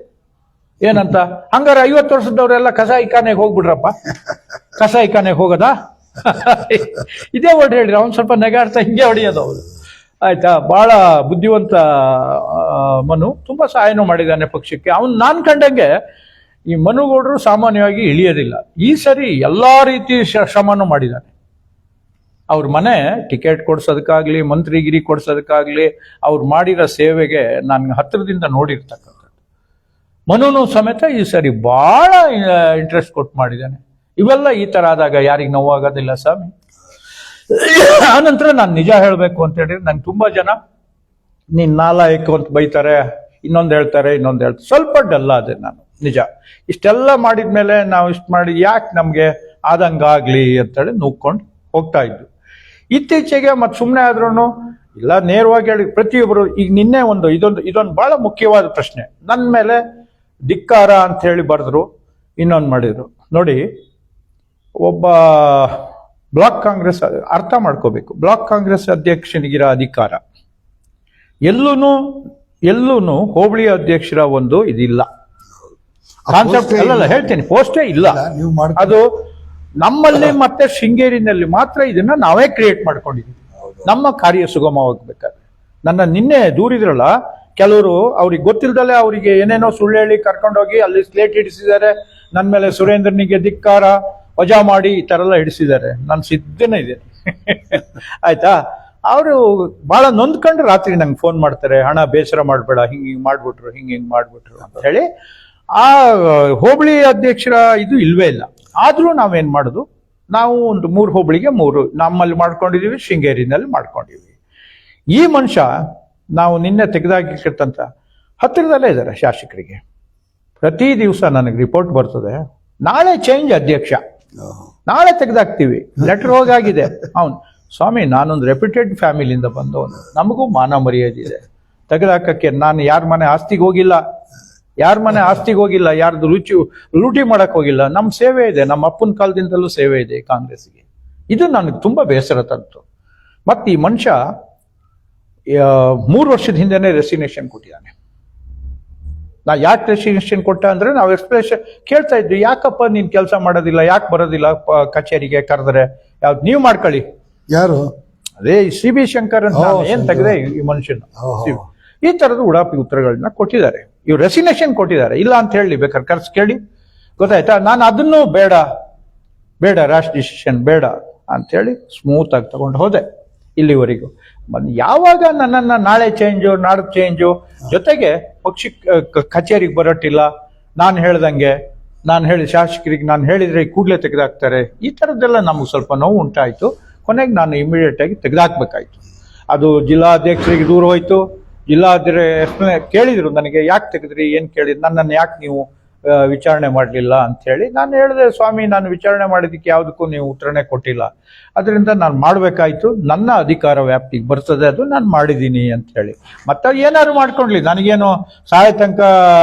ಏನಂತ? ಹಂಗಾರೆ 50 ವರ್ಷದವರೆಲ್ಲ ಕಸಾಯಿಖಾನೆಗೆ ಹೋಗ್ಬಿಡ್ರಪ್ಪ. ಕಸಾಯಿಖಾನೆಗೆ ಹೋಗೋದಾ? ಇದೇ ವರ್ಡ್ ಹೇಳ್ರಿ. ಅವ್ನು ಸ್ವಲ್ಪ ನೆಗಾಡ್ತಾ ಹಿಂಗೆ ಹೊಡೆಯೋದು ಅವ್ರು. ಆಯ್ತಾ? ಬಹಳ ಬುದ್ಧಿವಂತ ಮನು, ತುಂಬಾ ಸಹಾಯನೂ ಮಾಡಿದ್ದಾನೆ ಪಕ್ಷಕ್ಕೆ. ಅವನು ನಾನು ಕಂಡಂಗೆ ಈ ಮನುಗೌಡರು ಸಾಮಾನ್ಯವಾಗಿ ಇಳಿಯೋದಿಲ್ಲ. ಈ ಸರಿ ಎಲ್ಲಾ ರೀತಿ ಶ್ರಮನೂ ಮಾಡಿದ್ದಾನೆ. ಅವ್ರ ಮನೆ ಟಿಕೆಟ್ ಕೊಡ್ಸೋದಕ್ಕಾಗ್ಲಿ, ಮಂತ್ರಿಗಿರಿ ಕೊಡ್ಸೋದಕ್ಕಾಗ್ಲಿ, ಅವ್ರು ಮಾಡಿರೋ ಸೇವೆಗೆ ನಾನು ಹತ್ತಿರದಿಂದ ನೋಡಿರ್ತಕ್ಕಂಥದ್ದು. ಮನುನು ಸಮೇತ ಈ ಸರಿ ಬಹಳ ಇಂಟ್ರೆಸ್ಟ್ ಕೊಟ್ಟು ಮಾಡಿದ್ದಾನೆ. ಇವೆಲ್ಲ ಈ ತರ ಆದಾಗ ಯಾರಿಗೆ ನೋವಾಗೋದಿಲ್ಲ ಸ್ವಾಮಿ. ಆನಂತರ ನಾನು ನಿಜ ಹೇಳಬೇಕು ಅಂತ ಹೇಳಿದ್ರೆ, ನಂಗೆ ತುಂಬಾ ಜನ ನೀನ್ ನಾಲಾಯಕು ಅಂತ ಬೈತಾರೆ, ಇನ್ನೊಂದು ಹೇಳ್ತಾರೆ. ಸ್ವಲ್ಪ ಡಲ್ಲ ಅದೇ ನಾನು ನಿಜ. ಇಷ್ಟೆಲ್ಲ ಮಾಡಿದ್ಮೇಲೆ ನಾವು ಇಷ್ಟು ಮಾಡಿ ಯಾಕೆ ನಮ್ಗೆ ಆದಂಗಾಗ್ಲಿ ಅಂತೇಳಿ ನೂಕೊಂಡು ಹೋಗ್ತಾ ಇದ್ದು. ಇತ್ತೀಚೆಗೆ ಮತ್ತೆ ಸುಮ್ಮನೆ ಆದ್ರೂ ಇಲ್ಲ, ನೇರವಾಗಿ ಹೇಳಿ ಪ್ರತಿಯೊಬ್ಬರು. ಈಗ ನಿನ್ನೆ ಇದೊಂದು ಬಹಳ ಮುಖ್ಯವಾದ ಪ್ರಶ್ನೆ ನನ್ನ ಮೇಲೆ ಧಿಕ್ಕಾರ ಅಂತ ಹೇಳಿ ಬರೆದ್ರು, ಇನ್ನೊಂದು ಮಾಡಿದ್ರು. ನೋಡಿ, ಒಬ್ಬ ಬ್ಲಾಕ್ ಕಾಂಗ್ರೆಸ್ ಅರ್ಥ ಮಾಡ್ಕೋಬೇಕು. ಬ್ಲಾಕ್ ಕಾಂಗ್ರೆಸ್ ಅಧ್ಯಕ್ಷನಿಗಿರೋ ಅಧಿಕಾರ ಎಲ್ಲೂನು ಹೋಬಳಿ ಅಧ್ಯಕ್ಷರ ಒಂದು ಇದಿಲ್ಲ. ಕಾನ್ಸೆಪ್ಟ್ ಅಲ್ಲ ಹೇಳ್ತೀನಿ, ಪೋಸ್ಟೇ ಇಲ್ಲ. ಅದು ನಮ್ಮಲ್ಲಿ ಮತ್ತೆ ಶೃಂಗೇರಿನಲ್ಲಿ ಮಾತ್ರ ಇದನ್ನ ನಾವೇ ಕ್ರಿಯೇಟ್ ಮಾಡ್ಕೊಂಡಿದ್ದೀವಿ, ನಮ್ಮ ಕಾರ್ಯ ಸುಗಮವಾಗಬೇಕಾದ್ರೆ. ನನ್ನ ನಿನ್ನೆ ದೂರಿದ್ರಲ್ಲ ಕೆಲವರು, ಅವ್ರಿಗೆ ಗೊತ್ತಿಲ್ದಲೆ ಅವರಿಗೆ ಏನೇನೋ ಸುಳ್ಳು ಹೇಳಿ ಕರ್ಕೊಂಡೋಗಿ ಅಲ್ಲಿ ಸ್ಲೇಟ್ ಹಿಡಿಸಿದ್ದಾರೆ. ನನ್ನ ಮೇಲೆ ಸುರೇಂದ್ರನಿಗೆ ಧಿಕ್ಕಾರ, ವಜಾ ಮಾಡಿ ಈ ತರ ಎಲ್ಲ ಹಿಡಿಸಿದ್ದಾರೆ. ನಾನು ಸಿದ್ಧನೇ ಇದ್ದೇನೆ. ಆಯ್ತಾ? ಅವರು ಬಹಳ ನೊಂದ್ಕೊಂಡು ರಾತ್ರಿ ನಂಗೆ ಫೋನ್ ಮಾಡ್ತಾರೆ, ಹಣ ಬೇಸರ ಮಾಡಬೇಡ, ಹಿಂಗೆ ಮಾಡ್ಬಿಟ್ರು ಅಂತ ಹೇಳಿ. ಆ ಹೋಬಳಿ ಅಧ್ಯಕ್ಷರ ಇದು ಇಲ್ವೇ ಇಲ್ಲ. ಆದ್ರೂ ನಾವೇನ್ ಮಾಡುದು, ನಾವು ಒಂದು 3 ಹೋಬಳಿಗೆ 3 ನಮ್ಮಲ್ಲಿ ಮಾಡ್ಕೊಂಡಿದೀವಿ, ಶೃಂಗೇರಿನಲ್ಲಿ ಮಾಡ್ಕೊಂಡಿದೀವಿ. ಈ ಮನುಷ್ಯ ನಾವು ನಿನ್ನೆ ತೆಗೆದಾಕಿರ್ತಂತ ಹತ್ತಿರದಲ್ಲೇ ಇದ್ದಾರೆ ಶಾಸಕರಿಗೆ. ಪ್ರತಿ ದಿವಸ ನನಗೆ ರಿಪೋರ್ಟ್ ಬರ್ತದೆ, ನಾಳೆ ಚೇಂಜ್ ಅಧ್ಯಕ್ಷ, ನಾಳೆ ತೆಗೆದಾಕ್ತೀವಿ, ಲೆಟರ್ ಹೋಗಾಗಿದೆ. ಅವನು, ಸ್ವಾಮಿ ನಾನೊಂದು ರೆಪ್ಯೂಟೆಡ್ ಫ್ಯಾಮಿಲಿಯಿಂದ ಬಂದವನು, ನಮಗೂ ಮಾನ ಮರ್ಯಾದೆ ಇದೆ. ತೆಗೆದಾಕಕ್ಕೆ ನಾನು ಯಾರ ಮನೆ ಆಸ್ತಿಗೆ ಹೋಗಿಲ್ಲ, ಯಾರ್ದು ಲೂಟಿ ಮಾಡಕ್ ಹೋಗಿಲ್ಲ. ನಮ್ಮ ಸೇವೆ ಇದೆ, ನಮ್ಮ ಅಪ್ಪನ ಕಾಲದಿಂದಲೂ ಸೇವೆ ಇದೆ ಕಾಂಗ್ರೆಸ್ಗೆ. ಇದು ನನಗೆ ತುಂಬಾ ಬೇಸರ ತಂತು. ಮತ್ತೆ ಈ ಮನುಷ್ಯ 3 ವರ್ಷದ ಹಿಂದೆನೆ ರೆಸಿಗ್ನೇಷನ್ ಕೊಟ್ಟಿದ್ದಾನೆ. ನಾ ಯಾಕೆ ರೆಸಿಗ್ನೇಷನ್ ಕೊಟ್ಟ ಅಂದ್ರೆ, ನಾವು ಎಕ್ಸ್ಪ್ಲೇಷನ್ ಕೇಳ್ತಾ ಇದ್ವಿ, ಯಾಕಪ್ಪ ನೀನ್ ಕೆಲಸ ಮಾಡೋದಿಲ್ಲ, ಯಾಕೆ ಬರೋದಿಲ್ಲ ಕಚೇರಿಗೆ ಕರೆದ್ರೆ, ಯಾವ್ದು ನೀವು ಮಾಡ್ಕೊಳ್ಳಿ. ಯಾರು? ಅದೇ CB ಶಂಕರ್ ಅಂತ ಏನ್ ತೆಗೆದೆ ಈ ಮನುಷ್ಯನ. ಈ ತರದ ಉಡಾಪಿ ಉತ್ತರಗಳನ್ನ ಕೊಟ್ಟಿದ್ದಾರೆ. ಇವ್ರು ರೆಸಿಗ್ನೇಷನ್ ಕೊಟ್ಟಿದ್ದಾರೆ, ಇಲ್ಲ ಅಂತ ಹೇಳಿ ಬೇಕಾದ್ರೆ ಕರ್ಸ್ ಕೇಳಿ, ಗೊತ್ತಾಯ್ತಾ? ನಾನು ಅದನ್ನು ಬೇಡ ರ್ಯಾಶ್ ಡಿಸಿಷನ್ ಬೇಡ ಅಂತ ಹೇಳಿ ಸ್ಮೂತ್ ಆಗಿ ತಗೊಂಡು ಹೋದೆ ಇಲ್ಲಿವರೆಗೂ. ಯಾವಾಗ ನನ್ನನ್ನ ನಾಳೆ ಚೇಂಜು, ನಾಡ್ದು ಚೇಂಜು, ಜೊತೆಗೆ ಪಕ್ಷ ಕಚೇರಿಗೆ ಬರೋಟ್ಟಿಲ್ಲ, ನಾನು ಹೇಳ್ದಂಗೆ, ನಾನು ಹೇಳಿ ಶಾಸಕರಿಗೆ ನಾನು ಹೇಳಿದ್ರೆ ಕೂಡಲೇ ತೆಗೆದಾಕ್ತಾರೆ. ಈ ತರದ್ದೆಲ್ಲ ನಮ್ಗೆ ಸ್ವಲ್ಪ ನೋವು ಉಂಟಾಯ್ತು. ಕೊನೆಗೆ ನಾನು ಇಮಿಡಿಯೇಟ್ ಆಗಿ ತೆಗೆದಾಕ್ಬೇಕಾಯ್ತು. ಅದು ಜಿಲ್ಲಾಧ್ಯಕ್ಷರಿಗೆ ದೂರ ಹೋಯ್ತು. ಜಿಲ್ಲಾಧ್ಯಕ್ಷ ಕೇಳಿದ್ರು ನನಗೆ, ಯಾಕೆ ತೆಗೆದ್ರಿ, ಏನ್ ಕೇಳಿದ್ರು, ನನ್ನನ್ನು ಯಾಕೆ ನೀವು ವಿಚಾರಣೆ ಮಾಡಲಿಲ್ಲ ಅಂತ ಹೇಳಿ. ನಾನು ಹೇಳಿದೆ, ಸ್ವಾಮಿ ನಾನು ವಿಚಾರಣೆ ಮಾಡಿದ್ದಕ್ಕೆ ಯಾವುದಕ್ಕೂ ನೀವು ಉತ್ತರನೇ ಕೊಟ್ಟಿಲ್ಲ, ಅದರಿಂದ ನಾನು ಮಾಡಬೇಕಾಯ್ತು, ನನ್ನ ಅಧಿಕಾರ ವ್ಯಾಪ್ತಿಗೆ ಬರ್ತದೆ, ಅದು ನಾನು ಮಾಡಿದ್ದೀನಿ ಅಂತ ಹೇಳಿ. ಮತ್ತೆ ಏನಾದ್ರು ಮಾಡ್ಕೊಂಡ್ಲಿ, ನನಗೇನು ಸಹಾಯ ತನಕ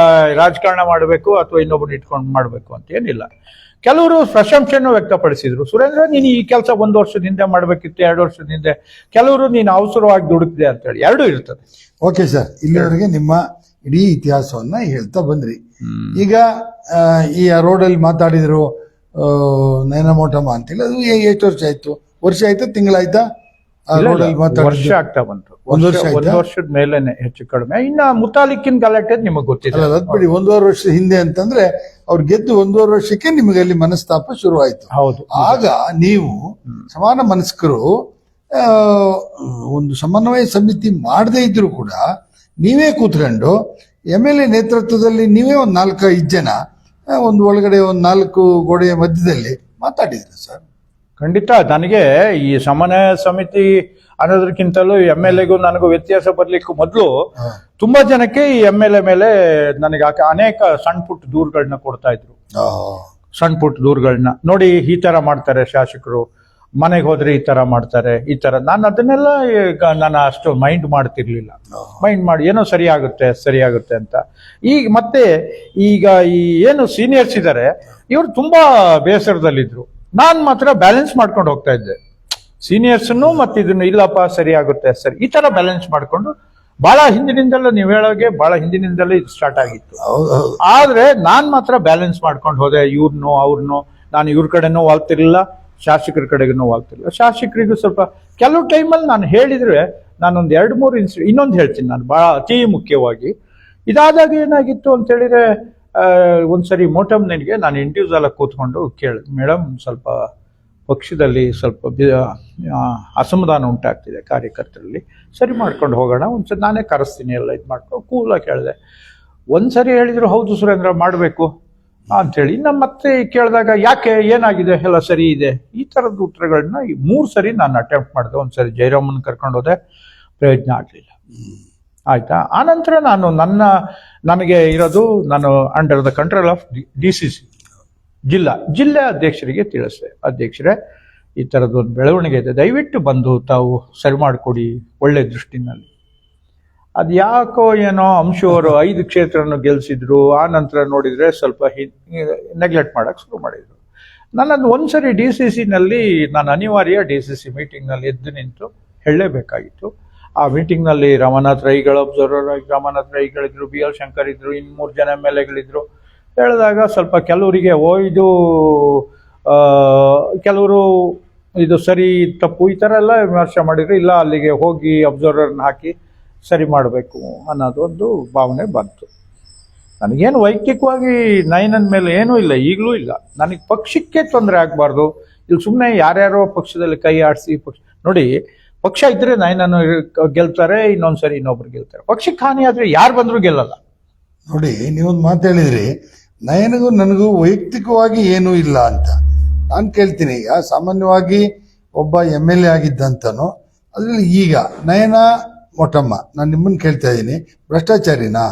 ರಾಜಕಾರಣ ಮಾಡಬೇಕು ಅಥವಾ ಇನ್ನೊಬ್ಬರು ಇಟ್ಕೊಂಡು ಮಾಡಬೇಕು ಅಂತ ಏನಿಲ್ಲ. ಕೆಲವರು ಪ್ರಶಂಸೆಯನ್ನು ವ್ಯಕ್ತಪಡಿಸಿದ್ರು, ಸುರೇಂದ್ರ ನೀನು ಈ ಕೆಲಸ 1 ವರ್ಷದ ಹಿಂದೆ ಮಾಡಬೇಕಿತ್ತು, 2 ವರ್ಷದ ಹಿಂದೆ. ಕೆಲವರು ನೀನು ಅವಸರವಾಗಿ ದುಡುಕಿದೆ ಅಂತ ಹೇಳಿ. ಎರಡೂ ಇರ್ತದೆ. ಓಕೆ ಸರ್, ಇಲ್ಲಿವರೆಗೆ ನಿಮ್ಮ ಇಡೀ ಇತಿಹಾಸವನ್ನ ಹೇಳ್ತಾ ಬಂದ್ರಿ. ಈಗ ಈ ರೋಡಲ್ಲಿ ಮಾತಾಡಿದ್ರು ನಯನಮೋಟಮ್ಮ ಅಂತೇಳಿ, ಅದು ಎಷ್ಟು ವರ್ಷ ಆಯ್ತು? ವರ್ಷ ಆಯ್ತಾ, ತಿಂಗಳಾಯ್ತಾ? ರೋಡಲ್ಲಿ ವರ್ಷ ಆಗ್ತಾ ಬಂತು. 1 ವರ್ಷದ ಮೇಲೆನೆ ಹೆಚ್ಚು ಕಡಿಮೆ. ಇನ್ನ ಮುತಾಲಿಕ್ಕಿನ ಗಲಾಟೆ ನಿಮಗೆ ಗೊತ್ತಿಲ್ಲ. ಅದ್ ಬಿಡಿ, 1.5 ವರ್ಷದ ಹಿಂದೆ ಅಂತಂದ್ರೆ ಅವ್ರು ಗೆದ್ದು 1.5 ವರ್ಷಕ್ಕೆ ನಿಮಗೆ ಅಲ್ಲಿ ಮನಸ್ತಾಪ ಶುರು ಆಯ್ತು. ಹೌದು. ಆಗ ನೀವು ಸಮಾನ ಮನಸ್ಕರು ಒಂದು ಸಮನ್ವಯ ಸಮಿತಿ ಮಾಡದೇ ಇದ್ರು ಕೂಡ ನೀವೇ ಕೂತ್ಕೊಂಡು MLA ನೇತೃತ್ವದಲ್ಲಿ ನೀವೇ ಒಂದು 4-5 ಜನ ಒಂದು ಒಳಗಡೆ ಒಂದು 4 ಗೋಡೆಯ ಮಧ್ಯದಲ್ಲಿ ಮಾತಾಡಿದ್ರು ಸರ್. ಖಂಡಿತ. ನನಗೆ ಈ ಸಮನ್ವಯ ಸಮಿತಿ ಅನ್ನೋದಕ್ಕಿಂತಲೂ MLAಗೂ ನನಗೂ ವ್ಯತ್ಯಾಸ ಬರ್ಲಿಕ್ಕೂ ಮೊದಲು ತುಂಬಾ ಜನಕ್ಕೆ ಈ MLA ಮೇಲೆ ನನಗೆ ಅನೇಕ ಸಣ್ಣ ಪುಟ್ಟ ದೂರುಗಳನ್ನ ಕೊಡ್ತಾ ಇದ್ರು. ಸಣ್ಣ ಪುಟ್ಟ ದೂರುಗಳನ್ನ ನೋಡಿ, ಈ ತರ ಮಾಡ್ತಾರೆ ಶಾಸಕರು, ಮನೆಗೆ ಹೋದ್ರೆ ಈ ತರ ಮಾಡ್ತಾರೆ, ಈ ತರ. ನಾನು ಅದನ್ನೆಲ್ಲ ನಾನು ಅಷ್ಟು ಮೈಂಡ್ ಮಾಡ್ತಿರ್ಲಿಲ್ಲ. ಮೈಂಡ್ ಮಾಡಿ ಏನೋ ಸರಿಯಾಗುತ್ತೆ ಅಂತ. ಈಗ ಈ ಏನು ಸೀನಿಯರ್ಸ್ ಇದ್ದಾರೆ, ಇವ್ರು ತುಂಬಾ ಬೇಸರದಲ್ಲಿದ್ರು. ನಾನ್ ಮಾತ್ರ ಬ್ಯಾಲೆನ್ಸ್ ಮಾಡ್ಕೊಂಡು ಹೋಗ್ತಾ ಇದ್ದೆ. ಸೀನಿಯರ್ಸ್ನು ಮತ್ತೆ ಇದನ್ನು, ಇಲ್ಲಪ್ಪ ಸರಿ, ಈ ತರ ಬ್ಯಾಲೆನ್ಸ್ ಮಾಡ್ಕೊಂಡು ಬಹಳ ಹಿಂದಿನಿಂದಲೂ ನೀವು ಹೇಳೋಗೆ ಬಹಳ ಹಿಂದಿನಿಂದಲೇ ಇದು ಸ್ಟಾರ್ಟ್ ಆಗಿತ್ತು. ಹೌದು ಹೌದು. ಆದ್ರೆ ನಾನ್ ಮಾತ್ರ ಬ್ಯಾಲೆನ್ಸ್ ಮಾಡ್ಕೊಂಡು ಹೋದೆ. ಇವ್ರನ್ನು ಅವ್ರನ್ನು ನಾನು ಇವ್ರ ಕಡೆನೂ ವಾಲ್ತಿರ್ಲಿಲ್ಲ, ಶಾಸಕರ ಕಡೆಗೂ ವಾಲ್ತಿರ್ಲಿಲ್ಲ. ಶಾಸಕರಿಗೂ ಸ್ವಲ್ಪ ಕೆಲವು ಟೈಮಲ್ಲಿ ನಾನು ಹೇಳಿದ್ರೆ ನಾನೊಂದು 2-3 ಇನ್ನೊಂದು ಹೇಳ್ತೀನಿ ನಾನು ಬಹಳ ಅತಿ ಮುಖ್ಯವಾಗಿ. ಇದಾದಾಗ ಏನಾಗಿತ್ತು ಅಂತ ಹೇಳಿದ್ರೆ ಒಂದ್ಸರಿ ಮೋಟಮ್ ನನಗೆ ನಾನು ಇಂಡಿವಿಜುವಲ್ ಕೂತ್ಕೊಂಡು ಕೇಳಿದೆ, ಮೇಡಮ್ ಸ್ವಲ್ಪ ಪಕ್ಷದಲ್ಲಿ ಸ್ವಲ್ಪ ಅಸಮಾಧಾನ ಉಂಟಾಗ್ತಿದೆ ಕಾರ್ಯಕರ್ತರಲ್ಲಿ, ಸರಿ ಮಾಡ್ಕೊಂಡು ಹೋಗೋಣ, ಒಂದ್ಸರಿ ನಾನೇ ಕರೆಸ್ತೀನಿ ಎಲ್ಲ ಇದು ಮಾಡ್ಕೊಂಡು ಕೂಲಾಗಿ ಹೇಳಿದೆ. ಒಂದ್ಸರಿ ಹೇಳಿದ್ರು ಹೌದು ಸುರೇಂದ್ರ ಮಾಡಬೇಕು ಅಂಥೇಳಿ. ಇನ್ನು ಮತ್ತೆ ಕೇಳಿದಾಗ ಯಾಕೆ ಏನಾಗಿದೆ ಎಲ್ಲ ಸರಿ ಇದೆ, ಈ ಥರದ ಉತ್ತರಗಳನ್ನ 3 ಸರಿ ನಾನು ಅಟೆಂಪ್ಟ್ ಮಾಡಿದೆ. ಒಂದ್ಸರಿ ಜಯರಾಮನ್ ಕರ್ಕೊಂಡು ಹೋದೆ, ಪ್ರಯೋಜನ ಆಗಲಿಲ್ಲ. ಆಯ್ತಾ, ಆನಂತರ ನನಗೆ ಇರೋದು ನಾನು under the control of DCC ಜಿಲ್ಲಾ ಅಧ್ಯಕ್ಷರಿಗೆ ತಿಳಿಸಿದೆ, ಅಧ್ಯಕ್ಷರೇ ಈ ಥರದ್ದೊಂದು ಬೆಳವಣಿಗೆ ಇದೆ, ದಯವಿಟ್ಟು ಬಂದು ತಾವು ಸರಿ ಮಾಡಿಕೊಡಿ ಒಳ್ಳೆ ದೃಷ್ಟಿನಲ್ಲಿ. ಅದು ಯಾಕೋ ಏನೋ ಅಂಶವರು 5 ಕ್ಷೇತ್ರವನ್ನು ಗೆಲ್ಲಿಸಿದ್ರು. ಆ ನಂತರ ನೋಡಿದರೆ ಸ್ವಲ್ಪ ನೆಗ್ಲೆಕ್ಟ್ ಮಾಡೋಕ್ಕೆ ಶುರು ಮಾಡಿದರು. ನನ್ನದು ಒಂದ್ಸರಿ DCCನಲ್ಲಿ ನಾನು ಅನಿವಾರ್ಯ DCC ಮೀಟಿಂಗ್ನಲ್ಲಿ ಎದ್ದು ನಿಂತು ಹೇಳಲೇಬೇಕಾಗಿತ್ತು. ಆ ಮೀಟಿಂಗ್ನಲ್ಲಿ ರಾಮನಾಥ್ ರೈಗಳು ಅಬ್ಸರ್ವರ್ ಆಗಿ ರಾಮನಾಥ್ ರೈಗಳಿದ್ರು, BL ಶಂಕರ್ ಇದ್ರು, 3 ಜನ MLAಗಳಿದ್ರು. ಹೇಳಿದಾಗ ಸ್ವಲ್ಪ ಕೆಲವರಿಗೆ ಕೆಲವರು ಇದು ಸರಿ ತಪ್ಪು ಈ ಥರ ಎಲ್ಲ ವಿಮರ್ಶೆ ಮಾಡಿದ್ರು. ಇಲ್ಲ ಅಲ್ಲಿಗೆ ಹೋಗಿ ಅಬ್ಸರ್ವರ್ನ ಹಾಕಿ ಸರಿ ಮಾಡಬೇಕು ಅನ್ನೋದು ಒಂದು ಭಾವನೆ ಬಂತು. ನನಗೇನು ವೈಯಕ್ತಿಕವಾಗಿ ನಯನನ ಮೇಲೆ ಏನೂ ಇಲ್ಲ, ಈಗಲೂ ಇಲ್ಲ. ನನಗೆ ಪಕ್ಷಕ್ಕೆ ತೊಂದರೆ ಆಗಬಾರ್ದು. ಇಲ್ಲಿ ಸುಮ್ಮನೆ ಯಾರ್ಯಾರೋ ಪಕ್ಷದಲ್ಲಿ ಕೈ ಆಡಿಸಿ ನೋಡಿ, ಪಕ್ಷ ಇದ್ರೆ ನಯನನ್ನು ಗೆಲ್ತಾರೆ, ಇನ್ನೊಂದ್ಸರಿ ಇನ್ನೊಬ್ರು ಗೆಲ್ತಾರೆ. ಪಕ್ಷಕ್ಕೆ ಹಾನಿ ಆದರೆ ಯಾರು ಬಂದರೂ ಗೆಲ್ಲಲ್ಲ. ನೋಡಿ, ನೀವೊಂದು ಮಾತು ಹೇಳಿದ್ರಿ, ನಯನಿಗೂ ನನಗೂ ವೈಯಕ್ತಿಕವಾಗಿ ಏನೂ ಇಲ್ಲ ಅಂತ. ನಾನು ಕೇಳ್ತೀನಿ, ಈಗ ಸಾಮಾನ್ಯವಾಗಿ ಒಬ್ಬ MLA ಆಗಿದ್ದಂತನೋ, ಅದರಲ್ಲಿ ಈಗ ನಯನ ಮೊಟ್ಟಮ್ಮ, ನಾನು ನಿಮ್ಮನ್ನು ಕೇಳ್ತಾ ಇದ್ದೀನಿ, ಭ್ರಷ್ಟಾಚಾರಿನಾ?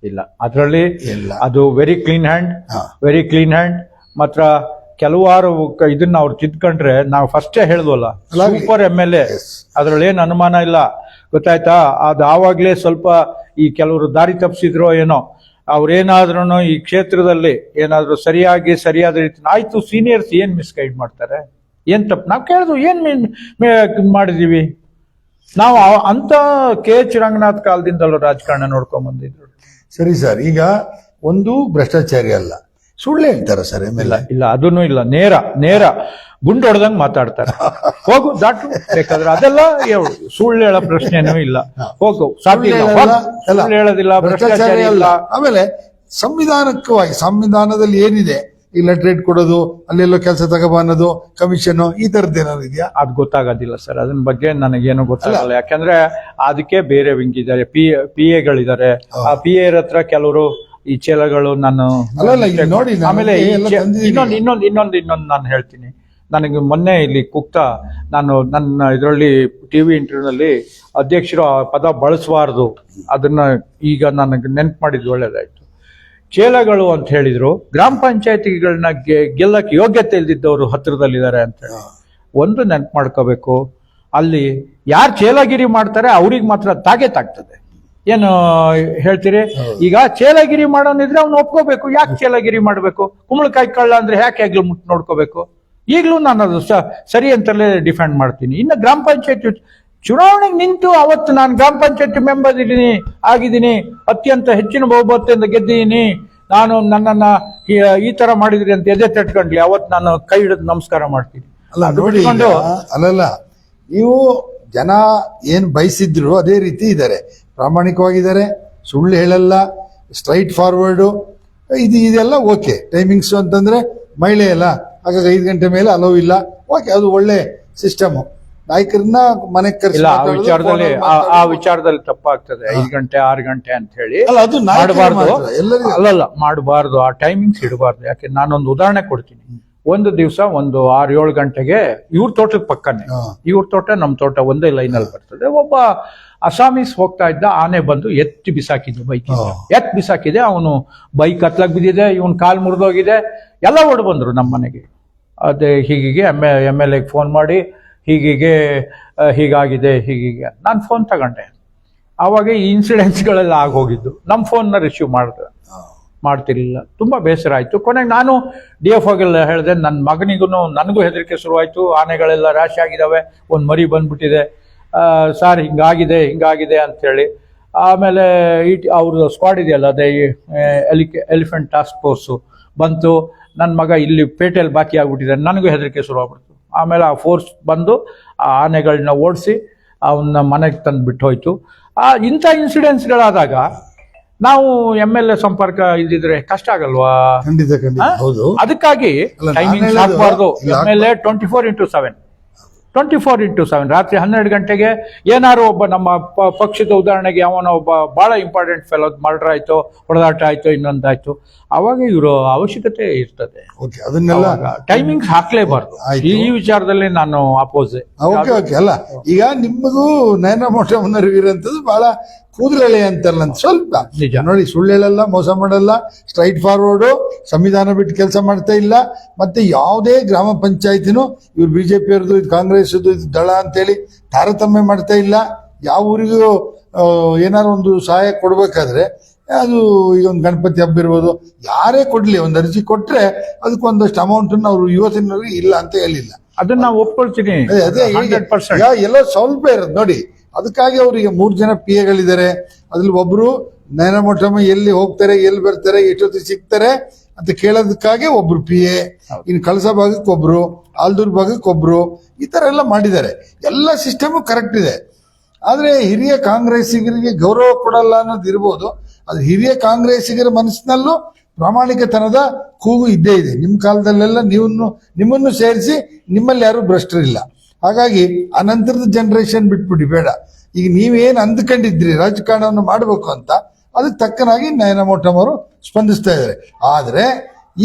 ಇಲ್ಲ, ಅದರಲ್ಲಿ ಇಲ್ಲ. ಅದು ವೆರಿ ಕ್ಲೀನ್ ಹ್ಯಾಂಡ್. ಮಾತ್ರ ಕೆಲವಾರು ಇದನ್ನ ಅವ್ರು ತಿದ್ಕೊಂಡ್ರೆ ನಾವು ಫಸ್ಟೇ ಹೇಳಿದ್ವಲ್ಲ, ಸೂಪರ್ MLA, ಅದ್ರಲ್ಲಿ ಏನು ಅನುಮಾನ ಇಲ್ಲ. ಗೊತ್ತಾಯ್ತಾ? ಅದು ಆವಾಗಲೇ ಸ್ವಲ್ಪ ಈ ಕೆಲವರು ದಾರಿ ತಪ್ಪಿಸಿದ್ರೋ ಏನೋ, ಅವ್ರೇನಾದ್ರೂ ಈ ಕ್ಷೇತ್ರದಲ್ಲಿ ಏನಾದ್ರು ಸರಿಯಾದ ರೀತಿ ಆಯ್ತು. ಸೀನಿಯರ್ಸ್ ಏನ್ ಮಿಸ್ಗೈಡ್ ಮಾಡ್ತಾರೆ, ಏನ್ ತಪ್ಪು ನಾವು ಕೇಳಿದ್ವು, ಏನ್ ಮಾಡಿದೀವಿ ನಾವು ಅಂತ. KH ರಂಗನಾಥ್ ಕಾಲದಿಂದಲೂ ರಾಜಕಾರಣ ನೋಡ್ಕೊಂಡ್ ಬಂದಿದ್ರು. ಸರಿ ಸರ್, ಈಗ ಒಂದು ಭ್ರಷ್ಟಾಚಾರಿ ಅಲ್ಲ, ಸುಳ್ಳು ಹೇಳ್ತಾರೆ ಸರ್ MLA? ಇಲ್ಲ, ಅದನ್ನು ಇಲ್ಲ. ನೇರ ಗುಂಡು ಹೊಡೆದಂಗ್ ಮಾತಾಡ್ತಾರೆ. ಹೋಗು ದಾಟು, ಬೇಕಾದ್ರೆ ಅದೆಲ್ಲ ಸುಳ್ಳು ಹೇಳೋ ಪ್ರಶ್ನೆನೂ ಇಲ್ಲ. ಹೋಗು, ಸಾಧ್ಯ ಹೇಳೋದಿಲ್ಲ, ಭ್ರಷ್ಟಾಚಾರಿ ಇಲ್ಲ. ಆಮೇಲೆ ಸಂವಿಧಾನದಲ್ಲಿ ಏನಿದೆ, ಈ ಲೆಟರೇಟ್ ಕೊಡೋದು, ಅಲ್ಲೆಲ್ಲೋ ಕೆಲಸ ತಗೋಬ ಅನ್ನೋದು, ಕಮಿಷನ್, ಈ ತರದ್ದು ಏನಾದ್ರು ಇದೆಯಾ? ಅದು ಗೊತ್ತಾಗೋದಿಲ್ಲ ಸರ್, ಅದನ್ನ ಬಗ್ಗೆ ನನಗೇನು ಗೊತ್ತಾಗಲ್ಲ. ಯಾಕಂದ್ರೆ ಅದಕ್ಕೆ ಬೇರೆ ವಿಂಗ್ ಇದ್ದಾರೆ, PA ಆ PA ಹತ್ರ ಕೆಲವರು ಈ ಚೇಲಗಳು ನಾನು ನೋಡಿ. ಆಮೇಲೆ ಇನ್ನೊಂದು ನಾನು ಹೇಳ್ತೀನಿ. ನನಗೆ ಮೊನ್ನೆ ಇಲ್ಲಿ ಕುಕ್ತಾ ನಾನು ನನ್ನ ಇದರಲ್ಲಿ TV ಇಂಟರ್ವ್ಯೂನಲ್ಲಿ ಅಧ್ಯಕ್ಷರು ಆ ಪದ ಬಳಸಬಾರ್ದು, ಅದನ್ನ ಈಗ ನನಗೆ ನೆನ್ಪು ಮಾಡಿದ್ದು ಒಳ್ಳೇದಾಯ್ತು. ಚೇಲಗಳು ಅಂತ ಹೇಳಿದ್ರು, ಗ್ರಾಮ ಪಂಚಾಯತಿಗಳನ್ನ ಗೆಲ್ಲಕ್ಕೆ ಯೋಗ್ಯತೆ ಇಲ್ದಿದ್ದವರು ಹತ್ರದಲ್ಲಿದ್ದಾರೆ ಅಂತ ಹೇಳಿ ಒಂದು ನೆನ್ಪು ಮಾಡ್ಕೋಬೇಕು. ಅಲ್ಲಿ ಯಾರು ಚೇಲಗಿರಿ ಮಾಡ್ತಾರೆ ಅವ್ರಿಗೆ ಮಾತ್ರ ತಾಗ್ತದೆ. ಏನು ಹೇಳ್ತೀರಿ? ಈಗ ಚೇಲಗಿರಿ ಮಾಡೋನಿದ್ರೆ ಅವ್ನು ಒಪ್ಕೋಬೇಕು. ಯಾಕೆ ಚೇಲಗಿರಿ ಮಾಡಬೇಕು? ಕುಂಬಳಕಾಯಿ ಕಳ್ಳ ಅಂದ್ರೆ ಯಾಕೆ ಆಗ್ಲೂ ಮುಟ್ಟು ನೋಡ್ಕೋಬೇಕು? ಈಗಲೂ ನಾನು ಅದು ಸರಿ ಅಂತಲೇ ಡಿಫೆಂಡ್ ಮಾಡ್ತೀನಿ. ಇನ್ನು ಗ್ರಾಮ ಪಂಚಾಯತಿ ಚುನಾವಣೆಗೆ ನಿಂತು ಅವತ್ತು ನಾನು ಗ್ರಾಮ ಪಂಚಾಯತಿ ಮೆಂಬರ್ ಆಗಿದ್ದೀನಿ, ಅತ್ಯಂತ ಹೆಚ್ಚಿನ ಬಹುಮತದಿಂದ ಗೆದ್ದಿದ್ದೀನಿ, ನಾನು ನನ್ನನ್ನ ಈ ತರ ಮಾಡಿದ್ರಿ ಅಂತ ಎದೆ ತಟ್ಕೊಂಡ್ಲಿ, ಅವತ್ತು ನಾನು ಕೈ ಹಿಡಿದು ನಮಸ್ಕಾರ ಮಾಡ್ತೀನಿ. ಅಲ್ಲ ನೋಡಿ, ಅಲ್ಲಲ್ಲ, ನೀವು ಜನ ಏನ್ ಬಯಸಿದ್ರು ಅದೇ ರೀತಿ ಇದ್ದಾರೆ, ಪ್ರಾಮಾಣಿಕವಾಗಿದ್ದಾರೆ, ಸುಳ್ಳು ಹೇಳಲ್ಲ, ಸ್ಟ್ರೈಟ್ ಫಾರ್ವರ್ಡು, ಇದೆಲ್ಲ ಓಕೆ. ಟೈಮಿಂಗ್ಸ್ ಅಂತಂದ್ರೆ ಮಹಿಳೆ ಅಲ್ಲ, ಹಾಗಾಗಿ 5 ಗಂಟೆ ಮೇಲೆ ಅಲೋ ಇಲ್ಲ, ಓಕೆ, ಅದು ಒಳ್ಳೆ ಸಿಸ್ಟಮ್. ನಾಯಕರನ್ನ ಮನೆಗೆ ಕರೆಸಿ ಆ ವಿಚಾರದಲ್ಲಿ ತಪ್ಪಾಗ್ತದೆ. 5 ಗಂಟೆ 6 ಗಂಟೆ ಅಂತ ಹೇಳಿ ಅದು ಮಾಡಬಾರ್ದು. ಆ ಟೈಮಿಂಗ್ಸ್ ಇಡಬಾರ್ದು. ಯಾಕೆ ನಾನೊಂದು ಉದಾಹರಣೆ ಕೊಡ್ತೀನಿ. ಒಂದು ದಿವಸ ಒಂದು 6-7 ಗಂಟೆಗೆ ಇವ್ರ ತೋಟದ ಪಕ್ಕನೆ, ಇವ್ರ ತೋಟ ನಮ್ಮ ತೋಟ ಒಂದೇ ಲೈನಲ್ಲಿ ಬರ್ತದೆ. ಒಬ್ಬ ಅಸಾಮೀಸ್ ಹೋಗ್ತಾ ಇದ್ದ, ಆನೆ ಬಂದು ಎತ್ತಿ ಬಿಸಾಕಿದೆ, ಬಿಸಾಕಿದೆ. ಅವನು ಬೈಕ್ ಹತ್ಲಾಗ್ ಬಿದ್ದಿದೆ, ಇವನ್ ಕಾಲ್ ಮುರಿದೋಗಿದೆ, ಎಲ್ಲ ಓಡ್ ಬಂದ್ರು ನಮ್ಮ ಮನೆಗೆ. ಅದೇ ಹೀಗೆ MLA ಫೋನ್ ಮಾಡಿ ಹೀಗಾಗಿದೆ. ನಾನು ಫೋನ್ ತಗೊಂಡೆ. ಆವಾಗ ಈ ಇನ್ಸಿಡೆಂಟ್ಸ್ಗಳೆಲ್ಲ ಆಗೋಗಿದ್ದು. ನಮ್ಮ ಫೋನ್ನ ರಿಸೀವ್ ಮಾಡ್ತಿರ್ಲಿಲ್ಲ. ತುಂಬ ಬೇಸರ ಆಯಿತು. ಕೊನೆಗೆ ನಾನು DFOಗೆಲ್ಲ ಹೇಳಿದೆ, ನನ್ನ ಮಗನಿಗೂ ನನಗೂ ಹೆದರಿಕೆ ಶುರುವಾಯಿತು. ಆನೆಗಳೆಲ್ಲ ರಾಶಿ ಆಗಿದ್ದಾವೆ, ಒಂದು ಮರಿ ಬಂದ್ಬಿಟ್ಟಿದೆ, ಸರ್ ಹಿಂಗಾಗಿದೆ ಅಂಥೇಳಿ. ಆಮೇಲೆ ಅವ್ರದ್ದು ಸ್ಕ್ವಾಡ್ ಇದೆಯಲ್ಲ ಅದೇ ಎಲಿಫೆಂಟ್ ಟಾಸ್ಕ್ ಫೋರ್ಸು ಬಂತು. ನನ್ನ ಮಗ ಇಲ್ಲಿ ಪೇಟೆಯಲ್ಲಿ ಬಾಕಿ ಆಗ್ಬಿಟ್ಟಿದ್ದಾರೆ, ನನಗೂ ಹೆದರಿಕೆ ಶುರುವಾಗ್ಬಿಡ್ತು. ಆಮೇಲೆ ಆ ಫೋರ್ಸ್ ಬಂದು ಆ ಆನೆಗಳನ್ನ ಓಡಿಸಿ ಅವನ್ನ ಮನೆಗೆ ತಂದು ಬಿಟ್ಟು ಹೋಯ್ತು. ಇಂಥ ಇನ್ಸಿಡೆಂಟ್ಸ್ಗಳಾದಾಗ ನಾವು MLA ಸಂಪರ್ಕ ಇಲ್ದಿದ್ರೆ ಕಷ್ಟ ಆಗಲ್ವಾ? ಖಂಡಿತ ಖಂಡಿತ ಹೌದು. ಅದಕ್ಕಾಗಿ ಟೈಮಿಂಗ್ಸ್ ಹಾಕಬಾರ್ದು. MLA 24x7 ರಾತ್ರಿ 12 ಗಂಟೆಗೆ ಏನಾರು ಒಬ್ಬ ನಮ್ಮ ಪಕ್ಷದ ಉದಾಹರಣೆಗೆ ಅವನ ಒಬ್ಬ ಬಹಳ ಇಂಪಾರ್ಟೆಂಟ್ ಫೆಲೋ ಮರ್ಡರ್ ಆಯ್ತು, ಹೊಡೆದಾಟ ಆಯ್ತು, ಇನ್ನೊಂದಾಯ್ತು, ಅವಾಗ ಇವರು ಅವಶ್ಯಕತೆ ಇರ್ತದೆ. ಅದನ್ನೆಲ್ಲ ಟೈಮಿಂಗ್ಸ್ ಹಾಕ್ಲೇಬಾರ್ದು. ಈ ವಿಚಾರದಲ್ಲಿ ನಾನು ಅಪೋಸ್. ಓಕೆ ಅಲ್ಲ, ಈಗ ನಿಮ್ಮದು ನಯನ ಮೋಟಮ್ಮನವರಿಗಿರೋಂಥದ್ದು ಬಹಳ ಕೂದಲೆಳೆ ಅಂತಲ್ಲ, ಸ್ವಲ್ಪ ನಿಜ ನೋಡಿ. ಸುಳ್ಳು ಹೇಳಲ್ಲ, ಮೋಸ ಮಾಡಲ್ಲ, ಸ್ಟ್ರೈಟ್ ಫಾರ್ವರ್ಡು, ಸಂವಿಧಾನ ಬಿಟ್ಟು ಕೆಲಸ ಮಾಡ್ತಾ ಇಲ್ಲ. ಮತ್ತೆ ಯಾವುದೇ ಗ್ರಾಮ ಪಂಚಾಯತಿನೂ ಇವ್ರು BJP ಅವ್ರದ್ದು, ಇದು ಕಾಂಗ್ರೆಸ್ ಇದು ದಳ ಅಂತೇಳಿ ತಾರತಮ್ಯ ಮಾಡ್ತಾ ಇಲ್ಲ. ಯಾವ ಊರಿಗೂ ಏನಾದ್ರು ಒಂದು ಸಹಾಯ ಕೊಡ್ಬೇಕಾದ್ರೆ ಅದು ಈಗ ಒಂದು ಗಣಪತಿ ಹಬ್ಬ ಇರ್ಬೋದು, ಯಾರೇ ಕೊಡ್ಲಿ ಒಂದು ಅರ್ಜಿ ಕೊಟ್ರೆ ಅದಕ್ಕೊಂದಷ್ಟು ಅಮೌಂಟ್ ಅವರು ಯುವತಿನವ್ರಿಗೆ ಇಲ್ಲ ಅಂತ ಹೇಳಿಲ್ಲ. ಅದನ್ನ ನಾವು ಒಪ್ಕೊಳ್ತೀನಿ. ಅದೇ ಎಲ್ಲೋ ಸ್ವಲ್ಪ ಇರೋದು ನೋಡಿ. ಅದಕ್ಕಾಗಿ ಅವರಿಗೆ 3 ಜನ PAಗಳಿದ್ದಾರೆ. ಅದ್ರಲ್ಲಿ ಒಬ್ರು ನಯನ ಮೋಟಮ್ಮ ಎಲ್ಲಿ ಹೋಗ್ತಾರೆ, ಎಲ್ಲಿ ಬರ್ತಾರೆ, ಎಷ್ಟೊತ್ತಿಗೆ ಸಿಗ್ತಾರೆ ಅಂತ ಕೇಳೋದಕ್ಕಾಗಿ ಒಬ್ರು PA, ಇನ್ನು ಕಳಸ ಭಾಗಕ್ಕೆ ಒಬ್ರು, ಆಲ್ದೂರ್ ಭಾಗಕ್ಕೆ ಒಬ್ರು, ಈ ತರ ಎಲ್ಲ ಮಾಡಿದ್ದಾರೆ. ಎಲ್ಲ ಸಿಸ್ಟಮು ಕರೆಕ್ಟ್ ಇದೆ. ಆದ್ರೆ ಹಿರಿಯ ಕಾಂಗ್ರೆಸ್ಸಿಗರಿಗೆ ಗೌರವ ಕೊಡಲ್ಲ ಅನ್ನೋದು ಇರ್ಬೋದು. ಅದು ಹಿರಿಯ ಕಾಂಗ್ರೆಸ್ಸಿಗರ ಮನಸ್ಸಿನಲ್ಲೂ ಪ್ರಾಮಾಣಿಕತನದ ಕೂಗು ಇದ್ದೇ ಇದೆ. ನಿಮ್ಮ ಕಾಲದಲ್ಲೆಲ್ಲ ನಿಮ್ಮನ್ನು ಸೇರಿಸಿ ನಿಮ್ಮಲ್ಲಿ ಯಾರು ಭ್ರಷ್ಟರಿಲ್ಲ. ಹಾಗಾಗಿ ಆ ನಂತರದ ಜನರೇಷನ್ ಬಿಟ್ಬಿಡಿ, ಬೇಡ. ಈಗ ನೀವೇನು ಅಂದ್ಕೊಂಡಿದ್ರಿ ರಾಜಕಾರಣವನ್ನು ಮಾಡಬೇಕು ಅಂತ, ಅದಕ್ಕೆ ತಕ್ಕನಾಗಿ ನಯನ ಮೋಟಮ್ ಅವರು ಸ್ಪಂದಿಸ್ತಾ ಇದ್ದಾರೆ. ಆದ್ರೆ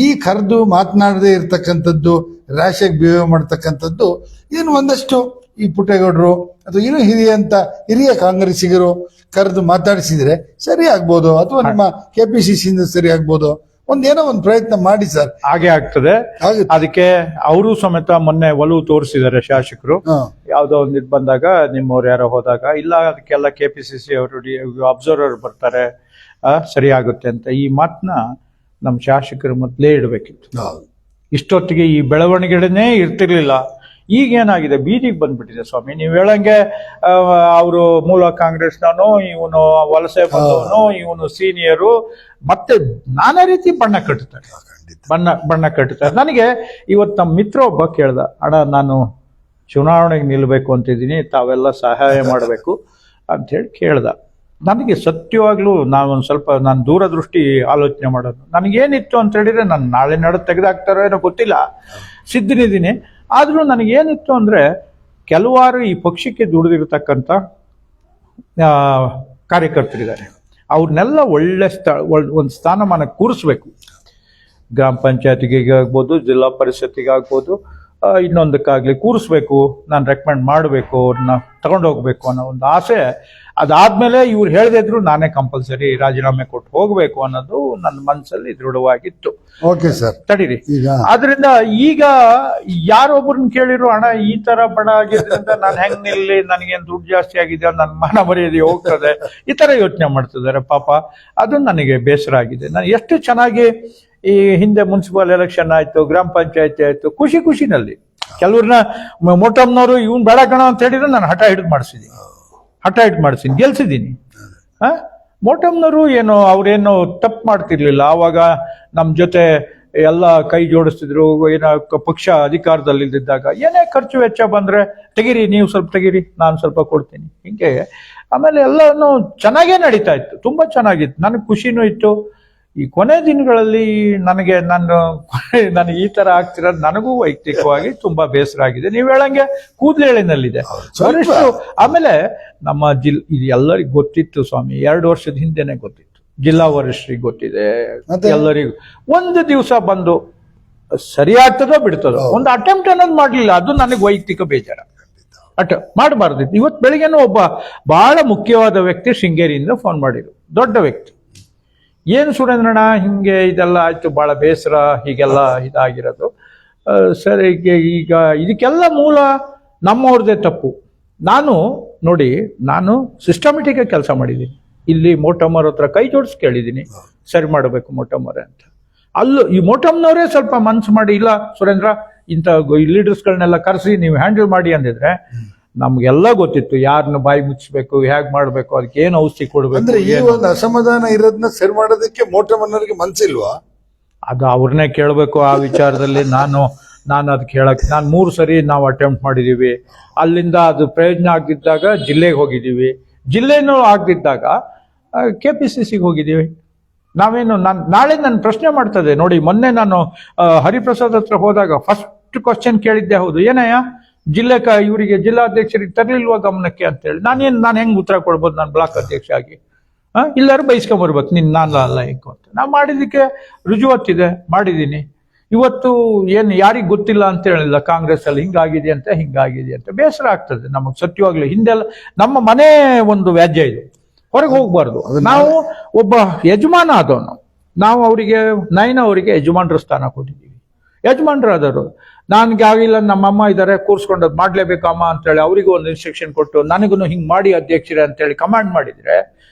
ಈ ಕರೆದು ಮಾತನಾಡದೆ ಇರ್ತಕ್ಕಂಥದ್ದು, ರ್ಯಾಶ್ ಆಗಿ ಬಿಹೇವ್ ಮಾಡ್ತಕ್ಕಂಥದ್ದು, ಇದನ್ನು ಒಂದಷ್ಟು ಈ ಪುಟ್ಟೇಗೌಡರು ಅಥವಾ ಇನ್ನೂ ಹಿರಿಯ ಕಾಂಗ್ರೆಸ್ಸಿಗರು ಕರೆದು ಮಾತಾಡಿಸಿದ್ರೆ ಸರಿ ಆಗ್ಬೋದು, ಅಥವಾ ನಿಮ್ಮ KPCC ಇಂದ ಸರಿ ಆಗ್ಬೋದು. ಒಂದೇನೋ ಒಂದು ಪ್ರಯತ್ನ ಮಾಡಿ ಸರ್. ಹಾಗೆ ಆಗ್ತದೆ. ಅದಕ್ಕೆ ಅವರು ಸಮೇತ ಮೊನ್ನೆ ಒಲವು ತೋರಿಸಿದ್ದಾರೆ ಶಾಸಕರು. ಯಾವ್ದೋ ಒಂದು ಇದು ಬಂದಾಗ, ನಿಮ್ಮವ್ರು ಯಾರೋ ಹೋದಾಗ, ಇಲ್ಲ ಅದಕ್ಕೆಲ್ಲ KPCC ಅವರು ಅಬ್ಸರ್ವರ್ ಬರ್ತಾರೆ, ಸರಿ ಆಗುತ್ತೆ ಅಂತ. ಈ ಮಾತನ್ನ ನಮ್ಮ ಶಾಸಕರು ಮೊದಲೇ ಇಡಬೇಕಿತ್ತು. ಇಷ್ಟೊತ್ತಿಗೆ ಈ ಬೆಳವಣಿಗೆನೇ ಇರ್ತಿರ್ಲಿಲ್ಲ. ಈಗೇನಾಗಿದೆ, ಬೀದಿಗೆ ಬಂದ್ಬಿಟ್ಟಿದೆ ಸ್ವಾಮಿ. ನೀವು ಹೇಳಂಗೆ ಅವರು ಮೂಲ ಕಾಂಗ್ರೆಸ್ನವನು, ಇವನು ವಲಸೆ ಬಂದವನು, ಇವನು ಸೀನಿಯರು, ಮತ್ತೆ ನಾನಾ ರೀತಿ ಬಣ್ಣ ಕಟ್ಟುತ್ತಾರೆ. ನನಗೆ ಇವತ್ತು ನಮ್ಮ ಮಿತ್ರ ಒಬ್ಬ ಕೇಳ್ದ, ಅಣ್ಣ ನಾನು ಚುನಾವಣೆಗೆ ನಿಲ್ಬೇಕು ಅಂತಿದ್ದೀನಿ, ತಾವೆಲ್ಲ ಸಹಾಯ ಮಾಡಬೇಕು ಅಂತ ಹೇಳಿ ಕೇಳ್ದ. ನನಗೆ ಸತ್ಯವಾಗ್ಲೂ ನಾನು ದೂರದೃಷ್ಟಿ ಆಲೋಚನೆ ಮಾಡೋದು. ನನಗೇನಿತ್ತು ಅಂತ ಹೇಳಿದ್ರೆ, ನಾನು ನಾಳೆ ನಾಡು ತೆಗೆದಾಕ್ತಾರೋ ಏನೋ ಗೊತ್ತಿಲ್ಲ, ಸಿದ್ಧನಿದ್ದೀನಿ. ಆದ್ರೂ ನನಗೇನಿತ್ತು ಅಂದ್ರೆ, ಕೆಲವಾರು ಈ ಪಕ್ಷಕ್ಕೆ ದುಡಿದಿರ್ತಕ್ಕಂಥ ಕಾರ್ಯಕರ್ತರಿದ್ದಾರೆ, ಅವ್ರನ್ನೆಲ್ಲ ಒಳ್ಳೆ ಒಂದು ಸ್ಥಾನಮಾನ ಕೂರಿಸ್ಬೇಕು. ಗ್ರಾಮ ಪಂಚಾಯತಿಗೆ ಆಗ್ಬೋದು, ಜಿಲ್ಲಾ ಪರಿಷತ್ತಿಗೆ ಆಗ್ಬೋದು, ಇನ್ನೊಂದಕ್ಕಾಗ್ಲಿ ಕೂರಿಸ್ಬೇಕು, ನಾನು ರೆಕಮೆಂಡ್ ಮಾಡಬೇಕು, ಅವ್ರನ್ನ ತಗೊಂಡೋಗ್ಬೇಕು ಅನ್ನೋ ಒಂದು ಆಸೆ. ಅದಾದ್ಮೇಲೆ ಇವ್ರು ಹೇಳದೇ ಇದ್ರು ನಾನೇ ಕಂಪಲ್ಸರಿ ರಾಜೀನಾಮೆ ಕೊಟ್ಟು ಹೋಗ್ಬೇಕು ಅನ್ನೋದು ನನ್ನ ಮನಸ್ಸಲ್ಲಿ ದೃಢವಾಗಿತ್ತು. ಓಕೆ ಸರ್, ತಡೀರಿ. ಆದ್ರಿಂದ ಈಗ ಯಾರೊಬ್ಬರನ್ನ ಕೇಳಿದ್ರು, ಅಣ್ಣ ಈ ತರ ಬಡ ಆಗಿದ್ರಿಂದ ನಾನು ಹೆಂಗ್ ನಿಲ್ಲಿ, ನನಗೇನು ದುಡ್ಡು ಜಾಸ್ತಿ ಆಗಿದೆ, ನನ್ನ ಮಾನ ಮರ್ಯಾದೆ ಹೋಗ್ತದೆ, ಈ ತರ ಯೋಚನೆ ಮಾಡ್ತಿದ್ದಾರೆ ಪಾಪ. ಅದು ನನಗೆ ಬೇಸರ ಆಗಿದೆ. ನಾನು ಎಷ್ಟು ಚೆನ್ನಾಗಿ ಈ ಹಿಂದೆ ಮುನ್ಸಿಪಲ್ ಎಲೆಕ್ಷನ್ ಆಯ್ತು, ಗ್ರಾಮ ಪಂಚಾಯತಿ ಆಯ್ತು, ಖುಷಿನಲ್ಲಿ ಕೆಲವ್ರನ್ನ ಮೋಟಮ್ನವರು ಇವ್ನು ಬೇಡ ಕಣ ಅಂತ ಹೇಳಿದ್ರೆ ನಾನು ಹಠ ಹಿಡಿದು ಮಾಡಿಸಿದ್ದೀನಿ, ಗೆಲ್ಸಿದ್ದೀನಿ. ಮೋಟಮ್ನವರು ಏನೋ ಅವ್ರೇನೋ ತಪ್ಪು ಮಾಡ್ತಿರ್ಲಿಲ್ಲ. ಆವಾಗ ನಮ್ಮ ಜೊತೆ ಎಲ್ಲ ಕೈ ಜೋಡಿಸ್ತಿದ್ರು. ಏನೋ ಪಕ್ಷ ಅಧಿಕಾರದಲ್ಲಿದ್ದಾಗ ಏನೇ ಖರ್ಚು ವೆಚ್ಚ ಬಂದ್ರೆ, ತೆಗೀರಿ, ನೀವು ಸ್ವಲ್ಪ ತೆಗೀರಿ, ನಾನು ಸ್ವಲ್ಪ ಕೊಡ್ತೀನಿ, ಹಿಂಗೆ. ಆಮೇಲೆ ಎಲ್ಲನೂ ಚೆನ್ನಾಗೇ ನಡೀತಾ ಇತ್ತು, ತುಂಬಾ ಚೆನ್ನಾಗಿತ್ತು, ನನಗೆ ಖುಷಿನೂ ಇತ್ತು. ಈ ಕೊನೆ ದಿನಗಳಲ್ಲಿ ನನಗೆ ಈ ತರ ಆಗ್ತಿರೋದು ನನಗೂ ವೈಯಕ್ತಿಕವಾಗಿ ತುಂಬಾ ಬೇಸರ ಆಗಿದೆ. ನೀವು ಹೇಳಂಗೆ ಕೂದಲೆಳೆನಲ್ಲಿದೆ ವರಿಷ್ಠ. ಆಮೇಲೆ ನಮ್ಮ ಇದು ಎಲ್ಲರಿಗೂ ಗೊತ್ತಿತ್ತು ಸ್ವಾಮಿ, 2 ವರ್ಷದ ಹಿಂದೆನೆ ಗೊತ್ತಿತ್ತು. ಜಿಲ್ಲಾ ವರಿಷ್ಠರಿಗೆ ಗೊತ್ತಿದೆ ಎಲ್ಲರಿಗೂ. ಒಂದು ದಿವಸ ಬಂದು ಸರಿ ಆಗ್ತದೋ ಬಿಡ್ತದೋ, ಒಂದು ಅಟೆಂಪ್ಟ್ ಅನ್ನೋದು ಮಾಡ್ಲಿಲ್ಲ. ಅದು ನನಗೆ ವೈಯಕ್ತಿಕ ಬೇಜಾರ. ಮಾಡಬಾರ್ದಿತ್ತು. ಇವತ್ತು ಬೆಳಿಗ್ಗೆನೂ ಒಬ್ಬ ಬಹಳ ಮುಖ್ಯವಾದ ವ್ಯಕ್ತಿ ಶೃಂಗೇರಿಯಿಂದ ಫೋನ್ ಮಾಡಿದ್ರು, ದೊಡ್ಡ ವ್ಯಕ್ತಿ. ಏನು ಸುರೇಂದ್ರಣ್ಣ ಹಿಂಗೆ ಇದೆಲ್ಲ ಆಯ್ತು, ಬಹಳ ಬೇಸರ, ಹೀಗೆಲ್ಲ ಇದಾಗಿರೋದು. ಸರಿ, ಈಗ ಇದಕ್ಕೆಲ್ಲ ಮೂಲ ನಮ್ಮವ್ರದ್ದೇ ತಪ್ಪು. ನಾನು ಸಿಸ್ಟಮೆಟಿಕ್ ಆಗಿ ಕೆಲಸ ಮಾಡಿದ್ದೀನಿ. ಇಲ್ಲಿ ಮೋಟಮ್ಮರ ಹತ್ರ ಕೈ ಜೋಡಿಸಿ ಕೇಳಿದ್ದೀನಿ, ಸರಿ ಮಾಡಬೇಕು ಮೋಟಮ್ಮರೇ ಅಂತ. ಅಲ್ಲೂ ಈ ಮೋಟಮ್ನವರೇ ಸ್ವಲ್ಪ ಮನ್ಸು ಮಾಡಿ, ಇಲ್ಲ ಸುರೇಂದ್ರ ಇಂಥ ಲೀಡರ್ಸ್ಗಳನ್ನೆಲ್ಲ ಕರೆಸಿ ನೀವು ಹ್ಯಾಂಡಲ್ ಮಾಡಿ ಅಂದಿದ್ರೆ ನಮ್ಗೆಲ್ಲ ಗೊತ್ತಿತ್ತು ಯಾರನ್ನ ಬಾಯಿ ಮುಚ್ಚಬೇಕು, ಹೇಗ್ ಮಾಡ್ಬೇಕು, ಅದಕ್ಕೆ ಏನು ಔಷಧಿ ಕೊಡ್ಬೇಕು. ಅಂದ್ರೆ ಈ ಒಂದು ಅಸಮಾಧಾನ ಇರೋದನ್ನ ಸರಿ ಮಾಡೋದಕ್ಕೆ ಮೋಟ ಮನ್ನರಿಗೆ ಮನ್ಸಿಲ್ವಾ? ಅದು ಅವ್ರನ್ನೇ ಕೇಳಬೇಕು ಆ ವಿಚಾರದಲ್ಲಿ. ನಾನು ಅದಕ್ಕೆ ಹೇಳಕ್, ನಾನು 3 ಸರಿ ನಾವು ಅಟೆಂಪ್ಟ್ ಮಾಡಿದೀವಿ. ಅಲ್ಲಿಂದ ಅದು ಪ್ರಯೋಜನ ಆಗದಿದ್ದಾಗ ಜಿಲ್ಲೆಗೆ ಹೋಗಿದ್ದೀವಿ, ಜಿಲ್ಲೆನೂ ಆಗದಿದ್ದಾಗ KPCCಗೆ ಹೋಗಿದ್ದೀವಿ. ನಾವೇನು ನಾಳೆ ನಾನು ಪ್ರಶ್ನೆ ಮಾಡ್ತದೆ ನೋಡಿ. ಮೊನ್ನೆ ನಾನು ಹರಿಪ್ರಸಾದ್ ಹತ್ರ ಹೋದಾಗ ಫಸ್ಟ್ ಕ್ವಶನ್ ಕೇಳಿದ್ದೆ, ಹೌದು ಏನಯ್ಯ ಇವರಿಗೆ ಜಿಲ್ಲಾಧ್ಯಕ್ಷರಿಗೆ ತರಲಿಲ್ವಾ ಗಮನಕ್ಕೆ ಅಂತೇಳಿ. ನಾನು ಹೆಂಗ್ ಉತ್ತರ ಕೊಡ್ಬೋದು, ನಾನು ಬ್ಲಾಕ್ ಅಧ್ಯಕ್ಷ ಆಗಿ? ಇಲ್ಲಾರು ಬೈಸ್ಕೊಂಬರ್ಬೇಕು, ನಾನು ಅಲ್ಲ ಹೆಂಗು ಅಂತ. ನಾವು ಮಾಡಿದ್ದಕ್ಕೆ ರುಜುವತ್ತಿದೆ, ಮಾಡಿದ್ದೀನಿ. ಇವತ್ತು ಏನು ಯಾರಿಗೆ ಗೊತ್ತಿಲ್ಲ ಅಂತ ಹೇಳಿಲ್ಲ, ಕಾಂಗ್ರೆಸ್ ಅಲ್ಲಿ ಹಿಂಗಾಗಿದೆ ಅಂತ ಬೇಸರ ಆಗ್ತದೆ ನಮಗೆ ಸತ್ಯವಾಗ್ಲೂ. ಹಿಂದೆಲ್ಲ ನಮ್ಮ ಮನೆ ಒಂದು ವ್ಯಾಜ್ಯ ಇದು, ಹೊರಗೆ ಹೋಗ್ಬಾರ್ದು. ನಾವು ಒಬ್ಬ ಯಜಮಾನ ಆದವನು, ನಾವು ಅವರಿಗೆ ಯಜಮಾನ್ರ ಸ್ಥಾನ ಕೊಟ್ಟಿದ್ದೀವಿ. ಯಜಮಾನ್ರಾದವರು ನನ್ಗೆ ಆಗಿಲ್ಲ, ನಮ್ಮಮ್ಮ ಇದ್ದಾರೆ ಕೂರ್ಸ್ಕೊಂಡದ್ ಮಾಡ್ಲೇಬೇಕಮ್ಮ ಅಂತೇಳಿ ಅವರಿಗೂ ಒಂದು ಇನ್ಸ್ಟ್ರಕ್ಷನ್ ಕೊಟ್ಟು ನನಗೂ ಹಿಂಗ್ ಮಾಡಿ ಅಧ್ಯಕ್ಷರೇ ಅಂತೇಳಿ ಕಮಾಂಡ್ ಮಾಡಿದ್ರೆ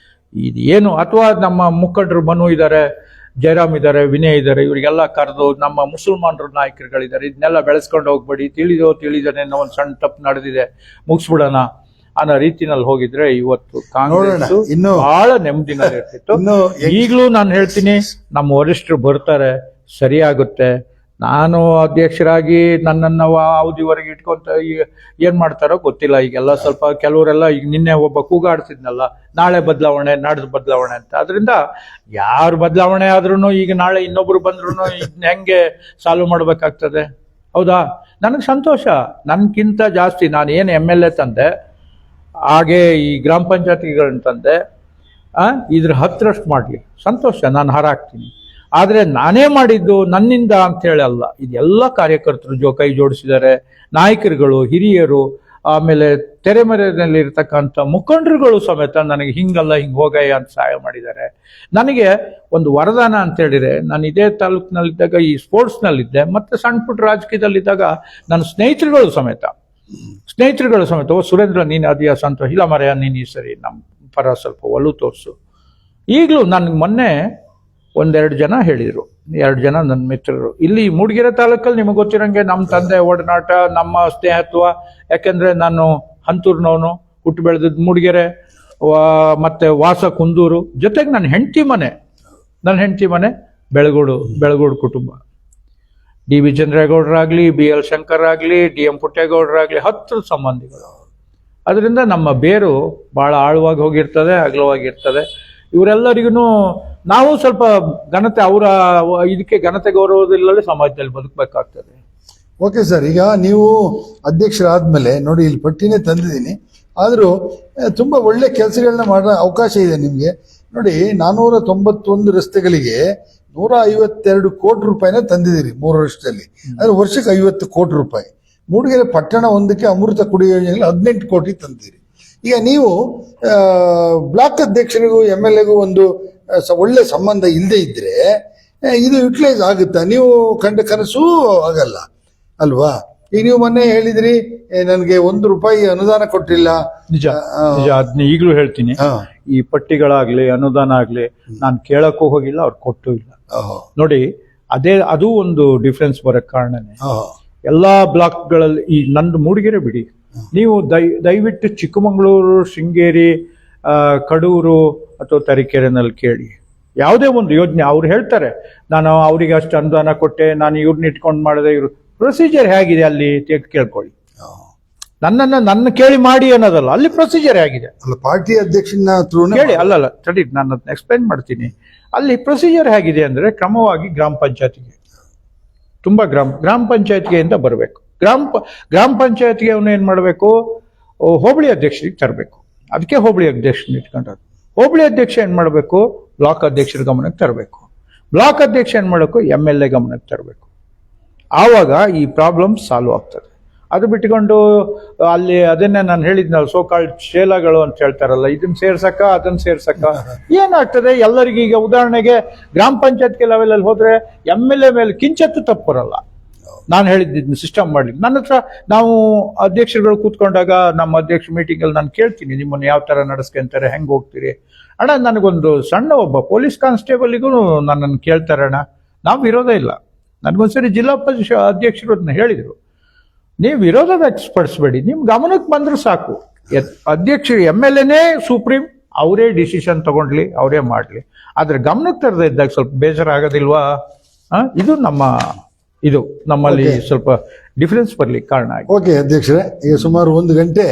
ಇದು ಏನು? ಅಥವಾ ನಮ್ಮ ಮುಖಂಡರು ಮನು ಇದ್ದಾರೆ, ಜಯರಾಮ್ ಇದ್ದಾರೆ, ವಿನಯ್ ಇದ್ದಾರೆ, ಇವರಿಗೆಲ್ಲ ಕರೆದು ನಮ್ಮ ಮುಸಲ್ಮಾನರ ನಾಯಕರುಗಳಿದ್ದಾರೆ, ಇದನ್ನೆಲ್ಲ ಬೆಳೆಸ್ಕೊಂಡು ಹೋಗ್ಬೇಡಿ, ತಿಳಿದಾನೆ ಒಂದು ಸಣ್ಣ ತಪ್ಪು ನಡೆದಿದೆ, ಮುಗಿಸ್ಬಿಡೋಣ ಅನ್ನೋ ರೀತಿನಲ್ಲಿ ಹೋಗಿದ್ರೆ ಇವತ್ತು ಕಾಂಗ್ರೆಸ್ ಬಹಳ ನೆಮ್ಮದಿನಲ್ಲಿ ಇರ್ತಿತ್ತು. ಈಗಲೂ ನಾನು ಹೇಳ್ತೀನಿ, ನಮ್ಮ ವರಿಷ್ಠರು ಬರ್ತಾರೆ, ಸರಿಯಾಗುತ್ತೆ. ನಾನು ಅಧ್ಯಕ್ಷರಾಗಿ ನನ್ನನ್ನು ಅವಧಿವರೆಗೆ ಇಟ್ಕೊಂತ ಏನ್ ಮಾಡ್ತಾರೋ ಗೊತ್ತಿಲ್ಲ. ಈಗೆಲ್ಲ ಸ್ವಲ್ಪ ಕೆಲವರೆಲ್ಲ ಈಗ ನಿನ್ನೆ ಒಬ್ಬ ಕೂಗಾಡ್ತಿದ್ನಲ್ಲ, ನಾಳೆ ಬದಲಾವಣೆ ನಾಡ್ದು ಬದಲಾವಣೆ ಅಂತ. ಅದರಿಂದ ಯಾರು ಬದಲಾವಣೆ ಆದ್ರೂ ಈಗ ನಾಳೆ ಇನ್ನೊಬ್ರು ಬಂದ್ರು ಹೆಂಗೆ ಸಾಲ್ವ್ ಮಾಡ್ಬೇಕಾಗ್ತದೆ? ಹೌದಾ? ನನಗೆ ಸಂತೋಷ. ನನ್ಗಿಂತ ಜಾಸ್ತಿ ನಾನು ಏನು MLA ತಂದೆ, ಹಾಗೆ ಈ ಗ್ರಾಮ ಪಂಚಾಯತಿಗಳನ್ನ ತಂದೆ, ಇದ್ರ 10ರಷ್ಟು ಮಾಡ್ಲಿ ಸಂತೋಷ, ನಾನು ಹಾರಾಕ್ತೀನಿ. ಆದ್ರೆ ನಾನೇ ಮಾಡಿದ್ದು ನನ್ನಿಂದ ಅಂತ ಹೇಳಿ ಅಲ್ಲ, ಇದೆಲ್ಲ ಕಾರ್ಯಕರ್ತರು ಕೈ ಜೋಡಿಸಿದ್ದಾರೆ, ನಾಯಕರುಗಳು, ಹಿರಿಯರು, ಆಮೇಲೆ ತೆರೆಮರೆಯಲ್ಲಿ ಇರ್ತಕ್ಕಂಥ ಮುಖಂಡರುಗಳು ಸಮೇತ ನನಗೆ ಹಿಂಗಲ್ಲ ಹಿಂಗ್ ಹೋಗಯ್ಯ ಅಂತ ಸಹಾಯ ಮಾಡಿದ್ದಾರೆ. ನನಗೆ ಒಂದು ವರದಾನ ಅಂತ ಹೇಳಿದ್ರೆ, ನಾನು ಇದೇ ತಾಲೂಕಿನಲ್ಲಿದ್ದಾಗ ಈ ಸ್ಪೋರ್ಟ್ಸ್ನಲ್ಲಿದ್ದೆ, ಮತ್ತೆ ಸಣ್ಣ ಪುಟ್ಟ ರಾಜಕೀಯದಲ್ಲಿದ್ದಾಗ ನನ್ನ ಸ್ನೇಹಿತರುಗಳು ಸಮೇತ ಓ ಸುರೇಂದ್ರ ನೀನು ಅದೆಯಾ ಸಂತೋಷ, ಇಲ್ಲ ಮರೆಯ ನೀನು ಈ ಸರಿ ನಮ್ಮ ಪರ ಸ್ವಲ್ಪ ಒಲು ತೋರಿಸು. ಈಗಲೂ ನನಗೆ ಮೊನ್ನೆ 1-2 ಜನ ಹೇಳಿದರು, 2 ಜನ ನನ್ನ ಮಿತ್ರರು. ಇಲ್ಲಿ ಮೂಡಿಗೆರೆ ತಾಲೂಕಲ್ಲಿ ನಿಮಗೆ ಗೊತ್ತಿರಂಗೆ ನಮ್ಮ ತಂದೆ ಒಡನಾಟ, ನಮ್ಮ ಸ್ನೇಹತ್ವ. ಯಾಕೆಂದ್ರೆ ನಾನು ಹಂತೂರ್ನವನು, ಹುಟ್ಟು ಬೆಳೆದದ್ದು ಮೂಡಿಗೆರೆ, ಮತ್ತೆ ವಾಸ ಕುಂದೂರು, ಜೊತೆಗೆ ನನ್ನ ಹೆಂಡತಿ ಮನೆ ಬೆಳಗೋಡು ಕುಟುಂಬ. DB ಚಂದ್ರೇಗೌಡರಾಗ್ಲಿ, BL ಶಂಕರ್ ಆಗ್ಲಿ, DM ಪುಟ್ಟೇಗೌಡರಾಗ್ಲಿ, 10 ಸಂಬಂಧಿಗಳು. ಅದರಿಂದ ನಮ್ಮ ಬೇರು ಬಹಳ ಆಳವಾಗಿ ಹೋಗಿರ್ತದೆ, ಅಗಲವಾಗಿರ್ತದೆ. ಇವರೆಲ್ಲರಿಗೂ ನಾವು ಸ್ವಲ್ಪ ಘನತೆ, ಅವರ ಇದಕ್ಕೆ ಘನತೆ ಗೌರವದಿಲ್ಲದೆ ಸಮಾಜದಲ್ಲಿ ಬದುಕಬೇಕಾಗ್ತದೆ. ಓಕೆ ಸರ್, ಈಗ ನೀವು ಅಧ್ಯಕ್ಷರಾದ್ಮೇಲೆ ನೋಡಿ, ಇಲ್ಲಿ ಪಟ್ಟಿನೇ ತಂದಿದ್ದೀನಿ, ಆದರೂ ತುಂಬಾ ಒಳ್ಳೆ ಕೆಲಸಗಳನ್ನ ಮಾಡೋ ಅವಕಾಶ ಇದೆ ನಿಮಗೆ. ನೋಡಿ, 491 ರಸ್ತೆಗಳಿಗೆ 152 ಕೋಟಿ ರೂಪಾಯಿನ ತಂದಿದ್ದೀರಿ 3 ವರ್ಷದಲ್ಲಿ. ಅಂದ್ರೆ ವರ್ಷಕ್ಕೆ 50 ಕೋಟಿ ರೂಪಾಯಿ. ಮೂಡಿಗೆರೆ ಪಟ್ಟಣ ಒಂದಕ್ಕೆ ಅಮೃತ ಕುಡಿಯುವ ಯೋಜನೆಯಲ್ಲಿ 18 ಕೋಟಿ ತಂದಿದ್ದೀರಿ. ಈಗ ನೀವು ಬ್ಲಾಕ್ ಅಧ್ಯಕ್ಷರಿಗೂ MLAಗೂ ಒಂದು ಒಳ್ಳೆ ಸಂಬಂಧ ಇಲ್ಲದೆ ಇದ್ರೆ ಇದು ಯುಟಿಲೈಸ್ ಆಗುತ್ತಾ? ನೀವು ಕಂಡ ಕನಸು ಆಗಲ್ಲ ಅಲ್ವಾ? ಈಗ ನೀವು ಮೊನ್ನೆ ಹೇಳಿದ್ರಿ, ನನಗೆ 1 ರೂಪಾಯಿ ಅನುದಾನ ಕೊಟ್ಟಿಲ್ಲ. ನಿಜ, ಅದನ್ನ ಈಗಲೂ ಹೇಳ್ತೀನಿ. ಈ ಪಟ್ಟಿಗಳಾಗ್ಲಿ, ಅನುದಾನ ಆಗ್ಲಿ, ನಾನು ಕೇಳಕ್ಕೂ ಹೋಗಿಲ್ಲ, ಅವ್ರು ಕೊಟ್ಟೂ ಇಲ್ಲ. ನೋಡಿ, ಅದು ಒಂದು ಡಿಫ್ರೆನ್ಸ್ ಬರಕ್ ಕಾರಣನೇ. ಎಲ್ಲಾ ಬ್ಲಾಕ್ಗಳಲ್ಲಿ ಈ ನಂದು ಮೂಡಿಗೆರೆ ಬಿಡಿ, ನೀವು ದಯವಿಟ್ಟು ಚಿಕ್ಕಮಗಳೂರು, ಶೃಂಗೇರಿ, ಕಡೂರು ಅಥವಾ ತರೀಕೆರೆನಲ್ಲಿ ಕೇಳಿ, ಯಾವುದೇ ಒಂದು ಯೋಜನೆ ಅವ್ರು ಹೇಳ್ತಾರೆ, ನಾನು ಅವರಿಗೆ ಅಷ್ಟು ಅನುದಾನ ಕೊಟ್ಟೆ, ನಾನು ಇವ್ರನ್ನ ಇಟ್ಕೊಂಡು ಮಾಡಿದೆ. ಇವ್ರು ಪ್ರೊಸೀಜರ್ ಹೇಗಿದೆ ಅಲ್ಲಿ ಕೇಳ್ಕೊಳ್ಳಿ. ನನ್ನ ಕೇಳಿ ಮಾಡಿ ಅನ್ನೋದಲ್ಲ, ಅಲ್ಲಿ ಪ್ರೊಸೀಜರ್ ಹೇಗಿದೆ ಪಾರ್ಟಿ ಅಧ್ಯಕ್ಷನ ಕೇಳಿ. ಅಲ್ಲಲ್ಲ ತಡಿ, ನಾನು ಅದನ್ನ ಎಕ್ಸ್ಪ್ಲೈನ್ ಮಾಡ್ತೀನಿ. ಅಲ್ಲಿ ಪ್ರೊಸೀಜರ್ ಹೇಗಿದೆ ಅಂದ್ರೆ, ಕ್ರಮವಾಗಿ ಗ್ರಾಮ ಪಂಚಾಯತಿಗೆ ತುಂಬಾ ಗ್ರಾಮ ಪಂಚಾಯತ್ಗೆ ಅಂತ ಬರಬೇಕು. ಗ್ರಾಮ ಪಂಚಾಯತ್ಗೆ ಅವನು ಏನ್ ಮಾಡಬೇಕು, ಹೋಬಳಿ ಅಧ್ಯಕ್ಷರಿಗೆ ತರಬೇಕು. ಅದಕ್ಕೆ ಹೋಬಳಿ ಅಧ್ಯಕ್ಷನ ಇಟ್ಕೊಂಡ್ರು. ಹೋಬಳಿ ಅಧ್ಯಕ್ಷ ಏನ್ ಮಾಡಬೇಕು, ಬ್ಲಾಕ್ ಅಧ್ಯಕ್ಷರ ಗಮನಕ್ಕೆ ತರಬೇಕು. ಬ್ಲಾಕ್ ಅಧ್ಯಕ್ಷ ಏನ್ ಮಾಡಬೇಕು, MLA ಗಮನಕ್ಕೆ ತರಬೇಕು. ಆವಾಗ ಈ ಪ್ರಾಬ್ಲಮ್ ಸಾಲ್ವ್ ಆಗ್ತದೆ. ಅದು ಬಿಟ್ಕೊಂಡು ಅಲ್ಲಿ ಅದನ್ನೇ ನಾನು ಹೇಳಿದ್ನಲ್ಲ, ಸೋಕಾಲ್ಡ್ ಶೇಲಗಳು ಅಂತ ಹೇಳ್ತಾರಲ್ಲ, ಇದನ್ನ ಸೇರ್ಸಕ್ಕ ಅದನ್ನ ಸೇರ್ಸಕ್ಕ ಏನಾಗ್ತದೆ ಎಲ್ಲರಿಗೂ. ಈಗ ಉದಾಹರಣೆಗೆ ಗ್ರಾಮ ಪಂಚಾಯತ್ ಲೆವೆಲಲ್ಲಿ ಹೋದ್ರೆ MLA ಮೇಲೆ ಕಿಂಚತ್ತು ತಪ್ಪು ಬರಲ್ಲ. ನಾನು ಹೇಳಿದ್ದಿದ್ನ ಸಿಸ್ಟಮ್ ಮಾಡ್ಲಿಕ್ಕೆ ನನ್ನ ಹತ್ರ ನಾವು ಅಧ್ಯಕ್ಷರುಗಳು ಕೂತ್ಕೊಂಡಾಗ, ನಮ್ಮ ಅಧ್ಯಕ್ಷ ಮೀಟಿಂಗ್ ಅಲ್ಲಿ ನಾನು ಕೇಳ್ತೀನಿ, ನಿಮ್ಮನ್ನು ಯಾವ ತರ ನಡೆಸ್ಕೊಂತಾರೆ, ಹೆಂಗ್ ಹೋಗ್ತೀರಿ ಅಣ್ಣ. ನನಗೊಂದು ಸಣ್ಣ ಒಬ್ಬ ಪೊಲೀಸ್ ಕಾನ್ಸ್ಟೇಬಲ್ಗೂ ನನ್ನನ್ನು ಕೇಳ್ತಾರೆ ಅಣ್ಣ, ನಾವು ಇರೋದೇ ಇಲ್ಲ. ನನಗೊಂದ್ಸರಿ ಜಿಲ್ಲಾ ಅಧ್ಯಕ್ಷರು ಅದನ್ನ ಹೇಳಿದ್ರು, ನೀವು ವಿರೋಧ ವ್ಯಕ್ತಪಡಿಸ್ಬೇಡಿ, ನಿಮ್ ಗಮನಕ್ಕೆ ಬಂದ್ರೆ ಸಾಕು. ಅಧ್ಯಕ್ಷರು MLA ಸುಪ್ರೀಂ, ಅವರೇ ಡಿಸಿಷನ್ ತಗೊಂಡ್ಲಿ, ಅವರೇ ಮಾಡ್ಲಿ. ಆದ್ರೆ ಗಮನಕ್ಕೆ ತರದೇ ಇದ್ದಾಗ ಸ್ವಲ್ಪ ಬೇಜಾರ ಆಗೋದಿಲ್ವಾ? ಇದು ನಮ್ಮಲ್ಲಿ ಸ್ವಲ್ಪ ಡಿಫರೆನ್ಸ್ ಬರ್ಲಿಕ್ಕೆ ಕಾರಣ ಆಗಿದೆ. ಓಕೆ ಅಧ್ಯಕ್ಷರೇ, ಈಗ ಸುಮಾರು 1 ಗಂಟೆ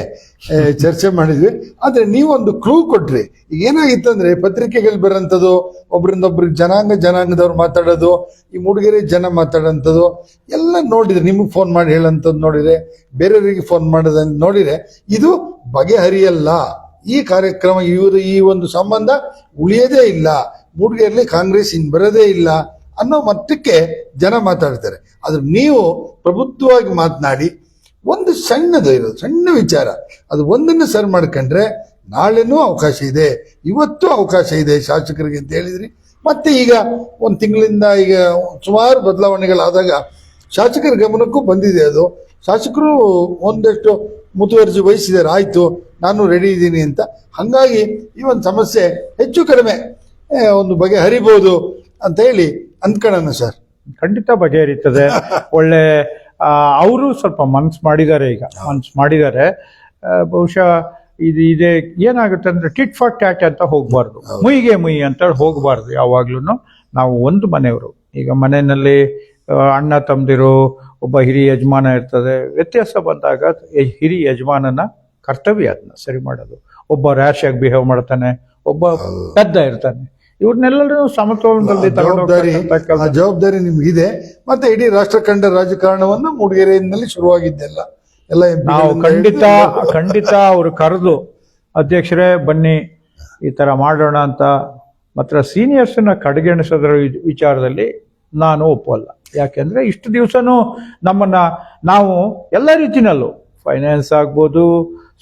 ಚರ್ಚೆ ಮಾಡಿದ್ವಿ. ಆದ್ರೆ ನೀವೊಂದು ಕ್ಲೂ ಕೊಟ್ರಿ. ಈಗ ಏನಾಗಿತ್ತಂದ್ರೆ, ಪತ್ರಿಕೆಗಳು ಬರೋಂಥದ್ದು, ಒಬ್ಬರಿಂದೊಬ್ರಿಗೆ ಜನಾಂಗದವ್ರು ಮಾತಾಡೋದು, ಈ ಮೂಡಿಗೆರೆ ಜನ ಮಾತಾಡೋಂಥದ್ದು ಎಲ್ಲ ನೋಡಿದ್ರೆ, ನಿಮಗೆ ಫೋನ್ ಮಾಡಿ ಹೇಳೋಂಥದ್ದು ನೋಡಿದ್ರೆ, ಬೇರೆಯವರಿಗೆ ಫೋನ್ ಮಾಡೋದನ್ನ ನೋಡಿದ್ರೆ, ಇದು ಬಗೆಹರಿಯಲ್ಲ. ಈ ಕಾರ್ಯಕ್ರಮ, ಈ ಒಂದು ಸಂಬಂಧ ಉಳಿಯೋದೇ ಇಲ್ಲ, ಮೂಡಿಗೆರೆಯಲ್ಲಿ ಕಾಂಗ್ರೆಸ್ ಇನ್ ಬರೋದೇ ಇಲ್ಲ ಅನ್ನೋ ಮಟ್ಟಕ್ಕೆ ಜನ ಮಾತಾಡ್ತಾರೆ. ಆದ್ರೆ ನೀವು ಪ್ರಬುದ್ಧವಾಗಿ ಮಾತನಾಡಿ, ಒಂದು ಸಣ್ಣದು ಇರೋದು, ಸಣ್ಣ ವಿಚಾರ, ಅದು ಒಂದನ್ನು ಸರಿ ಮಾಡ್ಕೊಂಡ್ರೆ ನಾಳೆನೂ ಅವಕಾಶ ಇದೆ, ಇವತ್ತು ಅವಕಾಶ ಇದೆ ಶಾಸಕರಿಗೆ ಅಂತ ಹೇಳಿದ್ರಿ. ಮತ್ತೆ ಈಗ 1 ತಿಂಗಳಿಂದ ಈಗ ಸುಮಾರು ಬದಲಾವಣೆಗಳಾದಾಗ ಶಾಸಕರ ಗಮನಕ್ಕೂ ಬಂದಿದೆ. ಅದು ಶಾಸಕರು ಒಂದಷ್ಟು ಮುತುವರ್ಜಿ ವಹಿಸಿದ್ದಾರೆ, ಆಯ್ತು ನಾನು ರೆಡಿ ಇದ್ದೀನಿ ಅಂತ. ಹಂಗಾಗಿ ಈ ಒಂದು ಸಮಸ್ಯೆ ಹೆಚ್ಚು ಕಡಿಮೆ ಒಂದು ಬಗೆಹರಿಬಹುದು ಅಂತ ಹೇಳಿ ಅಂದ್ಕೊಳ್ಳೋಣ ಸರ್. ಖಂಡಿತ ಬಗೆಹರಿತದೆ. ಒಳ್ಳೆ ಅವರು ಸ್ವಲ್ಪ ಮನ್ಸು ಮಾಡಿದ್ದಾರೆ. ಬಹುಶಃ ಇದೇ ಏನಾಗುತ್ತೆ ಅಂದ್ರೆ, ಟಿಟ್ ಫಾರ್ ಟ್ಯಾಟ್ ಅಂತ ಹೋಗ್ಬಾರ್ದು, ಮುಯಿಗೆ ಮುಯಿ ಅಂತ ಹೋಗ್ಬಾರ್ದು. ಯಾವಾಗ್ಲೂ ನಾವು ಒಂದು ಮನೆಯವರು. ಈಗ ಮನೆಯಲ್ಲಿ ಅಣ್ಣ ತಮ್ಮದಿರು, ಒಬ್ಬ ಹಿರಿಯ ಯಜಮಾನ ಇರ್ತದೆ. ವ್ಯತ್ಯಾಸ ಬಂದಾಗ ಹಿರಿಯ ಯಜಮಾನನ ಕರ್ತವ್ಯ ಅದನ್ನ ಸರಿ ಮಾಡೋದು. ಒಬ್ಬ ರ್ಯಾಶ್ ಆಗಿ ಬಿಹೇವ್ ಮಾಡ್ತಾನೆ, ಒಬ್ಬ ಪೆದ್ದ ಇರ್ತಾನೆ. ಇವ್ರನ್ನೆಲ್ಲರೂ ಸಮತೋಲನದಲ್ಲಿ ಜವಾಬ್ದಾರಿ ನಿಮ್ಗಿದೆ. ಮತ್ತೆ ಇಡೀ ರಾಷ್ಟ್ರ ರಾಜಕಾರಣವನ್ನು ಮೂಡಿಗೆರೆಯಲ್ಲಿ ಶುರುವಾಗಿದ್ದೆಲ್ಲ ಎಲ್ಲ ನಾವು ಖಂಡಿತ ಅವರು ಕರೆದು, ಅಧ್ಯಕ್ಷರೇ ಬನ್ನಿ ಈ ತರ ಮಾಡೋಣ ಅಂತ. ಮಾತ್ರ ಸೀನಿಯರ್ಸ್ನ ಕಡೆಗಣಿಸೋದ್ರ ವಿಚಾರದಲ್ಲಿ ನಾನು ಒಪ್ಪಲ್ಲ. ಯಾಕೆಂದ್ರೆ ಇಷ್ಟು ದಿವಸನೂ ನಾವು ಎಲ್ಲ ರೀತಿನಲ್ಲೂ, ಫೈನಾನ್ಸ್ ಆಗ್ಬೋದು,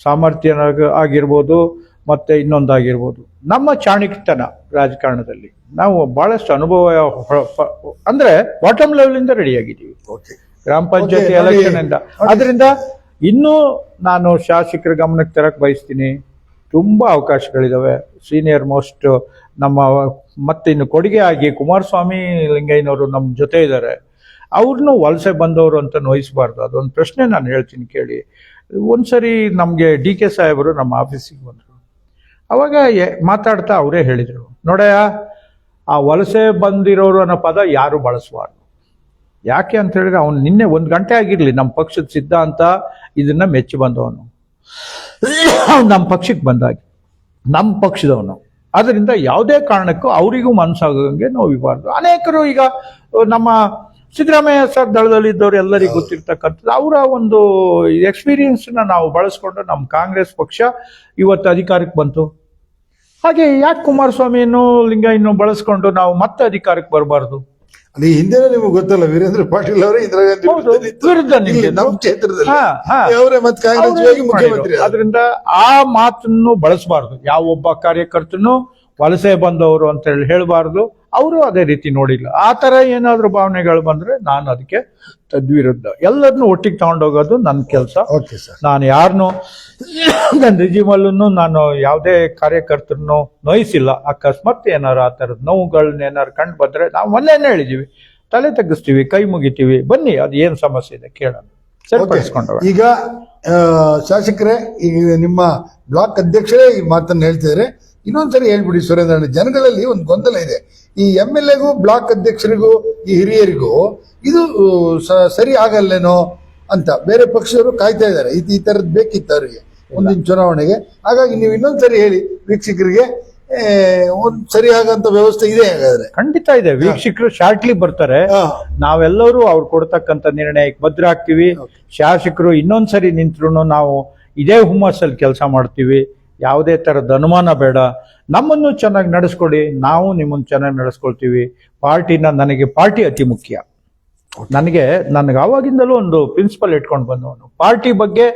ಸಾಮರ್ಥ್ಯ ಆಗಿರ್ಬೋದು, ಮತ್ತೆ ಇನ್ನೊಂದಾಗಿರ್ಬೋದು, ನಮ್ಮ ಚಾಣಕ್ಯತನ ರಾಜಕಾರಣದಲ್ಲಿ ನಾವು ಬಹಳಷ್ಟು ಅನುಭವ ಅಂದ್ರೆ ಬಾಟಮ್ ಲೆವೆಲ್ ಇಂದ ರೆಡಿ ಆಗಿದ್ದೀವಿ, ಗ್ರಾಮ ಪಂಚಾಯತಿ ಎಲೆಕ್ಷನ್ ಇಂದ. ಅದರಿಂದ ಇನ್ನೂ ನಾನು ಶಾಸಕರ ಗಮನಕ್ಕೆ ತರಕ್ ಬಯಸ್ತೀನಿ. ತುಂಬಾ ಅವಕಾಶಗಳಿದಾವೆ. ಸೀನಿಯರ್ ಮೋಸ್ಟ್ ಮತ್ತೆ ಇನ್ನು ಕೊಡುಗೆ ಆಗಿ ಕುಮಾರಸ್ವಾಮಿ ಲಿಂಗಯ್ಯನವರು ನಮ್ಮ ಜೊತೆ ಇದ್ದಾರೆ. ಅವ್ರನ್ನೂ ವಲಸೆ ಬಂದವರು ಅಂತ ನೋಯಿಸಬಾರ್ದು. ಅದೊಂದು ಪ್ರಶ್ನೆ ನಾನು ಹೇಳ್ತೀನಿ ಕೇಳಿ. ಒಂದ್ಸರಿ ನಮ್ಗೆ DK ಸಾಹೇಬರು ನಮ್ಮ ಆಫೀಸಿಗೆ ಬಂದರು. ಅವಾಗ ಮಾತಾಡ್ತಾ ಅವರೇ ಹೇಳಿದರು, ನೋಡಯ್ಯ, ಆ ವಲಸೆ ಬಂದಿರೋರು ಅನ್ನೋ ಪದ ಯಾರು ಬಳಸಬಾರ್ದು. ಯಾಕೆ ಅಂತ ಹೇಳಿದ್ರೆ, ಅವ್ನು ನಿನ್ನೆ 1 ಗಂಟೆ ಆಗಿರ್ಲಿ ನಮ್ಮ ಪಕ್ಷದ ಸಿದ್ಧಾಂತ ಇದನ್ನ ಮೆಚ್ಚಿ ಬಂದವನು, ನಮ್ಮ ಪಕ್ಷಕ್ಕೆ ಬಂದಾಗಿ ನಮ್ಮ ಪಕ್ಷದವನು. ಅದರಿಂದ ಯಾವುದೇ ಕಾರಣಕ್ಕೂ ಅವರಿಗೂ ಮನಸ್ಸಾಗಂಗೆ ನೋವಿಬಾರ್ದು. ಅನೇಕರು ಈಗ ನಮ್ಮ ಸಿದ್ದರಾಮಯ್ಯ ಸರ್ ದಳದಲ್ಲಿದ್ದವ್ರು ಎಲ್ಲರಿಗೂ ಗೊತ್ತಿರ್ತಕ್ಕಂಥದ್ದು, ಅವರ ಒಂದು ಎಕ್ಸ್ಪೀರಿಯನ್ಸ್ನ ನಾವು ಬಳಸ್ಕೊಂಡು ನಮ್ಮ ಕಾಂಗ್ರೆಸ್ ಪಕ್ಷ ಇವತ್ತು ಅಧಿಕಾರಕ್ಕೆ ಬಂತು. ಹಾಗೆ ಯಾಕೆ ಕುಮಾರಸ್ವಾಮಿಯನ್ನು ಲಿಂಗಯ್ಯನೂ ಬಳಸ್ಕೊಂಡು ನಾವು ಮತ್ತೆ ಅಧಿಕಾರಕ್ಕೆ ಬರಬಾರ್ದು? ಅಲ್ಲಿ ಹಿಂದೆ ನಿಮ್ಗೆ ಗೊತ್ತಲ್ಲ, ವೀರೇಂದ್ರ ಪಾಟೀಲ್ ಅವರೇ ಇಂದಿರಾ ಗಾಂಧಿ ವಿರುದ್ಧ ನಮ್ಮ ಕ್ಷೇತ್ರದಲ್ಲಿ ಮುಖ್ಯಮಂತ್ರಿ. ಅದರಿಂದ ಆ ಮಾತನ್ನು ಬಳಸಬಾರ್ದು. ಯಾವೊಬ್ಬ ಕಾರ್ಯಕರ್ತನು ವಲಸೆ ಬಂದವರು ಅಂತ ಹೇಳಬಾರ್ದು. ಅವರು ಅದೇ ರೀತಿ ನೋಡಿಲ್ಲ. ಆ ತರ ಏನಾದ್ರು ಭಾವನೆಗಳು ಬಂದ್ರೆ ನಾನು ಅದಕ್ಕೆ ತದ್ವಿರುದ್ಧ. ಎಲ್ಲರನ್ನು ಒಟ್ಟಿಗೆ ತಗೊಂಡೋಗೋದು ನನ್ನ ಕೆಲಸ. ನಾನು ಯಾರನ್ನು ನನ್ನ ರಿಜಿಮಲ್ಲೂ ನಾನು ಯಾವುದೇ ಕಾರ್ಯಕರ್ತರನ್ನು ನೋಯಿಸಿಲ್ಲ. ಅಕಸ್ಮಾತ್ ಏನಾರು ಆ ಥರದ ನೋವುಗಳನ್ನ ಏನಾರು ಕಂಡು ಬಂದ್ರೆ ನಾವು ಮೊನ್ನೆನೇ ಹೇಳಿದೀವಿ, ತಲೆ ತಗ್ಗಿಸ್ತೀವಿ, ಕೈ ಮುಗಿತೀವಿ, ಬನ್ನಿ ಅದು ಏನು ಸಮಸ್ಯೆ ಇದೆ ಕೇಳೋಣ, ಸರಿಪಡಿಸ್ಕೊಂಡು. ಈಗ ಶಾಸಕರೇ, ಈಗ ನಿಮ್ಮ ಬ್ಲಾಕ್ ಅಧ್ಯಕ್ಷರೇ ಈ ಮಾತನ್ನು ಹೇಳ್ತಿದ್ರೆ ಇನ್ನೊಂದ್ಸರಿ ಹೇಳ್ಬಿಡಿ ಸುರೇಂದ್ರ. ಜನಗಳಲ್ಲಿ ಒಂದು ಗೊಂದಲ ಇದೆ. ಈ MLAಗೂ ಬ್ಲಾಕ್ ಅಧ್ಯಕ್ಷರಿಗೂ ಈ ಹಿರಿಯರಿಗೂ ಇದು ಸರಿ ಆಗಲ್ಲೇನೋ ಅಂತ ಬೇರೆ ಪಕ್ಷದವರು ಕಾಯ್ತಾ ಇದ್ದಾರೆ. ಈ ತರದ್ ಬೇಕಿತ್ತು ಅವರಿಗೆ ಮುಂದಿನ ಚುನಾವಣೆಗೆ. ಹಾಗಾಗಿ ನೀವು ಇನ್ನೊಂದ್ಸರಿ ಹೇಳಿ ವೀಕ್ಷಕರಿಗೆ, ಒಂದ್ ಸರಿಯಾಗಂತ ವ್ಯವಸ್ಥೆ ಇದೆ ಹಾಗಾದ್ರೆ? ಖಂಡಿತ ಇದೆ. ವೀಕ್ಷಕರು ಶಾರ್ಟ್ಲಿ ಬರ್ತಾರೆ. ನಾವೆಲ್ಲರೂ ಅವ್ರು ಕೊಡ್ತಕ್ಕಂಥ ನಿರ್ಣಯಕ್ಕೆ ಭದ್ರ ಆಗ್ತೀವಿ. ಶಾಸಕರು ಇನ್ನೊಂದ್ಸರಿ ನಿಂತ್ರು ನಾವು ಇದೇ ಹುಮ್ಮಸ್ಸಲ್ಲಿ ಕೆಲಸ ಮಾಡ್ತೀವಿ. ಯಾವುದೇ ತರದ ಅನುಮಾನ ಬೇಡ. ನಮ್ಮನ್ನು ಚೆನ್ನಾಗಿ ನಡೆಸ್ಕೊಡಿ, ನಾವು ನಿಮ್ಮನ್ನು ಚೆನ್ನಾಗಿ ನಡೆಸ್ಕೊಳ್ತೀವಿ. ನನಗೆ ಪಾರ್ಟಿ ಅತಿ ಮುಖ್ಯ. ನನಗೆ ಆವಾಗಿಂದಲೂ ಒಂದು ಪ್ರಿನ್ಸಿಪಲ್ ಇಟ್ಕೊಂಡು ಬಂದವನು. ಪಾರ್ಟಿ ಬಗ್ಗೆ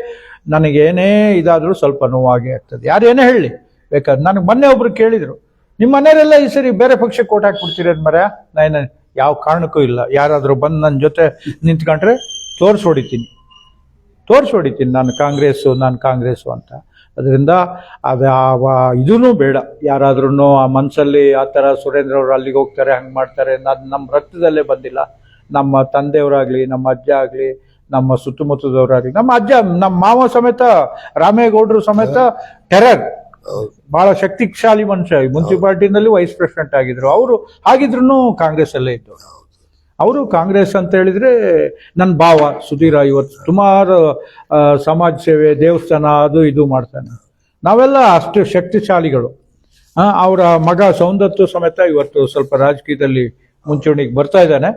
ನನಗೇನೇ ಇದಾದ್ರೂ ಸ್ವಲ್ಪ ನೋವಾಗೇ ಆಗ್ತದೆ. ಯಾರೇನೇ ಹೇಳಿ ಬೇಕಾದ್ರೆ. ನನಗೆ ಮೊನ್ನೆ ಒಬ್ರು ಕೇಳಿದ್ರು, ನಿಮ್ಮ ಮನೆಯವರೆಲ್ಲ ಈ ಸರಿ ಬೇರೆ ಪಕ್ಷಕ್ಕೆ ಓಟ್ ಹಾಕ್ಬಿಡ್ತೀರ ಮರ? ನಾನು ಯಾವ ಕಾರಣಕ್ಕೂ ಇಲ್ಲ. ಯಾರಾದರೂ ಬಂದು ನನ್ನ ಜೊತೆ ನಿಂತ್ಕೊಂಡ್ರೆ ತೋರಿಸ್ಹೊಡಿತೀನಿ ನಾನು ಕಾಂಗ್ರೆಸ್ಸು ಅಂತ. ಅದರಿಂದ ಇದೂ ಬೇಡ. ಯಾರಾದ್ರೂ ಆ ಮನಸ್ಸಲ್ಲಿ ಆ ಥರ ಸುರೇಂದ್ರ ಅವರು ಅಲ್ಲಿಗೆ ಹೋಗ್ತಾರೆ, ಹಂಗೆ ಮಾಡ್ತಾರೆ, ನಮ್ಮ ರಕ್ತದಲ್ಲೇ ಬಂದಿಲ್ಲ. ನಮ್ಮ ತಂದೆಯವರಾಗಲಿ, ನಮ್ಮ ಅಜ್ಜ ಆಗಲಿ, ನಮ್ಮ ಸುತ್ತಮುತ್ತದವರಾಗಲಿ, ನಮ್ಮ ಅಜ್ಜ, ನಮ್ಮ ಮಾವ ಸಮೇತ, ರಾಮೇಗೌಡರು ಸಮೇತ ಟೆರರ್, ಬಹಳ ಶಕ್ತಿಶಾಲಿ ಮನುಷ್ಯ. ಮುನ್ಸಿಪಾಲಿಟಿನಲ್ಲಿ ವೈಸ್ ಪ್ರೆಸಿಡೆಂಟ್ ಆಗಿದ್ರು ಅವರು. ಹಾಗಿದ್ರು ಕಾಂಗ್ರೆಸ್ ಅಲ್ಲೇ ಇದ್ದು ಅವರು. ಕಾಂಗ್ರೆಸ್ ಅಂತ ಹೇಳಿದ್ರೆ ನನ್ನ ಭಾವ ಸುಧೀರ ಇವತ್ತು ಸುಮಾರು ಸಮಾಜ ಸೇವೆ, ದೇವಸ್ಥಾನ ಅದು ಇದು ಮಾಡ್ತಾನೆ. ನಾವೆಲ್ಲ ಅಷ್ಟು ಶಕ್ತಿಶಾಲಿಗಳು. ಅವರ ಮಗ ಸೌಂದತ್ತು ಸಮೇತ ಇವತ್ತು ಸ್ವಲ್ಪ ರಾಜಕೀಯದಲ್ಲಿ ಮುಂಚೂಣಿಗೆ ಬರ್ತಾ ಇದ್ದಾನೆ.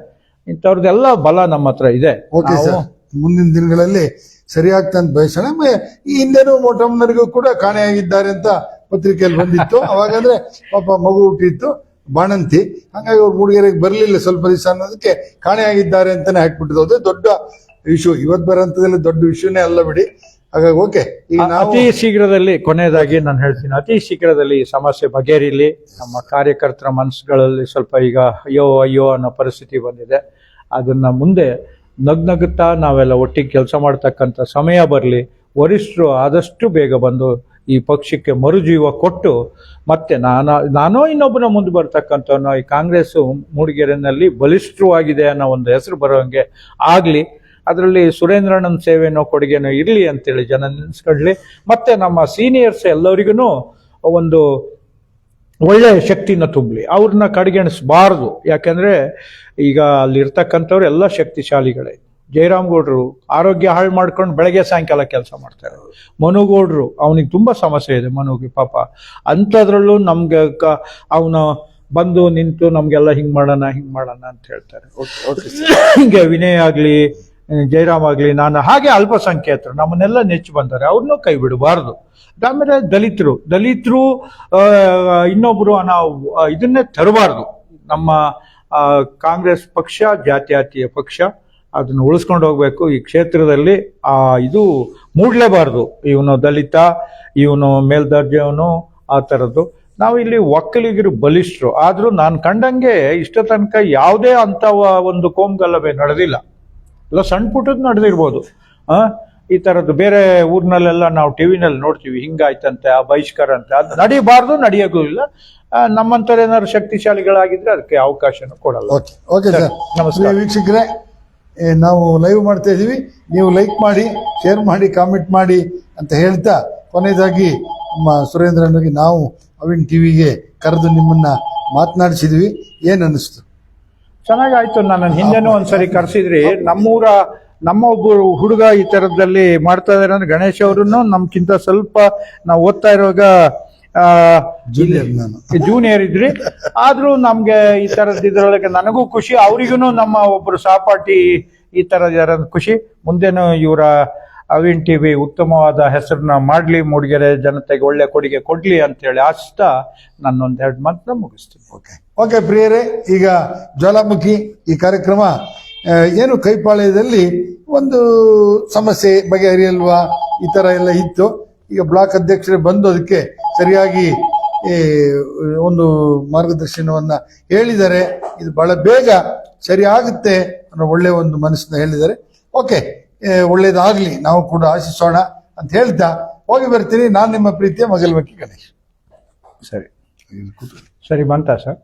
ಇಂಥವ್ರದ್ದೆಲ್ಲ ಬಲ ನಮ್ಮ ಹತ್ರ ಇದೆ. ಓಕೆ ಸರ್, ಮುಂದಿನ ದಿನಗಳಲ್ಲಿ ಸರಿಯಾಗ್ತಂತ ಬಯಸೋಣ. ಈ ಹಿಂದೆನೂ ಮೋಟಮ್ಮನರಿಗೂ ಕೂಡ ಕಾಣೆಯಾಗಿದ್ದಾರೆ ಅಂತ ಪತ್ರಿಕೆಯಲ್ಲಿ ಬಂದಿತ್ತು. ಅವಾಗಂದ್ರೆ ಪಾಪ ಮಗು ಹುಟ್ಟಿತ್ತು, ಬಾಣಂತಿ, ಹಾಗಾಗಿ ಅವ್ರು ಮೂಡಿಗೆರೆಗೆ ಬರಲಿಲ್ಲ ಸ್ವಲ್ಪ ದಿವಸ ಅನ್ನೋದಕ್ಕೆ ಕಾಣೆಯಾಗಿದ್ದಾರೆ ಅಂತಾನೆ ಹಾಕ್ಬಿಟ್ಟಿದ್ದು. ಅದೇ ದೊಡ್ಡ ಇಶ್ಯೂ, ಇವತ್ತು ಬರೋಂಥದ್ದಲ್ಲಿ ದೊಡ್ಡ ಇಶ್ಯೂನೇ ಅಲ್ಲ ಬಿಡಿ. ಹಾಗಾಗಿ ಓಕೆ, ಈಗ ನಾವು ಅತಿ ಶೀಘ್ರದಲ್ಲಿ, ಕೊನೆಯದಾಗಿ ನಾನು ಹೇಳ್ತೀನಿ, ಅತಿ ಶೀಘ್ರದಲ್ಲಿ ಈ ಸಮಸ್ಯೆ ಬಗೆಹರಿಲಿ. ನಮ್ಮ ಕಾರ್ಯಕರ್ತರ ಮನಸ್ಸುಗಳಲ್ಲಿ ಸ್ವಲ್ಪ ಈಗ ಅಯ್ಯೋ ಅಯ್ಯೋ ಅನ್ನೋ ಪರಿಸ್ಥಿತಿ ಬಂದಿದೆ. ಅದನ್ನ ಮುಂದೆ ನಗ್ನಗುತ್ತಾ ನಾವೆಲ್ಲ ಒಟ್ಟಿಗೆ ಕೆಲಸ ಮಾಡ್ತಕ್ಕಂಥ ಸಮಯ ಬರಲಿ. ವರಿಷ್ಠರು ಆದಷ್ಟು ಬೇಗ ಬಂದು ಈ ಪಕ್ಷಕ್ಕೆ ಮರುಜೀವ ಕೊಟ್ಟು ಮತ್ತೆ ನಾನೋ ಇನ್ನೊಬ್ಬನ ಮುಂದೆ ಬರ್ತಕ್ಕಂಥವನು ಈ ಕಾಂಗ್ರೆಸ್ ಮೂಡಿಗೆರೆನಲ್ಲಿ ಬಲಿಷ್ಠವಾಗಿದೆ ಅನ್ನೋ ಒಂದು ಹೆಸರು ಬರೋಂಗೆ ಆಗಲಿ. ಅದರಲ್ಲಿ ಸುರೇಂದ್ರಣ್ಣನ ಸೇವೆನೋ ಕೊಡುಗೆನೋ ಇರಲಿ ಅಂತೇಳಿ ಜನ ನೆನೆಸ್ಕೊಳ್ಳಿ. ಮತ್ತೆ ನಮ್ಮ ಸೀನಿಯರ್ಸ್ ಎಲ್ಲರಿಗೂ ಒಂದು ಒಳ್ಳೆಯ ಶಕ್ತಿನ ತುಂಬಲಿ. ಅವ್ರನ್ನ ಕಡೆಗಣಿಸಬಾರ್ದು. ಯಾಕಂದ್ರೆ ಈಗ ಅಲ್ಲಿರ್ತಕ್ಕಂಥವ್ರು ಎಲ್ಲ ಶಕ್ತಿಶಾಲಿಗಳೇ. ಜಯರಾಮ್ಗೌಡರು ಆರೋಗ್ಯ ಹಾಳು ಮಾಡ್ಕೊಂಡು ಬೆಳಗ್ಗೆ ಸಾಯಂಕಾಲ ಕೆಲಸ ಮಾಡ್ತಾರೆ. ಮನುಗೌಡರು, ಅವನಿಗೆ ತುಂಬಾ ಸಮಸ್ಯೆ ಇದೆ ಮನುಗೆ ಪಾಪ. ಅಂಥದ್ರಲ್ಲೂ ನಮ್ಗೆ ಅವನು ಬಂದು ನಿಂತು ನಮ್ಗೆಲ್ಲ ಹಿಂಗ್ ಮಾಡೋಣ ಅಂತ ಹೇಳ್ತಾರೆ. ಹಿಂಗೆ ವಿನಯ್ ಆಗ್ಲಿ, ಜಯರಾಮ್ ಆಗ್ಲಿ, ನಾನು ಹಾಗೆ ಅಲ್ಪಸಂಖ್ಯಾತರು ನಮ್ಮನ್ನೆಲ್ಲ ನೆಚ್ಚು ಬಂತಾರೆ. ಅವ್ರನ್ನೂ ಕೈ ಬಿಡಬಾರ್ದು. ಆಮೇಲೆ ದಲಿತರು ಇನ್ನೊಬ್ರು ನಾವು ಇದನ್ನೇ ತರಬಾರ್ದು. ನಮ್ಮ ಕಾಂಗ್ರೆಸ್ ಪಕ್ಷ ಜಾತ್ಯತೀತ ಪಕ್ಷ, ಅದನ್ನು ಉಳಿಸ್ಕೊಂಡು ಹೋಗ್ಬೇಕು. ಈ ಕ್ಷೇತ್ರದಲ್ಲಿ ಇದು ಮೂಡ್ಲೇಬಾರ್ದು. ಇವನು ದಲಿತ, ಇವನು ಮೇಲ್ದರ್ಜೆಯವನು, ಆ ಥರದ್ದು. ನಾವು ಇಲ್ಲಿ ಒಕ್ಕಲಿಗರು ಬಲಿಷ್ಠರು. ಆದ್ರೂ ನಾನು ಕಂಡಂಗೆ ಇಷ್ಟ ತನಕ ಯಾವುದೇ ಅಂತ ಒಂದು ಕೋಮುಗಲಭೆ ನಡೆದಿಲ್ಲ. ಎಲ್ಲ ಸಣ್ಣ ಪುಟ್ಟದ್ದು ನಡೆದಿರ್ಬೋದು. ಈ ಥರದ್ದು ಬೇರೆ ಊರಿನಲ್ಲೆಲ್ಲ ನಾವು ಟಿವಿನಲ್ಲಿ ನೋಡ್ತೀವಿ, ಹಿಂಗಾಯ್ತಂತೆ, ಆ ಬಹಿಷ್ಕಾರ ಅಂತ. ಅದು ನಡೀಬಾರ್ದು, ನಡೆಯೋಕ್ಕೂ ಇಲ್ಲ. ನಮ್ಮಂಥವ್ರು ಏನಾದ್ರು ಶಕ್ತಿಶಾಲಿಗಳಾಗಿದ್ರೆ ಅದಕ್ಕೆ ಅವಕಾಶನೂ ಕೊಡಲ್ಲ. ಓಕೆ ಸರ್, ನಮಸ್ಕಾರ ವೀಕ್ಷಕರೇ. ನಾವು ಲೈವ್ ಮಾಡ್ತಾ ಇದೀವಿ, ನೀವು ಲೈಕ್ ಮಾಡಿ, ಶೇರ್ ಮಾಡಿ, ಕಾಮೆಂಟ್ ಮಾಡಿ ಅಂತ ಹೇಳ್ತಾ ಕೊನೆಯದಾಗಿ ನಮ್ಮ ಸುರೇಂದ್ರನಿಗೆ ನಾವು ಅವಿನ್ ಟಿವಿಗೆ ಕರೆದು ನಿಮ್ಮನ್ನ ಮಾತನಾಡಿಸಿದ್ವಿ. ಏನ್ ಅನ್ನಿಸ್ತು? ಚೆನ್ನಾಗಾಯ್ತು. ನನ್ನ ಹಿಂದೆನೂ ಒಂದ್ಸರಿ ಕರೆಸಿದ್ರಿ. ನಮ್ಮ ಒಬ್ಬರು ಹುಡುಗ ಈ ತರದಲ್ಲಿ ಮಾಡ್ತಾ ಇದಾರೆ ಅಂದ್ರೆ ಗಣೇಶ್ ಅವ್ರನ್ನು ನಮ್ಗಿಂತ ಸ್ವಲ್ಪ ನಾವು ಓದ್ತಾ ಇರುವಾಗ ಜೂನಿಯರ್ ಇದ್ರಿ. ಆದ್ರೂ ನಮ್ಗೆ ಈ ತರದ್ ಇದ್ರೊಳಗೆ ನನಗೂ ಖುಷಿ, ಅವರಿಗೂ ನಮ್ಮ ಒಬ್ರು ಸಹಪಾಠಿ ಈ ತರದ ಖುಷಿ. ಮುಂದೇನು ಇವರ ಅವಿನ್ ಟಿವಿ ಉತ್ತಮವಾದ ಹೆಸರನ್ನ ಮಾಡ್ಲಿ, ಮೂಡಿಗೆರೆ ಜನತೆಗೆ ಒಳ್ಳೆ ಕೊಡುಗೆ ಕೊಡ್ಲಿ ಅಂತ ಹೇಳಿ ಆಶಿಸ್ತಾ ನನ್ನೊಂದೆರಡು ಮಾತ್ರ ಮುಗಿಸ್ತೀನಿ. ಓಕೆ ಪ್ರಿಯರೇ, ಈಗ ಜ್ವಾಲಾಮುಖಿ ಈ ಕಾರ್ಯಕ್ರಮ ಏನು ಕೈಪಾಳ್ಯದಲ್ಲಿ ಒಂದು ಸಮಸ್ಯೆ ಬಗೆಹರಿಯಲ್ವಾ ಈ ತರ ಎಲ್ಲ ಇತ್ತು. ಈಗ ಬ್ಲಾಕ್ ಅಧ್ಯಕ್ಷರೇ ಬಂದು ಅದಕ್ಕೆ ಸರಿಯಾಗಿ ಒಂದು ಮಾರ್ಗದರ್ಶನವನ್ನ ಹೇಳಿದ್ದಾರೆ. ಇದು ಬಹಳ ಬೇಗ ಸರಿ ಆಗುತ್ತೆ ಅನ್ನೋ ಒಳ್ಳೆ ಒಂದು ಮನಸ್ಸನ್ನ ಹೇಳಿದ್ದಾರೆ. ಓಕೆ, ಒಳ್ಳೇದಾಗ್ಲಿ, ನಾವು ಕೂಡ ಆಶಿಸೋಣ ಅಂತ ಹೇಳ್ತಾ ಹೋಗಿ ಬರ್ತೀನಿ. ನಾನು ನಿಮ್ಮ ಪ್ರೀತಿಯ ಮಗಲ್ಮಕ್ಕಿ ಗಣೇಶ್. ಸರಿ ಬಂತಾ ಸರ್?